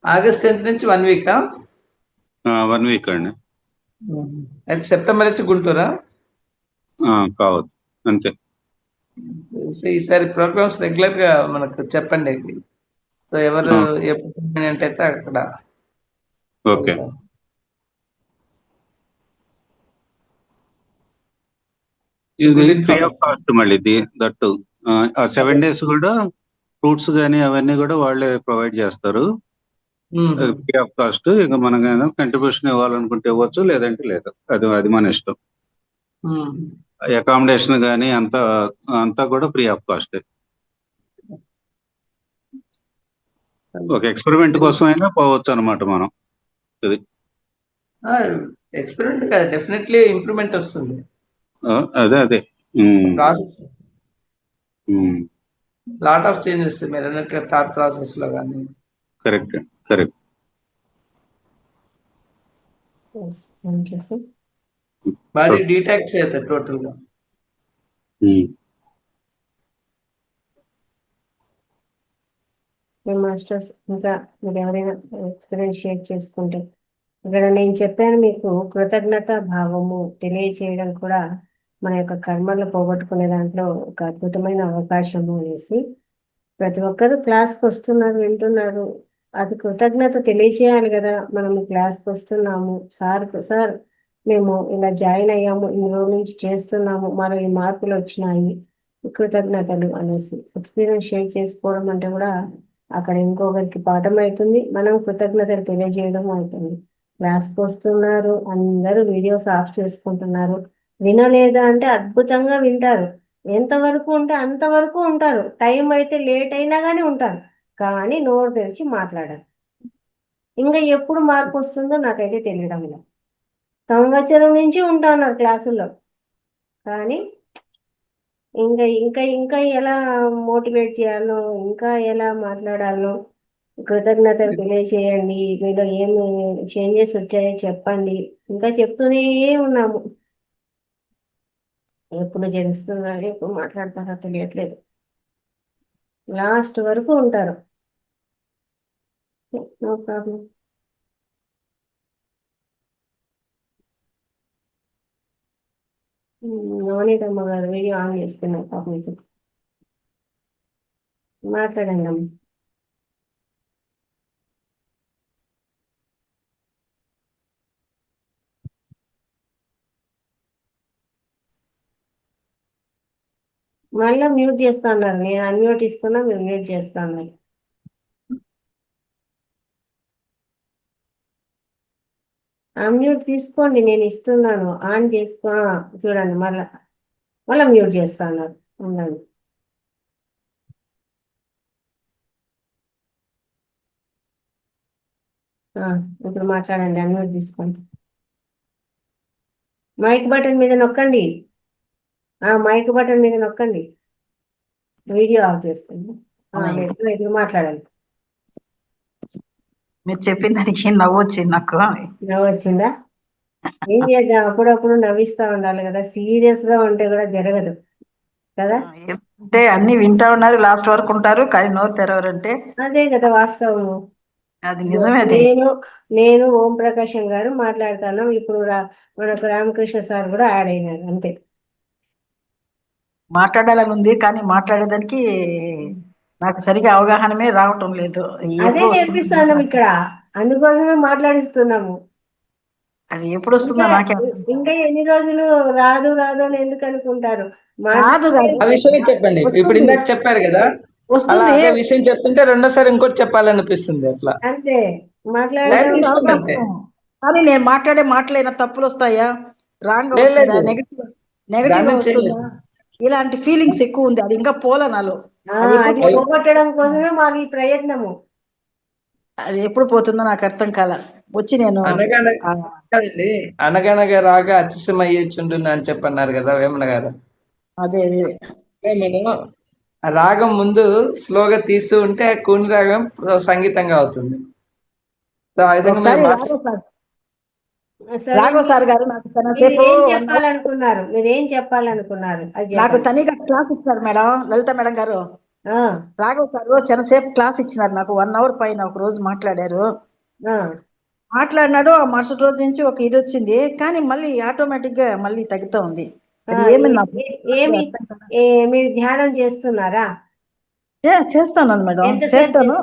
ఆగస్ట్ 10th నుంచి 1 week. 1 week అండి. అయితే సెప్టెంబర్ వచ్చి గుంటూరా? కావచ్చు, అంతే. ఈసారి ప్రోగ్రామ్స్ రెగ్యులర్ గా మనకు చెప్పండి. సో ఎవరు ఎప్పుడు కన్వీనియంట్ అయితే అక్కడ. ఓకే. ఇది ఫ్రీ ఆఫ్ కాస్ట్ మళ్ళీ దట్టు. ఆ 7 days కూడా ఫ్రూట్స్ కానీ అవన్నీ కూడా వాళ్ళే ప్రొవైడ్ చేస్తారు. Free of cost. ఇక మనకైనా కంట్రిబ్యూషన్ ఇవ్వాలనుకుంటే ఇవ్వచ్చు, లేదంటే లేదు. అది మన ఇష్టం. అకామిడేషన్ కానీ అంతా కూడా ఫ్రీ ఆఫ్ కాస్ట్. ఒక ఎక్స్పెరిమెంట్ కోసం అయినా పోవచ్చు అనమాట మనం. ఇది ఎక్స్పెరిమెంట్ కాదు, డెఫినెట్లీ ఇంప్రూవ్మెంట్ వస్తుంది. అదే ప్రాసెస్ లాట్ ఆఫ్ చేంజెస్ మీరు అన్నట్టు థాట్ ప్రాసెస్ లో కానీ. Correct. Thank you sir. Body detox అవుతుంది టోటల్ గా. మాస్టర్స్ ఇంకా మీరు ఎవరైనా ఎక్స్పీరియన్స్ షేర్ చేసుకుంటే, ఇక్కడ నేను చెప్పాను మీకు కృతజ్ఞత భావము తెలియచేయడం కూడా మన యొక్క కర్మలు పోగొట్టుకునే దాంట్లో ఒక అద్భుతమైన అవకాశము అనేసి ప్రతి ఒక్కరు క్లాస్కి వస్తున్నారు, వింటున్నారు. అది కృతజ్ఞత తెలియచేయాలి కదా. మనం క్లాస్కి వస్తున్నాము, సార్ మేము ఇలా జాయిన్ అయ్యాము, ఇన్ని రోజుల నుంచి చేస్తున్నాము, మనలో ఈ మార్పులు వచ్చినాయి, కృతజ్ఞతలు అనేసి ఎక్స్పీరియన్స్ షేర్ చేసుకోవడం అంటే కూడా అక్కడ ఇంకొకరికి పాఠం అవుతుంది, మనం కృతజ్ఞతలు తెలియజేయడం అవుతుంది. క్లాస్కి వస్తున్నారు, అందరూ వీడియోస్ ఆఫ్ చేసుకుంటున్నారు. వినలేదా అంటే అద్భుతంగా వింటారు. ఎంతవరకు ఉంటే అంతవరకు ఉంటారు. టైం అయితే లేట్ అయినా కానీ ఉంటారు, కానీ నోరు తెరిచి మాట్లాడారు. ఇంకా ఎప్పుడు మార్పు వస్తుందో నాకైతే తెలియడం లేదు. సంవత్సరం నుంచి ఉంటున్నారు క్లాసుల్లో, కానీ ఇంకా ఇంకా ఇంకా ఎలా మోటివేట్ చేయాలో, ఇంకా ఎలా మాట్లాడాలో, కృతజ్ఞతలు తెలియచేయండి, మీలో ఏమి చేంజెస్ వచ్చాయో చెప్పండి, ఇంకా చెప్తూనే ఉన్నాము. ఎప్పుడు జరుగుతున్నారు, ఎప్పుడు మాట్లాడతారో తెలియట్లేదు. లాస్ట్ వరకు ఉంటారు. No problem. నవనీతమ్మ గారు వీడియో ఆన్ చేసుకున్నారు పాపం. మాట్లాడండి అమ్మ. మళ్ళీ మ్యూట్ చేస్తా అన్నారు. నేను అన్మ్యూట్ ఇస్తున్నా, మీరు మ్యూట్ చేస్తా అన్నారు. అన్మ్యూట్ తీసుకోండి, నేను ఇస్తున్నాను. ఆన్ చేసుకో, చూడండి. మళ్ళీ మ్యూట్ చేస్తా అన్నారు. ఉండండి. ఇప్పుడు మాట్లాడండి, అన్మ్యూట్ తీసుకోండి. మైక్ బటన్ మీద నొక్కండి. మైక్ బటన్ మీద నొక్కండి. వీడియో ఆఫ్ చేస్తుంది. ఇప్పుడు మాట్లాడాలి. మీరు చెప్పిన దానికి నవ్వు వచ్చింది నాకు. నవ్వు వచ్చిందా? ఏం చేద్దాం, అప్పుడప్పుడు నవ్విస్తా ఉండాలి కదా. సీరియస్ గా ఉంటే కూడా జరగదు కదా. అంటే అన్ని వింటా ఉన్నారు, లాస్ట్ వరకు ఉంటారు, కానీ నోరు తెరవరంటే అదే కదా వాస్తవము. అది నిజమే. అది నేను ఓం ప్రకాశం గారు మాట్లాడతాను ఇప్పుడు. మనకు రామకృష్ణ సార్ కూడా యాడ్ అయినారు. అంతే. మాట్లాడాలని ఉంది, కానీ మాట్లాడేదానికి నాకు సరిగా అవగాహనమే రావటం లేదు. అదే నేర్పిస్తున్నాం ఇక్కడ, అందుకోసమే మాట్లాడిస్తున్నాము. అది ఎప్పుడు వస్తుందో నాకే. ఇంకా ఎన్ని రోజులు రాదు రాదు అని ఎందుకు అనుకుంటారు? ఆ విషయమే చెప్పండి. ఇప్పుడు ఇందాక చెప్పారు కదా, అలా అదే విషయం చెప్తుంటే రెండోసారి ఇంకోటి చెప్పాలనిపిస్తుంది. అట్లా అంతే మాట్లాడడం. కానీ నేను మాట్లాడే మాటలైనా తప్పులు వస్తాయా, రాంగ్ వస్తుందా, నెగటివ్ వస్తుందా, ఇలాంటి ఫీలింగ్స్ ఎక్కువ ఉంది. అది ఇంకా పోల నాలో. అది పోగొట్టడం కోసమే మాకు ఈ ప్రయత్నము. అది ఎప్పుడు పోతుందో నాకు అర్థం కాల. వచ్చి నేను అనగనగా రాగా అతిశయమయ్యేచుండును అని చెప్పన్నారు కదా వేమన గారు. అదే మనం రాగం ముందు స్లోగా తీస్తూ ఉంటే కూని రాగం సంగీతంగా అవుతుంది. రాఘవ సార్ గారు నాకు చాలాసేపు మీరేం చెప్పాలనుకున్నారు? నాకు తనిగా క్లాస్ ఇచ్చినారు మేడం, లలిత మేడం గారు. రాఘవ సార్ చాలాసేపు క్లాస్ ఇచ్చినారు నాకు. 1 hour పైన ఒక రోజు మాట్లాడారు. మాట్లాడినాడు. ఆ మరుసటి రోజు నుంచి ఒక ఇది వచ్చింది, కానీ మళ్ళీ ఆటోమేటిక్ గా మళ్ళీ తగ్గుతూ ఉంది. మీరు ధ్యానం చేస్తున్నారా? చేస్తాను మేడం, చేస్తాను.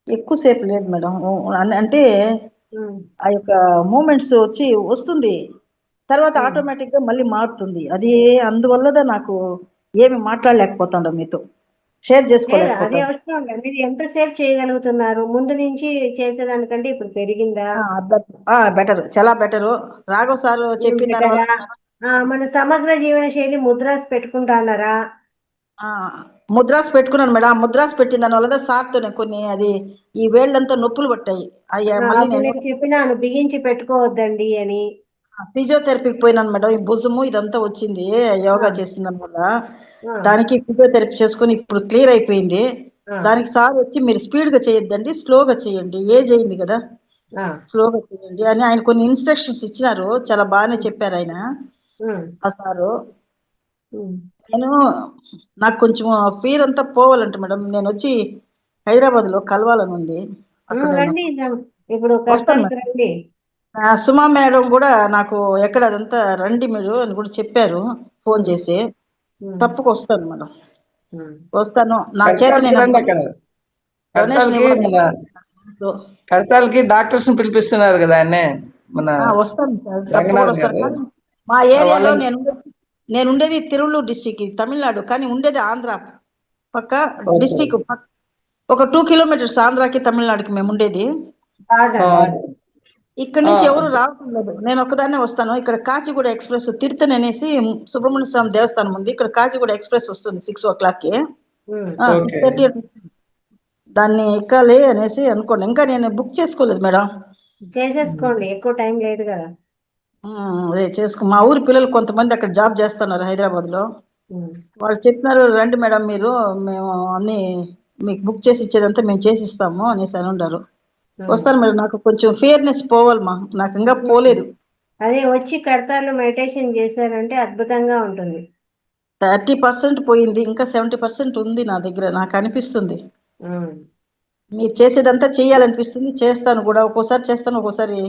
ఎక్కువసేపు లేదు మేడం. అంటే ఆ యొక్క మూమెంట్స్ వస్తుంది, తర్వాత ఆటోమేటిక్ గా మళ్ళీ మారుతుంది. అది అందువల్ల నాకు ఏమి మాట్లాడలేకపోతాను, మీతో షేర్ చేసుకోలేకపోతాను. మీరు ఎంతసేపు చేయగలుగుతున్నారు? ముందు నుంచి చేసేదానికంటే ఇప్పుడు పెరిగిందా? బెటర్, చాలా బెటర్. రాఘవ సార్ చెప్పిన మన సమగ్ర జీవన శైలి ముద్రాస్ పెట్టుకుంటున్నారా? ముద్రాస్ పెట్టుకున్నాను మేడం. ముద్రాస్ పెట్టిన దానివల్ల సార్తోనే కొన్ని అది ఈ వేళ్ళంతా నొప్పులు పట్టాయి. నేను చెప్పినాను బిగించి పెట్టుకోవద్దండి అని. ఫిజియోథెరపీకి పోయినాను మేడం. ఈ భుజము ఇదంతా వచ్చింది యోగా చేసిన వల్ల. దానికి ఫిజియోథెరపీ చేసుకుని ఇప్పుడు క్లియర్ అయిపోయింది. దానికి సార్ వచ్చి మీరు స్పీడ్ గా చేయొద్దండి, స్లోగా చేయండి, ఏజ్ అయింది కదా, స్లోగా చేయండి అని ఆయన కొన్ని ఇన్స్ట్రక్షన్స్ ఇచ్చినారు. చాలా బాగానే చెప్పారు ఆయన, ఆ సారు. ఉమ్. నేను నాకు కొంచెం ఫీర్ అంతా పోవాలంటే మేడం నేను వచ్చి హైదరాబాద్ లో కలవాలని ఉంది. అక్కడ నేను రండి ఇప్పుడు వస్తాను కడతానికి మేడం. రండి. సుమా మేడం కూడా నాకు ఎక్కడ అదంతా రండి మీరు అని కూడా చెప్పారు ఫోన్ ఉమ్, చేసి. ఉమ్, తప్పక వస్తాను మేడం, ఉమ్. వస్తాను. నా చేత కడతాలకి నేను రండి అక్కడ. డొనేషన్ కడతాలకి ఇవ్వాలి. మన సో కడతాలకి డాక్టర్స్ ని పిలిపిస్తున్నారు కదా ఆయన్నే, మన వస్తాను సార్, తప్పకుండా రంగనాథ్ వస్తాను. గారు. కానీ మా ఏరియాలో వాళ్ళని నేను ఉండేది తిరువల్లూరు డిస్టిక్, తమిళనాడు, కానీ ఉండేది ఆంధ్ర పక్క ఓకే. డిస్టిక్. ఒక 2 కిలోమీటర్స్ ఆంధ్రాకి తమిళనాడుకి మేము ఉండేది. ఆ, బార్డర్. ఇక్కడ ఆ, నుంచి ఎవరు రావటం లేదు, నేను ఒక్కదాన్నే వస్తాను. ఇక్కడ కాచిగూడ ఎక్స్ప్రెస్ తిరుతని అనేసి సుబ్రహ్మణ్య స్వామి దేవస్థానం ఉంది, ఇక్కడ కాచిగూడ ఎక్స్ప్రెస్ వస్తుంది 6 o'clock కి, ఉమ్. ఓకే. 6:30 దాన్ని ఎక్కాలి అనేసి అనుకోండి. ఇంకా నేను బుక్ చేసుకోలేదు మేడం. చేసేసుకోండి, ఎక్కువ టైం లేదు కదా. అదే చేసుకో. మా ఊరి పిల్లలు కొంతమంది అక్కడ జాబ్ చేస్తున్నారు హైదరాబాద్ లో. ఉమ్, వాళ్ళు చెప్పినారు రండి మేడం మీరు, మేము అన్ని మీకు బుక్ చేసి ఇచ్చేదంతా మేము చేసి ఇస్తాము అనేసి అని ఉండారు. ఉమ్. వస్తాను మేడం, నాకు కొంచెం ఫియర్నెస్ పోవాలమ్మా, నాకు ఇంకా పోలేదు. అదే వచ్చి కడతాలో మెడిటేషన్ చేశారంటే అద్భుతంగా ఉంటుంది. 30% పోయింది, ఇంకా 70% ఉంది నా దగ్గర, నాకు అనిపిస్తుంది. ఉమ్. మీరు చేసేదంతా చేయాలనిపిస్తుంది, చేస్తాను కూడా. ఒక్కోసారి చేస్తాను, ఒక్కోసారి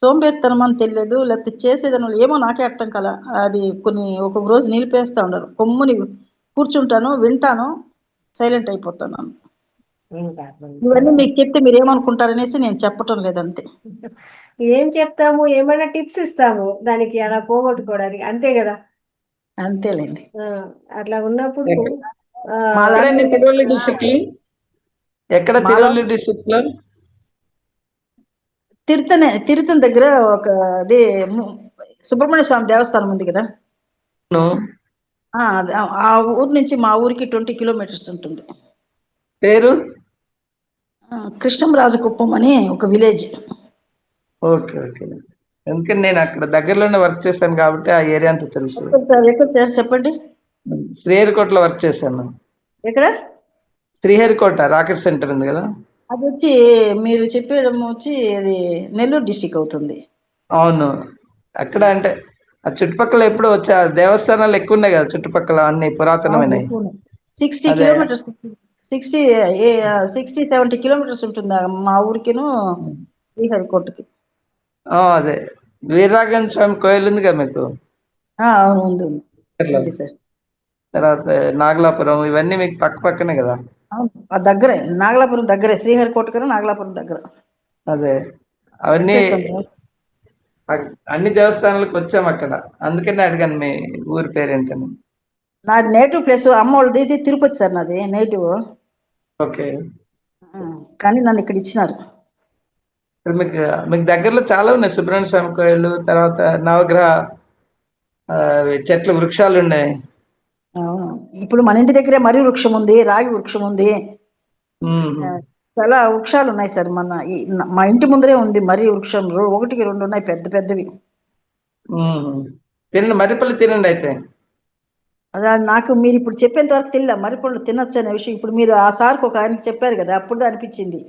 సోంబేరితనం అని తెలియదు, లేకపోతే చేసేదాని ఏమో నాకే అర్థం కల. అది ఒక్కొక్క రోజు నిలిపేస్తా ఉండరు, కొమ్ముని కూర్చుంటాను, వింటాను, సైలెంట్ అయిపోతాను. ఏం కాదు. ఇవన్నీ మీకు చెప్తే మీరు ఏమనుకుంటారనేసి నేను చెప్పటం లేదంతే. ఏం చెప్తాము, ఏమైనా టిప్స్ ఇస్తాము దానికి అలా పోగొట్టుకోవడానికి, అంతే కదా. అంతేలేండి. ఆ, అట్లా ఉన్నప్పుడు ఆ, ఎక్కడండి తిరువల్లి డిస్ట్రిక్ట్? ఎక్కడ మాలో తిరువల్లి డిస్ట్రిక్ట్ లో? తిరుతని దగ్గర ఒక అది సుబ్రహ్మణ్య స్వామి దేవస్థానం ఉంది కదా, ఆ ఊరు నుంచి మా ఊరికి 20 కిలోమీటర్స్ ఉంటుంది. పేరు? కృష్ణంరాజకుప్పం అని ఒక విలేజ్. Okay, okay. ఎందుకంటే నేను అక్కడ దగ్గరలోనే వర్క్ చేశాను కాబట్టి ఆ ఏరియా అంతా తెలుసు. ఎక్కడ చేసి చెప్పండి. శ్రీహరికోటలో వర్క్ చేశాను. ఎక్కడ? శ్రీహరికోట రాకెట్ సెంటర్ ఉంది కదా. అది వచ్చి మీరు చెప్పేయడం వచ్చి అది నెల్లూరు డిస్టిక్ అవుతుంది. అవును. అక్కడ అంటే ఆ చుట్టుపక్కల ఎప్పుడు వచ్చా దేవస్థానాలు ఎక్కువ ఉన్నాయి కదా చుట్టుపక్కల, అన్ని పురాతనమైనవి. 60 అదే. కిలోమీటర్స్ 60-70 కిలోమీటర్స్ ఉంటుంది మా ఊరికిను శ్రీహరికోటకి. అదే వీరరాఘవేంద్ర స్వామి కోయిల్ ఉంది కదా మీకు. అవును, ఉంది సార్. తర్వాత నాగలాపురం, ఇవన్నీ మీకు పక్క పక్కనే కదా. ఆ దగ్గరే, నాగలాపురం దగ్గరే, శ్రీహరికోట కన్నా నాగలాపురం దగ్గర. అదే అవన్నీ వెంకటేశ్వర అన్ని దేవస్థానాలకు వచ్చాము అక్కడ, అందుకనే అడిగాను మీ ఊరి పేరేంటని. నాది నేటివ్ ప్లేస్, అమ్మ వాళ్ళది ఇది తిరుపతి సార్, నాది నేటివ్. ఓకే. కానీ నన్ను ఇక్కడ ఇచ్చినారు. ఇప్పుడు మీకు దగ్గరలో చాలా ఉన్నాయి, సుబ్రహ్మణ్య స్వామి కోయిలు, తర్వాత నవగ్రహ చెట్లు, వృక్షాలు ఉన్నాయి. ఇప్పుడు మన ఇంటి దగ్గరే మర్రి వృక్షం ఉంది, రాగి వృక్షం ఉంది, చాలా వృక్షాలు ఉన్నాయి సార్. మా ఇంటి ముందరే ఉంది మర్రి వృక్షం, 1-2 ఉన్నాయి పెద్ద పెద్దవి. తినండి, మర్రిపళ్ళు తినండి అయితే. అదే నాకు మీరు ఇప్పుడు చెప్పేంత వరకు తెలియదు మర్రిపళ్ళు తినొచ్చు అనే విషయం. ఇప్పుడు మీరు ఆ సార్కి ఒక ఆయనకి చెప్పారు కదా, అప్పుడు అనిపించింది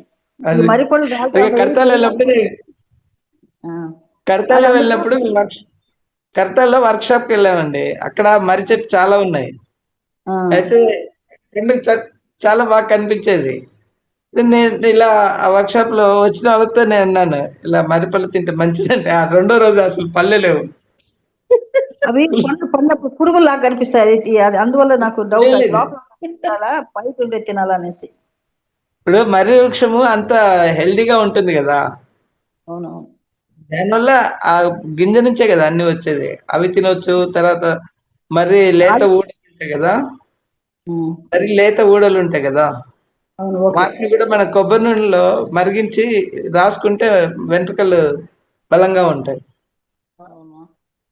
ఈ మర్రిపళ్ళు కడతాలో వెళ్ళినప్పుడు కడతాల్లో వర్క్ షాప్ కి వెళ్ళామండి. అక్కడ మర్రి చెట్టు చాలా ఉన్నాయి. అయితే చాలా బాగా కనిపించేది. నేను ఇలా ఆ వర్క్ షాప్ లో వచ్చిన వాళ్ళతో నేను అన్నాను, ఇలా మర్రిపళ్ళు తింటే మంచిదంటే ఆ రెండో రోజు అసలు పళ్ళే లేవు. అవి పండ్లు పురుగులాగా కనిపిస్తాయి, అది అందువల్ల నాకు డౌట్, లోపల బయట ఉండే తినాలా అనేసి. ఇప్పుడు మర్రి వృక్షము అంత హెల్దీగా ఉంటుంది కదా. అవునవును. దానివల్ల ఆ గింజ నుంచే కదా అన్ని వచ్చేది. అవి తినొచ్చు. తర్వాత మరి లేత ఊడలు ఉంటాయి కదా, ఊడలు ఉంటాయి కదా, వాటిని కూడా మన కొబ్బరి నూనెలో మరిగించి రాసుకుంటే వెంట్రుకలు బలంగా ఉంటాయి.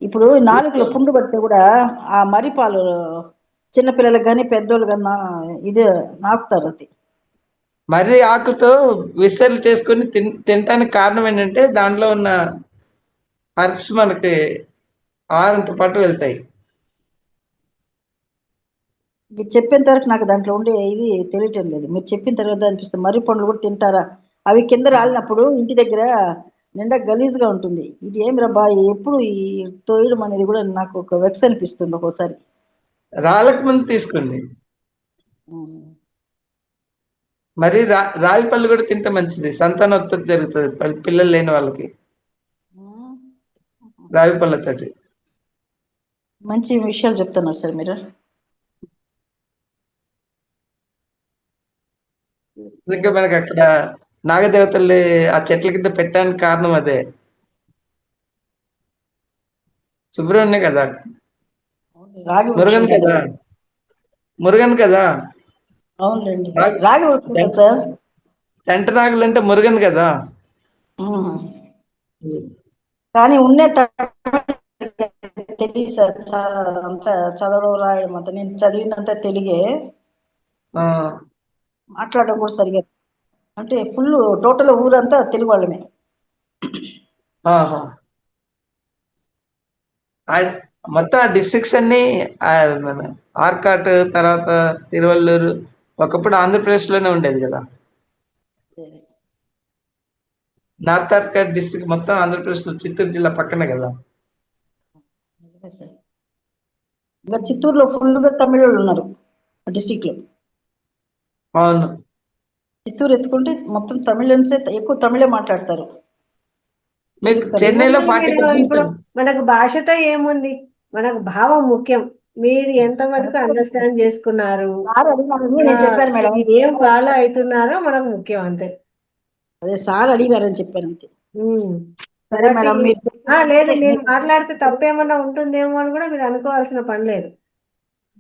ఇప్పుడు నాలుకలో పుండు పడితే కూడా ఆ మర్రిపాలు చిన్నపిల్లలకు కానీ పెద్దోళ్ళు కన్నా ఇదే నాకుతారు. అది మర్రి ఆకుతో విస్తరణ చేసుకుని తినటానికి కారణం ఏంటంటే దాంట్లో ఉన్న హర్బ్స్ మనకి ఆహారంతో పాటు వెళ్తాయి. మీరు చెప్పేంత వరకు నాకు దాంట్లో ఉండే ఇది తెలియటం లేదు. మీరు చెప్పిన తర్వాత అనిపిస్తుంది మర్రి పండ్లు కూడా తింటారా. అవి కింద రాలినప్పుడు ఇంటి దగ్గర నిండా గలీజ్గా ఉంటుంది. ఇది ఏమి రబ్బా ఎప్పుడు ఈ తోయడం అనేది కూడా నాకు ఒక వెక్స్ అనిపిస్తుంది ఒక్కోసారి. రాళ్ళకు ముందు తీసుకోండి. మరి రావి పళ్ళు కూడా తింటే మంచిది, సంతానోత్పత్తి జరుగుతుంది పిల్లలు లేని వాళ్ళకి రావి పళ్ళతోటి. మంచి విషయాలు చెప్తున్నారు సార్ మీరు. ఇంకా మనకి అక్కడ నాగదేవతల్ని ఆ చెట్ల కింద పెట్టడానికి కారణం అదే. సుబ్రహ్మణ్య కదా, రాగి మురుగన్ కదా, మురుగన్ కదా. అవునండి, రాగి వస్తుంది సార్. టెంట నాగులు అంటే మురుగన్ కదా. కానీ ఉన్నే తెలియదు సార్, అంత చదవడం రాయడం అంతా. నేను చదివిందంతా తెలుగే, మాట్లాడడం కూడా సరిగా. అంటే ఫుల్ టోటల్ ఊరంతా తెలుగు వాళ్ళమే. మొత్తం ఆ డిస్ట్రిక్ట్స్ అన్ని ఆర్కాట్, తర్వాత తిరువల్లూరు ఒకప్పుడు ఆంధ్రప్రదేశ్ లోనే ఉండేది కదా. నార్త్ ఆర్కాట్ డిస్ట్రిక్ట్ మొత్తం ఆంధ్రప్రదేశ్ లో చిత్తూరు జిల్లా పక్కనే కదా. ఇంకా చిత్తూరులో ఫుల్గా తమిళ వాళ్ళు ఉన్నారు డిస్టిక్ లో. అవును, చిత్తూరు ఎత్తుకుంటే మొత్తం తమిళన్సే ఎక్కువ, తమిళే మాట్లాడతారు. మీకు చెన్నైలో 40% ఇప్పుడు మనకు భాషతో ఏముంది, మనకు భావం ముఖ్యం. మీరు ఎంతవరకు అండర్స్టాండ్ చేసుకున్నారు, నేను చెప్పాను మేడం, ఏం ఫాలో అవుతున్నారో మనకు ముఖ్యం అంతే. అదే సార్ అడిగారని చెప్పాను అంతే. సరే కాబట్టి మేడం, లేదు మీరు మాట్లాడితే తప్పేమన్నా ఉంటుందేమో అని కూడా మీరు అనుకోవాల్సిన పని లేదు.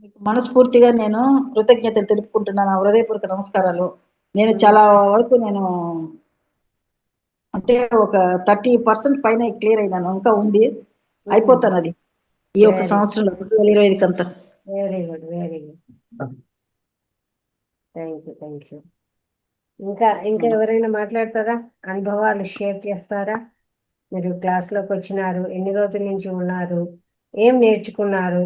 మీకు మనస్ఫూర్తిగా నేను కృతజ్ఞతలు తెలుపుకుంటున్నాను, హృదయపూర్వక నమస్కారాలు. నేను చాలా వరకు నేను అంటే ఒక 30% పైన క్లియర్ అయినాను, ఇంకా ఉంది, అయిపోతాను అది ఈ ఒక సంవత్సరంలో 2025 కంతా. Very good, very good, thank you. ఇంకా ఎవరైనా మాట్లాడతారా, అనుభవాలు షేర్ చేస్తారా? మీరు క్లాస్లోకి వచ్చినారు, ఎన్ని రోజుల నుంచి ఉన్నారు, ఏం నేర్చుకున్నారు?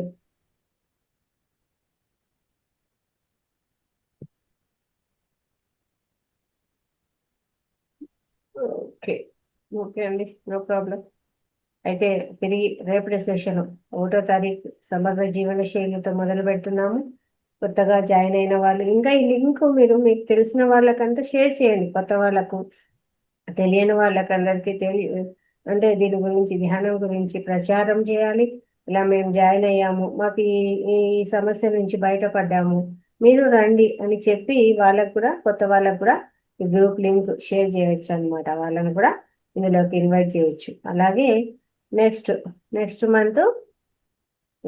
ఓకే అండి, నో ప్రాబ్లం. అయితే తిరిగి రేపటి సెషన్ 1వ తారీఖు సమగ్ర జీవన శైలితో మొదలు పెడుతున్నాము. కొత్తగా జాయిన్ అయిన వాళ్ళు ఇంకా ఈ లింక్ మీకు తెలిసిన వాళ్ళకంతా షేర్ చేయండి. కొత్త వాళ్ళకు, తెలియని వాళ్ళకందరికీ అంటే దీని గురించి, ధ్యానం గురించి ప్రచారం చేయాలి. ఇలా మేము జాయిన్ అయ్యాము, మాకు ఈ సమస్య నుంచి బయటపడ్డాము, మీరు రండి అని చెప్పి వాళ్ళకు కూడా, కొత్త వాళ్ళకు కూడా ఈ గ్రూప్ లింక్ షేర్ చేయొచ్చు అనమాట. వాళ్ళని కూడా ఇందులోకి ఇన్వైట్ చేయొచ్చు. అలాగే నెక్స్ట్ మంత్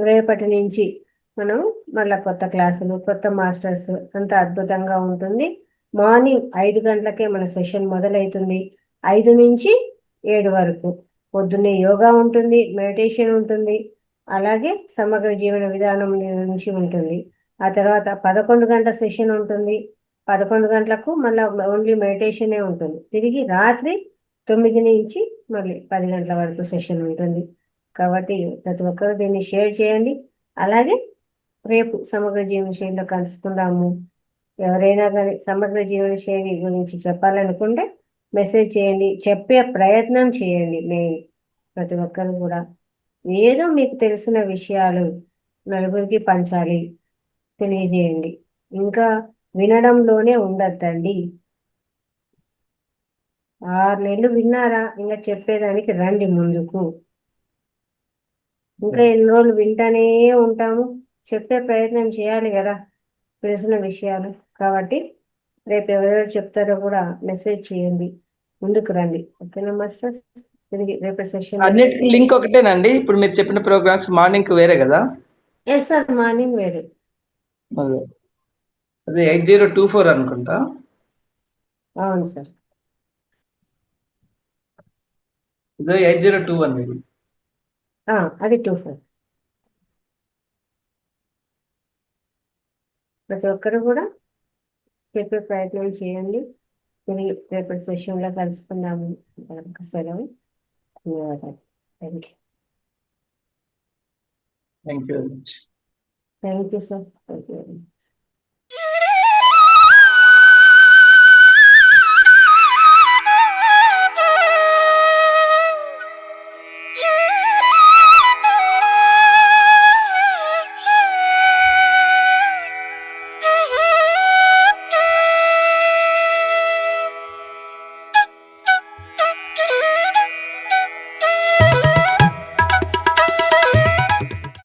రేపటి నుంచి మనం మళ్ళీ కొత్త క్లాసులు, కొత్త మాస్టర్స్, అంత అద్భుతంగా ఉంటుంది. మార్నింగ్ 5 గంటలకే మన సెషన్ మొదలవుతుంది. 5 నుంచి 7 వరకు పొద్దున్నే యోగా ఉంటుంది, మెడిటేషన్ ఉంటుంది, అలాగే సమగ్ర జీవన విధానం నుంచి ఉంటుంది. ఆ తర్వాత 11 గంటల సెషన్ ఉంటుంది. 11 గంటలకు మళ్ళీ ఓన్లీ మెడిటేషనే ఉంటుంది. తిరిగి రాత్రి 9 నుంచి మళ్ళీ 10 గంటల వరకు సెషన్ ఉంటుంది. కాబట్టి ప్రతి ఒక్కరు దీన్ని షేర్ చేయండి. అలాగే రేపు సమగ్ర జీవన శైలిలో కలుసుకుందాము. ఎవరైనా కానీ సమగ్ర జీవన శైలి గురించి చెప్పాలనుకుంటే మెసేజ్ చేయండి, చెప్పే ప్రయత్నం చేయండి. మెయిన్ ప్రతి ఒక్కరు కూడా ఏదో మీకు తెలిసిన విషయాలు నలుగురికి పంచాలి, తెలియజేయండి. ఇంకా వినడంలోనే ఉండద్దండి. 6 నెలలు విన్నారా, ఇంకా చెప్పేదానికి రండి ముందుకు. ఇంకా ఎన్ని రోజులు వింటానే ఉంటాము, చెప్పే ప్రయత్నం చేయాలి కదా తెలిసిన విషయాలు. కాబట్టి రేపు ఎవరెవరు చెప్తారో కూడా మెసేజ్ చేయండి, ముందుకు రండి. ఓకేనా మాస్టర్స్? తిరిగి రేపు సెషన్ అన్నిటికీ లింక్ ఒకటేనండి. ఇప్పుడు మీరు చెప్పిన ప్రోగ్రామ్స్ మార్నింగ్ వేరే కదా? ఎస్ సార్, మార్నింగ్ వేరే. అదే 8024 అనుకుంటా. అవును సార్, ఇదో 8021 ఇది. అది 24. ప్రతి ఒక్కరు కూడా చెప్పే ప్రయత్నం చేయండి. తిరిగి రేపటి సెషన్లో కలుసుకుందాము. సెలవు. ధన్యవాదాలు. Thank you very much. Thank you sir. Thank you.